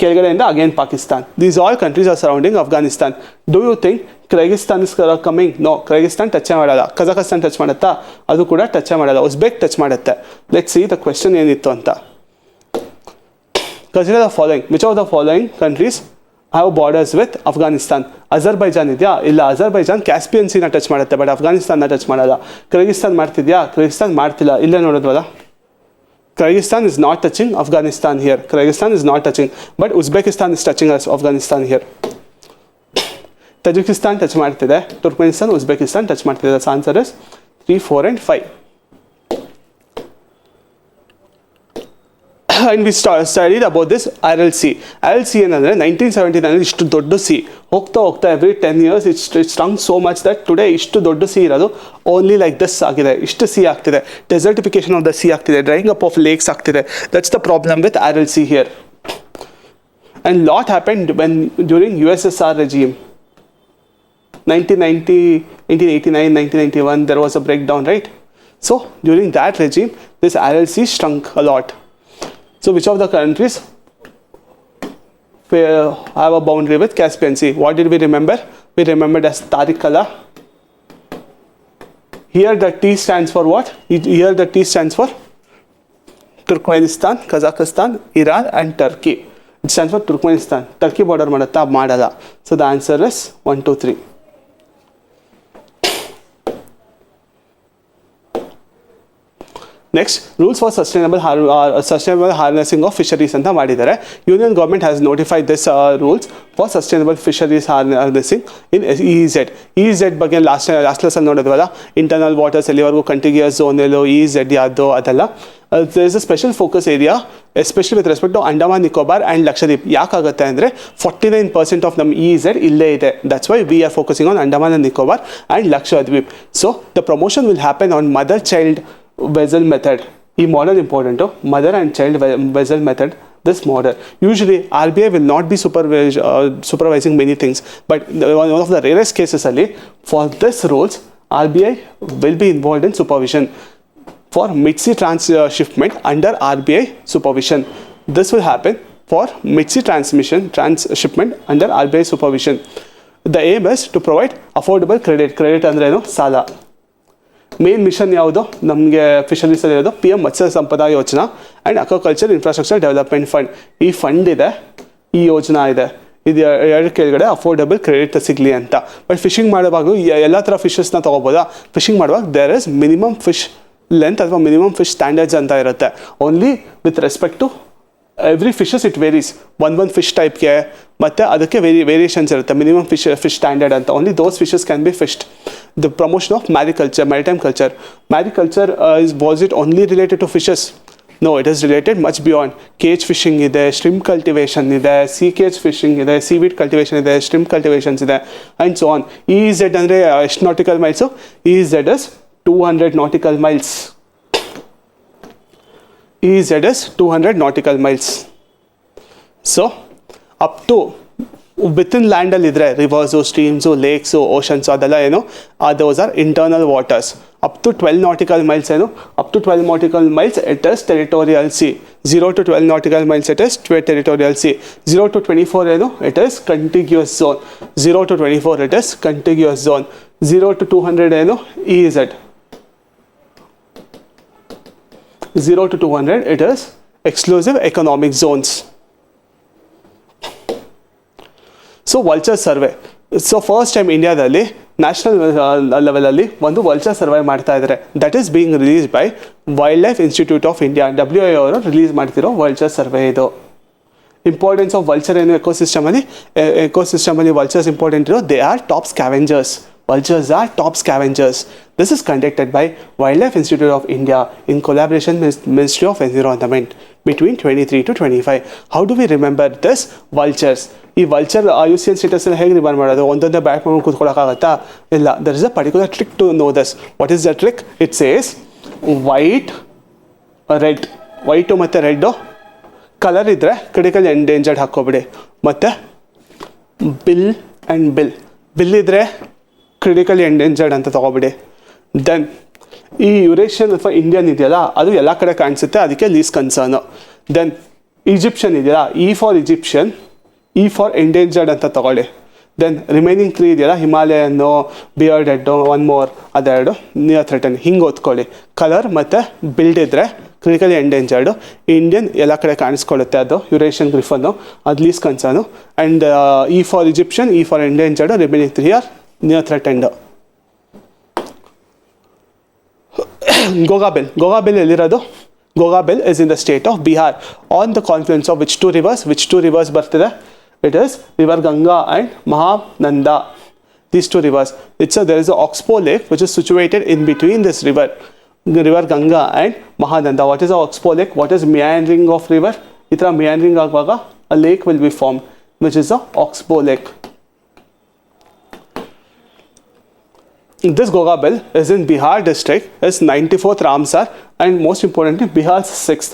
ಕೆಳಗಡೆಯಿಂದ again Pakistan. These all countries are surrounding Afghanistan. Do you think Kyrgyzstan is coming? No, Kyrgyzstan touch ಮಾಡಲ್ಲ. ಕಜಾಕಸ್ತಾನ್ ಟಚ್ ಮಾಡುತ್ತಾ? ಅದು ಕೂಡ ಟಚ್ ಮಾಡಲ್ಲ. ಉಜ್ಬೇಕ್ ಟಚ್ ಮಾಡುತ್ತೆ. ಲೆಟ್ಸ್ ಸಿ ದ ಕ್ವೆಶ್ಚನ್ ಏನಿತ್ತು ಅಂತ. Consider the following. Which of the following countries have borders with Afghanistan? Azerbaijan ಇದೆಯಾ? ಇಲ್ಲ. ಅಜರ್ಬೈಜಾನ್ ಕ್ಯಾಸ್ಪಿಯನ್ ಸೀನ ಟಚ್ ಮಾಡುತ್ತೆ, ಬಟ್ ಅಫ್ಘಾನಿಸ್ತಾನ್ನ ಟಚ್ ಮಾಡಲ್ಲ. ಕರ್ಗಿಸ್ತಾನ್ ಮಾಡ್ತಿದ್ಯಾ? ಕರ್ಗಿಸ್ತಾನ್ ಮಾಡ್ತಿಲ್ಲ. ಇಲ್ಲೇ ನೋಡಿದ್ವಲ್ಲ, Kyrgyzstan is not touching Afghanistan here. Kyrgyzstan is not touching, but Uzbekistan is touching Afghanistan here. Tajikistan touch ಮಾಡ್ತಿದೆ, Turkmenistan, Uzbekistan touch ಮಾಡ್ತಿದೆ. The answer is 3, 4 and 5. And we studied about this RLC. RLC ಏನಂದರೆ 1979 ಇಷ್ಟು ದೊಡ್ಡ C ಹೋಗ್ತಾ ಹೋಗ್ತಾ every 10 years it ಸ್ಟ್ರಂಗ್ so much that today ಇಷ್ಟು ದೊಡ್ಡ C ಇರೋದು ಓನ್ಲಿ ಲೈಕ್ ದಿಸ್ ಆಗಿದೆ. ಇಷ್ಟು ಸಿ ಆಗ್ತಿದೆ. ಡೆಸರ್ಟಿಫಿಕೇಶನ್ ಆಫ್ ದ ಸಿ ಆಗ್ತಿದೆ. ಡ್ರೈಯಿಂಗ್ ಅಪ್ ಆಫ್ ಲೇಕ್ಸ್ ಆಗ್ತಿದೆ. That's the problem with RLC here. And lot happened when during USSR regime. 1990, 1989, 1991 there was a breakdown, right? So during that regime this RLC shrunk a lot. So which of the countries have a boundary with Caspian Sea? What did we remember? We remembered as Tariq-Kala. Here the T stands for what? Here the T stands for Turkmenistan, Kazakhstan, Iran and Turkey. It stands for Turkmenistan. Turkey border ಮಾಡುತ್ತಾ? ಮಾಡಲ್ಲ. So the answer is 1, 2, 3. Next, rules for sustainable harnessing of fisheries ಅಂತ ಮಾಡಿದ್ದಾರೆ. Union government has notified this rules for sustainable fisheries harnessing in EEZ. EEZ ಬಗ್ಗೆ last ಕ್ಲಾಸಲ್ಲಿ ನೋಡಿದ್ವಲ್ಲ, internal waters ಎಲ್ಲಿವರೆಗೂ continuous ಝೋನಲ್ಲೂ EEZ ಯಾವುದು ಅದೆಲ್ಲ. there is a special focus area especially with respect to Andaman Nicobar and Lakshadweep. ಯಾಕಾಗುತ್ತೆ ಅಂದರೆ 49% of ನಮ್ಮ EEZ ಇಲ್ಲೇ ಇದೆ. That's why we are focusing on Andaman and Nicobar and Lakshadweep. So the promotion will happen on mother-child vessel method. ಈ model important, mother and child vessel method. This model usually RBI will not be supervising many things, but one of the rarest cases ali for this rules RBI will be involved in supervision for mid-sea transshipment under RBI supervision. This will happen for mid-sea transshipment under RBI supervision. The aim is to provide affordable credit. Credit ಅಂದ್ರೆ ಏನು? ಸಾಲ. Main mission ಯಾವುದು ನಮಗೆ ಫಿಶರೀಸಲ್ಲಿ ಇರೋದು PM Matsya Sampada Yojana and aquaculture infrastructure development fund. ಈ fund ಇದೆ, ಈ ಯೋಜನಾ ಇದೆ, ಇದು ಎರಡು ಕೆಳಗಡೆ ಅಫೋರ್ಡಬಲ್ ಕ್ರೆಡಿಟ್ ಸಿಗಲಿ ಅಂತ. ಬಟ್ ಫಿಶಿಂಗ್ ಮಾಡುವಾಗ ಎಲ್ಲ ಥರ ಫಿಶಸ್ನ ತೊಗೋಬೋದಾ? ಫಿಶಿಂಗ್ ಮಾಡುವಾಗ there is minimum fish length ಅಥವಾ ಮಿನಿಮಮ್ ಫಿಶ್ ಸ್ಟ್ಯಾಂಡರ್ಡ್ಸ್ ಅಂತ ಇರುತ್ತೆ. Only with respect to every fishes it varies. ಒಂದು ಫಿಶ್ ಟೈಪ್ಗೆ ಮತ್ತು ಅದಕ್ಕೆ ವೇರಿಯೇಷನ್ಸ್ ಇರುತ್ತೆ. ಮಿನಿಮಮ್ ಫಿಶ್ ಸ್ಟ್ಯಾಂಡರ್ಡ್ ಅಂತ. Only those fishes can be fished. The promotion of mariculture, maritime culture. Mariculture was it only related to fishes? No, it is related much beyond. Cage fishing ಇದೆ, shrimp cultivation ಇದೆ, sea cage fishing ಇದೆ, seaweed cultivation ಇದೆ, shrimp cultivations ಇದೆ, and so on. EZ ಅಂದರೆ ಎಷ್ಟು nautical miles? EZ is 200 nautical miles. EZ is 200 nautical miles. So, up to within ಲ್ಯಾಂಡಲ್ಲಿ ಇದ್ದರೆ rivers, streams, lakes, oceans ಅದೆಲ್ಲ ಏನು those are internal waters. Up to 12 nautical miles ಏನು? Up to 12 nautical miles it is territorial sea. 0 to 12 nautical miles it is territorial sea. 0 to 24 ಏನು? It is contiguous zone. 0 to 24 it is contiguous zone. 0 to 200 ಏನು? EZ. 0 to 200 it is exclusive economic zones. So vulture survey. So first time ಇಂಡಿಯಾದಲ್ಲಿ national ಲೆವೆಲಲ್ಲಿ ಒಂದು vulture survey ಮಾಡ್ತಾ ಇದ್ದಾರೆ. That is being release by wild life institute of India. WI ಅವರು release ಮಾಡ್ತಿರೋ vulture survey ಇದು. Importance of vulture ಏನು ಎಕೋಸಿಸ್ಟಮಲ್ಲಿ vultures important ಇರೋ? They are top scavengers. Vultures are top scavengers. This is conducted by Wildlife Institute of India in collaboration with Ministry of Environment between 23 to 25. How do we remember this? Vultures. ಈ vulture IUCN ಸ್ಟೇಟಸ್ನ ಹೇಗೆ remind ಮಾಡೋದು? ಒಂದೊಂದೇ back ಮಾಡ್ಕೊಂಡು ಕೂತ್ಕೊಳ್ಳೋಕ್ಕಾಗತ್ತಾ? ಇಲ್ಲ. There is a particular trick to know this. What is the trick? It says white, red. White ಮತ್ತು red colour ಇದ್ದರೆ ಕ್ರಿಟಿಕಲ್ ಎಂಡೇಂಜರ್ಡ್ ಹಾಕ್ಕೊಬಿಡಿ. ಮತ್ತು ಬಿಲ್ ಆ್ಯಂಡ್ ಬಿಲ್ ಇದ್ದರೆ ಕ್ರಿಟಿಕಲಿ ಎಂಡೇಂಜರ್ಡ್ ಅಂತ ತೊಗೊಬಿಡಿ. ದೆನ್ ಈ ಯುರೇಷಿಯನ್ ಅಥವಾ ಇಂಡಿಯನ್ ಇದೆಯಲ್ಲ ಅದು ಎಲ್ಲ ಕಡೆ ಕಾಣಿಸುತ್ತೆ, ಅದಕ್ಕೆ ಲೀಸ್ ಕನ್ಸರ್ನು. ದೆನ್ ಈಜಿಪ್ಷನ್ ಇದೆಯಲ್ಲ, E for Egyptian, E for endangered ಅಂತ ತೊಗೊಳ್ಳಿ. ದೆನ್ ರಿಮೈನಿಂಗ್ 3 ಇದೆಯಲ್ಲ, ಹಿಮಾಲಯನ್ನು, ಬಿಯರ್ಡೆಡ್ಡು, ಒನ್ ಮೋರ್, ಅದೆರಡು ನಿಯರ್ ಥ್ರೆಟನ್. ಹಿಂಗೆ ಓದ್ಕೊಳ್ಳಿ. ಕಲರ್ ಮತ್ತು ಬಿಲ್ಡ್ ಇದ್ದರೆ ಕ್ರಿಟಿಕಲಿ ಎಂಡೇಂಜರ್ಡು. ಇಂಡಿಯನ್ ಎಲ್ಲ ಕಡೆ ಕಾಣಿಸ್ಕೊಳ್ಳುತ್ತೆ, ಅದು ಯುರೇಷಿಯನ್ ಗ್ರಿಫನ್ನು, ಅದು least concern. And E for Egyptian, E for endangered, remaining 3 are near threatened. Goga Bill ಎಲ್ಲಿರೋದು? Goga Bill is in the state of Bihar on the confluence of which two rivers ಬರ್ತಿದೆ? It is river Ganga and Mahananda. These two rivers. There is a oxbow lake which is situated in between this river Ganga and Mahananda. What is a oxbow lake? What is meandering of river? ಈ ಥರ meandering ಆಗುವಾಗ a lake will be formed which is a oxbow lake. This Goga Bill is in Bihar district, is 94th Ramsar, and most importantly Bihar's 6th.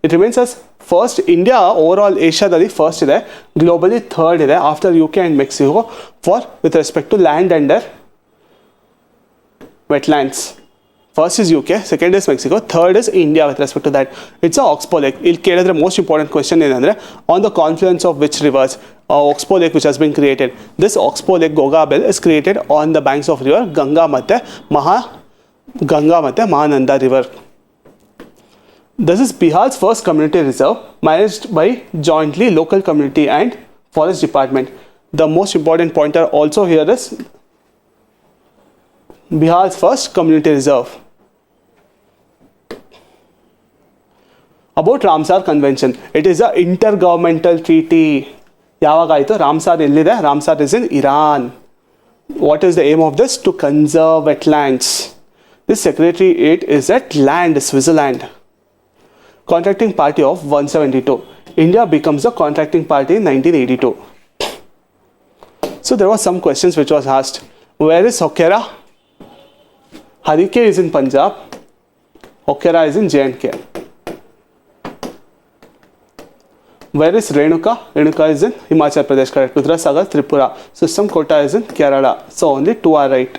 It remains as first. India overall Asiadalli first ಇದೆ, globally third ಇದೆ after UK and Mexico for with respect to land under wetlands. First is UK, second is Mexico, third is India with respect to that. It's a oxbow lake. ಇಲ್ಲಿ ಕೇಳಿದ್ರೆ most important question ಏನಂದರೆ on the confluence of which rivers? Oxbow lake which has been created. This oxbow lake Goga Bill is created on the banks of river Ganga ಮತ್ತೆ Mahananda river. This is Bihar's first community reserve managed by jointly local community and forest department. The most important pointer also here is Bihar's first community reserve. About Ramsar Convention. It is an intergovernmental treaty. ಯಾವಾಗಾಯಿತು? Ramsar ಎಲ್ಲಿದೆ? Ramsar is in Iran. What is the aim of this? To conserve wetlands. This secretariat is at Gland, Switzerland. Contracting party of 172. India becomes a contracting party in 1982. So there were some questions which was asked. Where is Hokkera? Harike is in Punjab. Hokkera is in J&K. Where is Renuka? Renuka is in Himachal Pradesh, correct. Rudrasagar, Tripura. System Kota is in Kerala. So only 2 are right.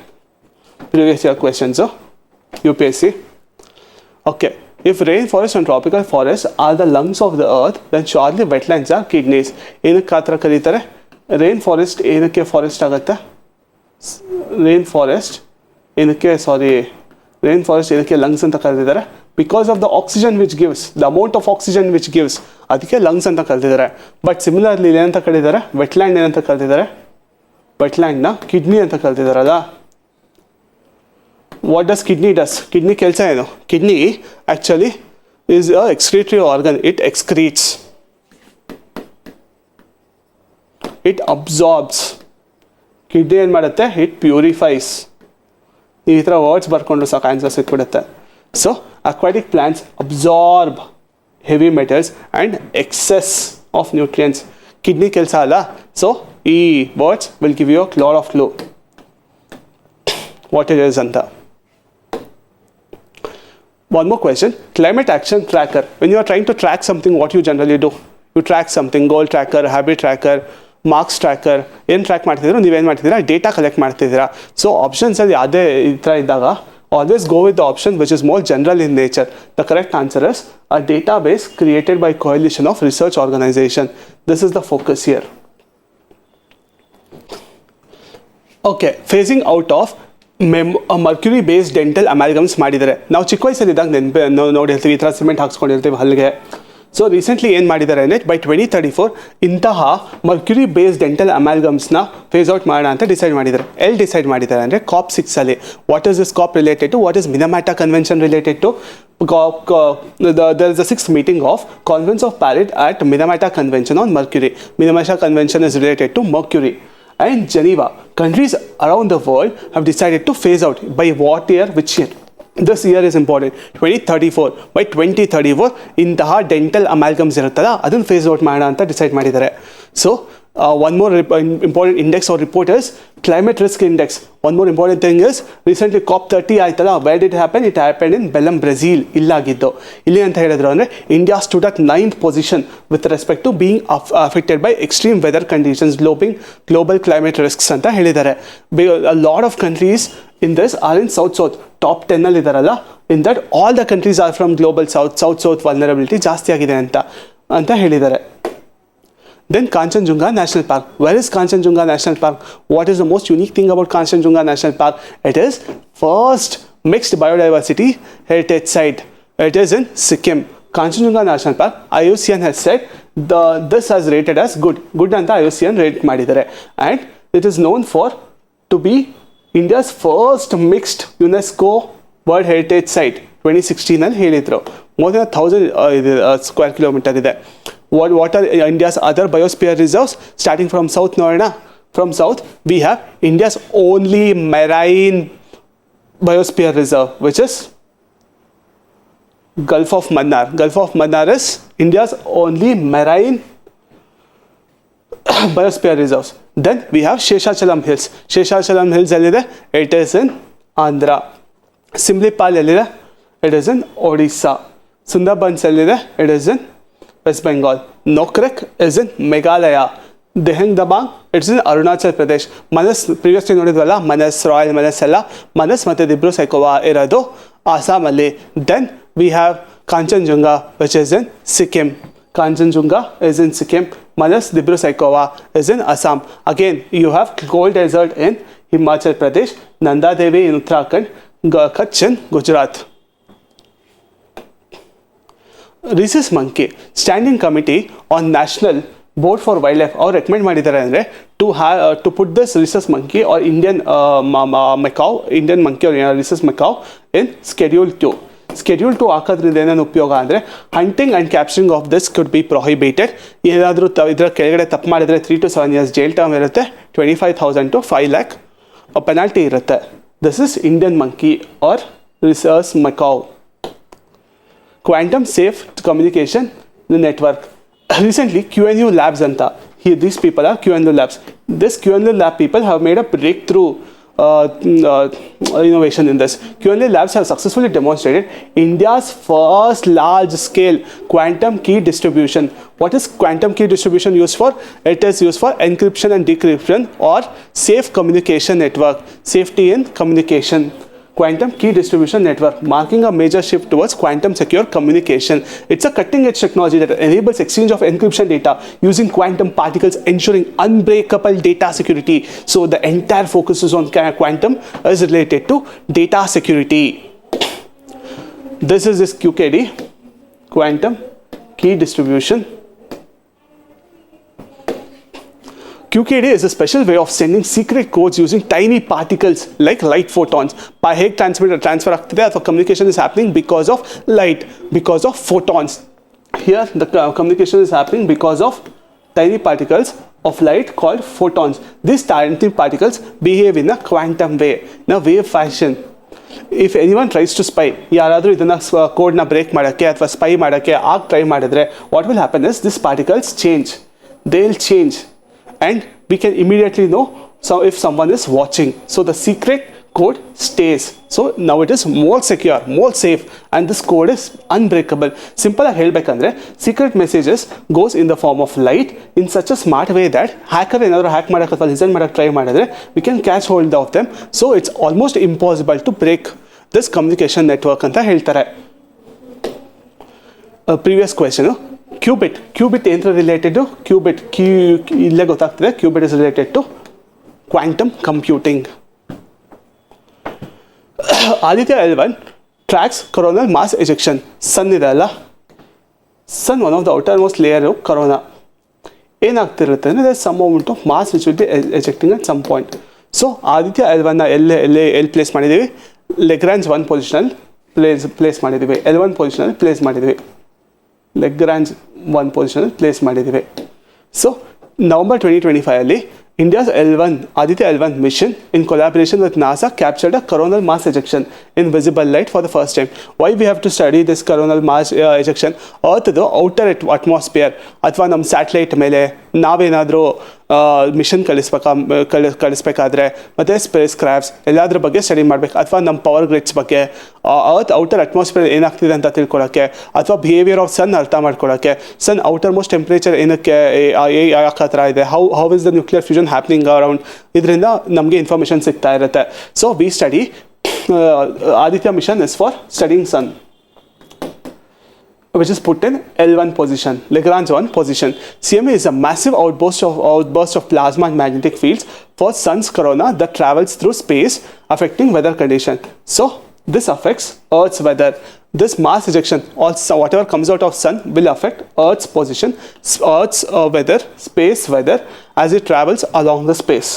Previous year questions, UPSC. Okay. If rainforest and tropical forests are the lungs of the earth, then surely wetlands are kidneys. ಏನಕ್ಕೆ ಆ ಥರ ಕರೀತಾರೆ? rainforest ಏನಕ್ಕೆ forest ಆಗುತ್ತೆ? rainforest ಏನಕ್ಕೆ rain forest ಏನಕ್ಕೆ lungs ಅಂತ ಕರೆದಿದ್ದಾರೆ? Because of the oxygen which gives, the amount of oxygen which gives, ಅದಕ್ಕೆ ಲಂಗ್ಸ್ ಅಂತ ಕರೆದಿದ್ದಾರೆ. ಬಟ್ ಸಿಮಿಲರ್ಲಿ ಏನಂತ ಕರೀತಾರೆ? ವೆಟ್ಲ್ಯಾಂಡ್ ಏನಂತ ಕರೆದಿದ್ದಾರೆ? ವೆಟ್ಲ್ಯಾಂಡ್ನ ಕಿಡ್ನಿ ಅಂತ ಕರೆದಿದ್ದಾರಲ್ಲ. What does kidney does? Kidney ಕೆಲಸ ಏನು? Kidney actually is a excretory organ. It excretes, it absorbs. Kidney ಏನು ಮಾಡುತ್ತೆ? It purifies. ನೀವು ಈ ಥರ ವರ್ಡ್ಸ್ ಬರ್ಕೊಂಡ್ರು ಸಾಕು ಆನ್ಸರ್ ಸಿಕ್ಬಿಡುತ್ತೆ. So aquatic plants absorb heavy metals and excess of nutrients. Kidney ಕೆಲಸ ಅಲ್ಲ. ಸೊ ಈ words will give you a lot of clue what it is ಅಂತ. One more question. Climate action tracker. When you are trying to track something, what you generally do? You track something, goal tracker, habit tracker, marks tracker. ಏನು track ಮಾಡ್ತಿದ್ದೀರಾ? ನೀವೇನು ಮಾಡ್ತಿದ್ದೀರಾ? Data collect ಮಾಡ್ತಿದ್ದೀರಾ. So ಆಪ್ಷನ್ಸಲ್ಲಿ ಯಾವುದೇ ಈ ಥರ ಇದ್ದಾಗ always go with the option which is more general in nature. The correct answer is a database created by coalition of research organization. This is the focus here. Okay, phasing out of mercury based dental amalgams ಮಾಡಿದ್ದಾರೆ. ನಾವು ಚಿಕ್ಕ ವಯಸ್ಸಲ್ಲಿದ್ದಾಗ ನೋಡಿರ್ತೀವಿ, ಈ ಥರ cement ಹಾಕ್ಸ್ಕೊಂಡಿರ್ತೀವಿ ಹಲ್ಲಿಗೆ. So recently ಏನು ಮಾಡಿದ್ದಾರೆ ಅಂದರೆ ಬೈ 2034 ಇಂತಹ ಮರ್ಕ್ಯುರಿ ಬೇಸ್ಡ್ ಡೆಂಟಲ್ ಅಮ್ಯಾಲ್ಗಮ್ಸ್ನ ಫೇಸ್ ಔಟ್ ಮಾಡೋಣ ಅಂತ ಡಿಸೈಡ್ ಮಾಡಿದ್ದಾರೆ. ಎಲ್ಲಿ ಡಿಸೈಡ್ ಮಾಡಿದ್ದಾರೆ ಅಂದರೆ COP 6 what is this COP related to? What is Minamata convention related to? there is a 6th meeting of Conference of Paris at Minamata Convention on Mercury. Minamata Convention is related to mercury. And Geneva. Countries around the world have decided to phase out. By what year? Which year? This year is important. 2034. By 2034 ಇಂತಹ dental ಅಮ್ಯಾಲ್ಗಮ್ಸ್ ಇರುತ್ತಲ್ಲ ಅದನ್ನು face out ಮಾಡೋಣ ಅಂತ decide ಮಾಡಿದ್ದಾರೆ. So one more important index or report is climate risk index. One more important thing is recently COP 30 ಆಯ್ತಲ್ಲ. Where did it happen? It happened in Belém, Brazil. ಇಲ್ಲಾಗಿದ್ದು ಇಲ್ಲಿ ಅಂತ ಹೇಳಿದ್ರು ಅಂದರೆ India stood at 9th position with respect to being affected by extreme weather conditions, global climate risks ಅಂತ ಹೇಳಿದ್ದಾರೆ. A lot of countries in this are in south top 10 ಅಲ್ಲಿ ಇದಾರಲ್ಲ. In that all the countries are from global south vulnerability ಜಾಸ್ತಿ ಆಗಿದೆ ಅಂತ ಹೇಳಿದ್ದಾರೆ. Then Kanchenjunga National Park. Where is Kanchenjunga National Park? What is the most unique thing about Kanchenjunga National Park? It is first mixed biodiversity heritage site. It is in Sikkim. Kanchenjunga National Park, IUCN has said this has rated as good ಅಂತ IUCN rate ಮಾಡಿದ್ದಾರೆ. And it is known to be India's first mixed UNESCO World Heritage Site. 2016 ಅಲ್ಲಿ ಹೇಳಿದ್ರು. More than 1,000 square kilometer ಇದೆ. What are India's other biosphere reserves? Starting from south, Noida. From south, we have India's only marine biosphere reserve, which is Gulf of Mannar. Gulf of Mannar is India's only marine biosphere reserves. Then we have Sheshachalam Hills. Sheshachalam Hills ellide? It is in Andhra. Simlipal ellide? It is in Odisha. Sundarbans ellide? It is in West Bengal. Nokrek is in Meghalaya. Deheng Dabang, it's in Arunachal Pradesh. Manas, previously ನೋಡಿದ್ವಲ್ಲ Manas, Royal Manas ಎಲ್ಲ Manas ಮತ್ತೆ ದಿಬ್ರು ಸೈಕೋವಾ ಇರೋದು Assam ಅಲ್ಲಿ. Then we have Kanchenjunga, which is in Sikkim. Kanchenjunga is in Sikkim. Manas, Dibru Saikova is in Assam. Again, you have cold desert in Himachal Pradesh, Nanda Devi in Uttarakhand, Kutch in Gujarat. Rhesus monkey. Standing Committee on National Board for Wildlife ಅವ್ರು recommend ಮಾಡಿದ್ದಾರೆ ಅಂದರೆ to put this rhesus monkey or Indian monkey or rhesus macaw in Schedule 2. Schedule 2 ಹಾಕೋದ್ರಿಂದ ಏನೇನು ಉಪಯೋಗ ಅಂದರೆ hunting and capturing of this could be prohibited. ಏನಾದರೂ ಇದರ ಕೆಳಗಡೆ ತಪ್ಪು ಮಾಡಿದರೆ 3 to 7 years ಜೈಲ್ ಟರ್ಮ್ ಇರುತ್ತೆ, 25,000 to 5 lakh ಪೆನಾಲ್ಟಿ ಇರುತ್ತೆ. This is Indian monkey or rhesus macaque. Quantum Safe Communication Network. Recently, QNU Labs anta. These people are QNU Labs. This QNU Lab people have made a breakthrough innovation in this. QNU Labs have successfully demonstrated India's first large-scale quantum key distribution. What is quantum key distribution used for? It is used for encryption and decryption or safe communication network. Safety in communication. Quantum key distribution network, marking a major shift towards quantum secure communication. It's a cutting-edge technology that enables exchange of encryption data using quantum particles, ensuring unbreakable data security. So the entire focus is on quantum is related to data security. This is this QKD, quantum key distribution. QKD is a special way of sending secret codes using tiny particles like light photons. ಹೇಗೆ transfer ಆಗ್ತಿದೆ ಅಥವಾ communication is happening because of light, because of photons. Here the communication is happening because of tiny particles of light called photons. These tiny particles behave in a quantum way, in a wave fashion. If anyone tries to spy, ಯಾರಾದರೂ ಇದನ್ನು ಕೋಡ್ನ break ಮಾಡೋಕ್ಕೆ ಅಥವಾ spy ಮಾಡೋಕ್ಕೆ try ಮಾಡಿದ್ರೆ, what will happen is these particles change. They'll change. And we can immediately know if someone is watching. So the secret code stays. So now it is more secure, more safe, and this code is unbreakable. Simple ಆಗಿ ಹೇಳಬೇಕಂದ್ರೆ secret messages goes in the form of light in such a smart way that hacker ಏನಾದರೂ hack ಮಾಡೋಕ್ಕೆ ಅಥವಾ listen ಮಾಡೋಕ್ಕೆ try ಮಾಡಿದ್ರೆ we can catch hold of them. So it's almost impossible to break this communication network ಅಂತ ಹೇಳ್ತಾರೆ. Previous question. Qubit ಏನರ related cubit ಇಲ್ಲೇ ಗೊತ್ತಾಗ್ತಿದೆ. Qubit is related to quantum computing. Aditya L1 tracks coronal mass ejection. Sun ಇದೆ ಅಲ್ಲ, sun one of the outermost layer of corona. ಏನಾಗ್ತಿರುತ್ತೆ ಅಂದರೆ some amount of mass which will be ejecting at some point. So Aditya L1 ಎಲ್ಲಿ place ಮಾಡಿದ್ದೀವಿ? Lagrange 1 ಪೊಸಿಷನಲ್ಲಿ place ಮಾಡಿದ್ದೀವಿ. L1 ಪೊಸಿಷನಲ್ಲಿ place ಮಾಡಿದ್ದೀವಿ. Lagrange 1 ಪೊಸಿಷನಲ್ಲಿ place ಮಾಡಿದ್ದೀವಿ. So November 2025 ಅಲ್ಲಿ India's Aditya L1 mission in collaboration with NASA captured a coronal mass ejection in visible light for the first time. Why we have to study this coronal mass ejection? Earth outer atmosphere ಅಥವಾ ನಮ್ಮ satellite ಮೇಲೆ ನಾವೇನಾದರೂ mission ಕಳಿಸ್ಬೇಕಾದ್ರೆ ಮತ್ತು space crafts ಎಲ್ಲದ್ರ ಬಗ್ಗೆ study ಮಾಡಬೇಕು, ಅಥವಾ ನಮ್ಮ ಪವರ್ ಗ್ರಿಡ್ಸ್ ಬಗ್ಗೆ, ಅರ್ತ್ ಔಟರ್ ಅಟ್ಮಾಸ್ಫಿಯರ್ ಏನಾಗ್ತಿದೆ ಅಂತ ತಿಳ್ಕೊಳ್ಳೋಕ್ಕೆ, ಅಥವಾ ಬಿಹೇವಿಯರ್ ಆಫ್ ಸನ್ ಅರ್ಥ ಮಾಡ್ಕೊಳ್ಳೋಕ್ಕೆ, ಸನ್ ಔಟರ್ ಮೋಸ್ಟ್ ಟೆಂಪ್ರೇಚರ್ ಏನಕ್ಕೆ ಯಾಕೆ ಆ ಥರ ಇದೆ, how is the nuclear fusion happening around, ಇದರಿಂದ ನಮಗೆ ಇನ್ಫಾರ್ಮೇಷನ್ ಸಿಗ್ತಾ ಇರುತ್ತೆ. So we study Aditya mission is for studying sun, which is put in L1 position, Lagrange 1 position. CME is a massive outburst of plasma and magnetic fields for sun's corona that travels through space, affecting weather condition. So this affects Earth's weather. This mass ejection, also whatever comes out of sun, will affect Earth's position, Earth's weather, space weather, as it travels along the space.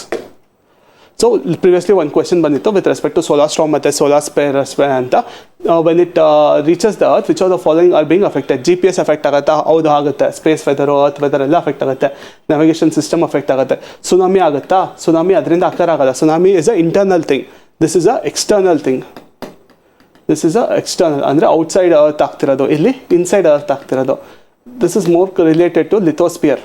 So previously one question ಬಂದಿತ್ತು with respect to solar storm ಮತ್ತು solar spare ಅಂತ. When it reaches the earth, which of the following are being affected? GPS affect ಆಗುತ್ತಾ? ಹೌದು ಆಗುತ್ತೆ. Space weather, earth weather ಎಲ್ಲ affect ಆಗುತ್ತೆ. Navigation system affect ಆಗುತ್ತೆ. Tsunami ಆಗುತ್ತಾ? ಸುನಾಮಿ ಅದರಿಂದ ಆಗಲ್ಲ. Tsunami is a internal thing. This is a external thing. This is a external ಅಂದರೆ ಔಟ್ಸೈಡ್ ಅರ್ತ್ ಆಗ್ತಿರೋದು, ಇಲ್ಲಿ ಇನ್ಸೈಡ್ ಅರ್ತ್ ಆಗ್ತಿರೋದು. This is more related to lithosphere.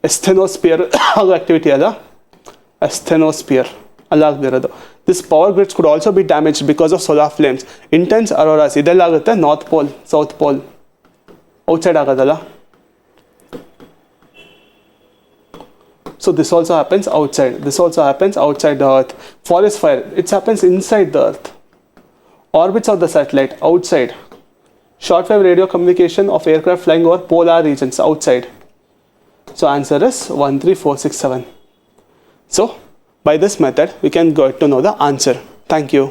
Asthenosphere ಆಗೋ ಆಕ್ಟಿವಿಟಿ ಅಲ್ಲ, ಎಸ್ಥೆನೋಸ್ಪಿಯರ್ ಅಲ್ಲಾಗದಿರೋದು. This power grids could also be damaged because of solar flames. Intense auroras ಇದೆಲ್ಲ ಆಗುತ್ತೆ north pole, south pole, outside ಆಗೋದಲ್ಲ. So this also happens outside. This also happens outside the earth. Forest fire it's happens inside the earth. Orbits of the satellite outside. Short wave radio communication of aircraft flying over polar regions outside. So answer is 1, 3, 4, 6, 7. So by this method we can get to know the answer. Thank you.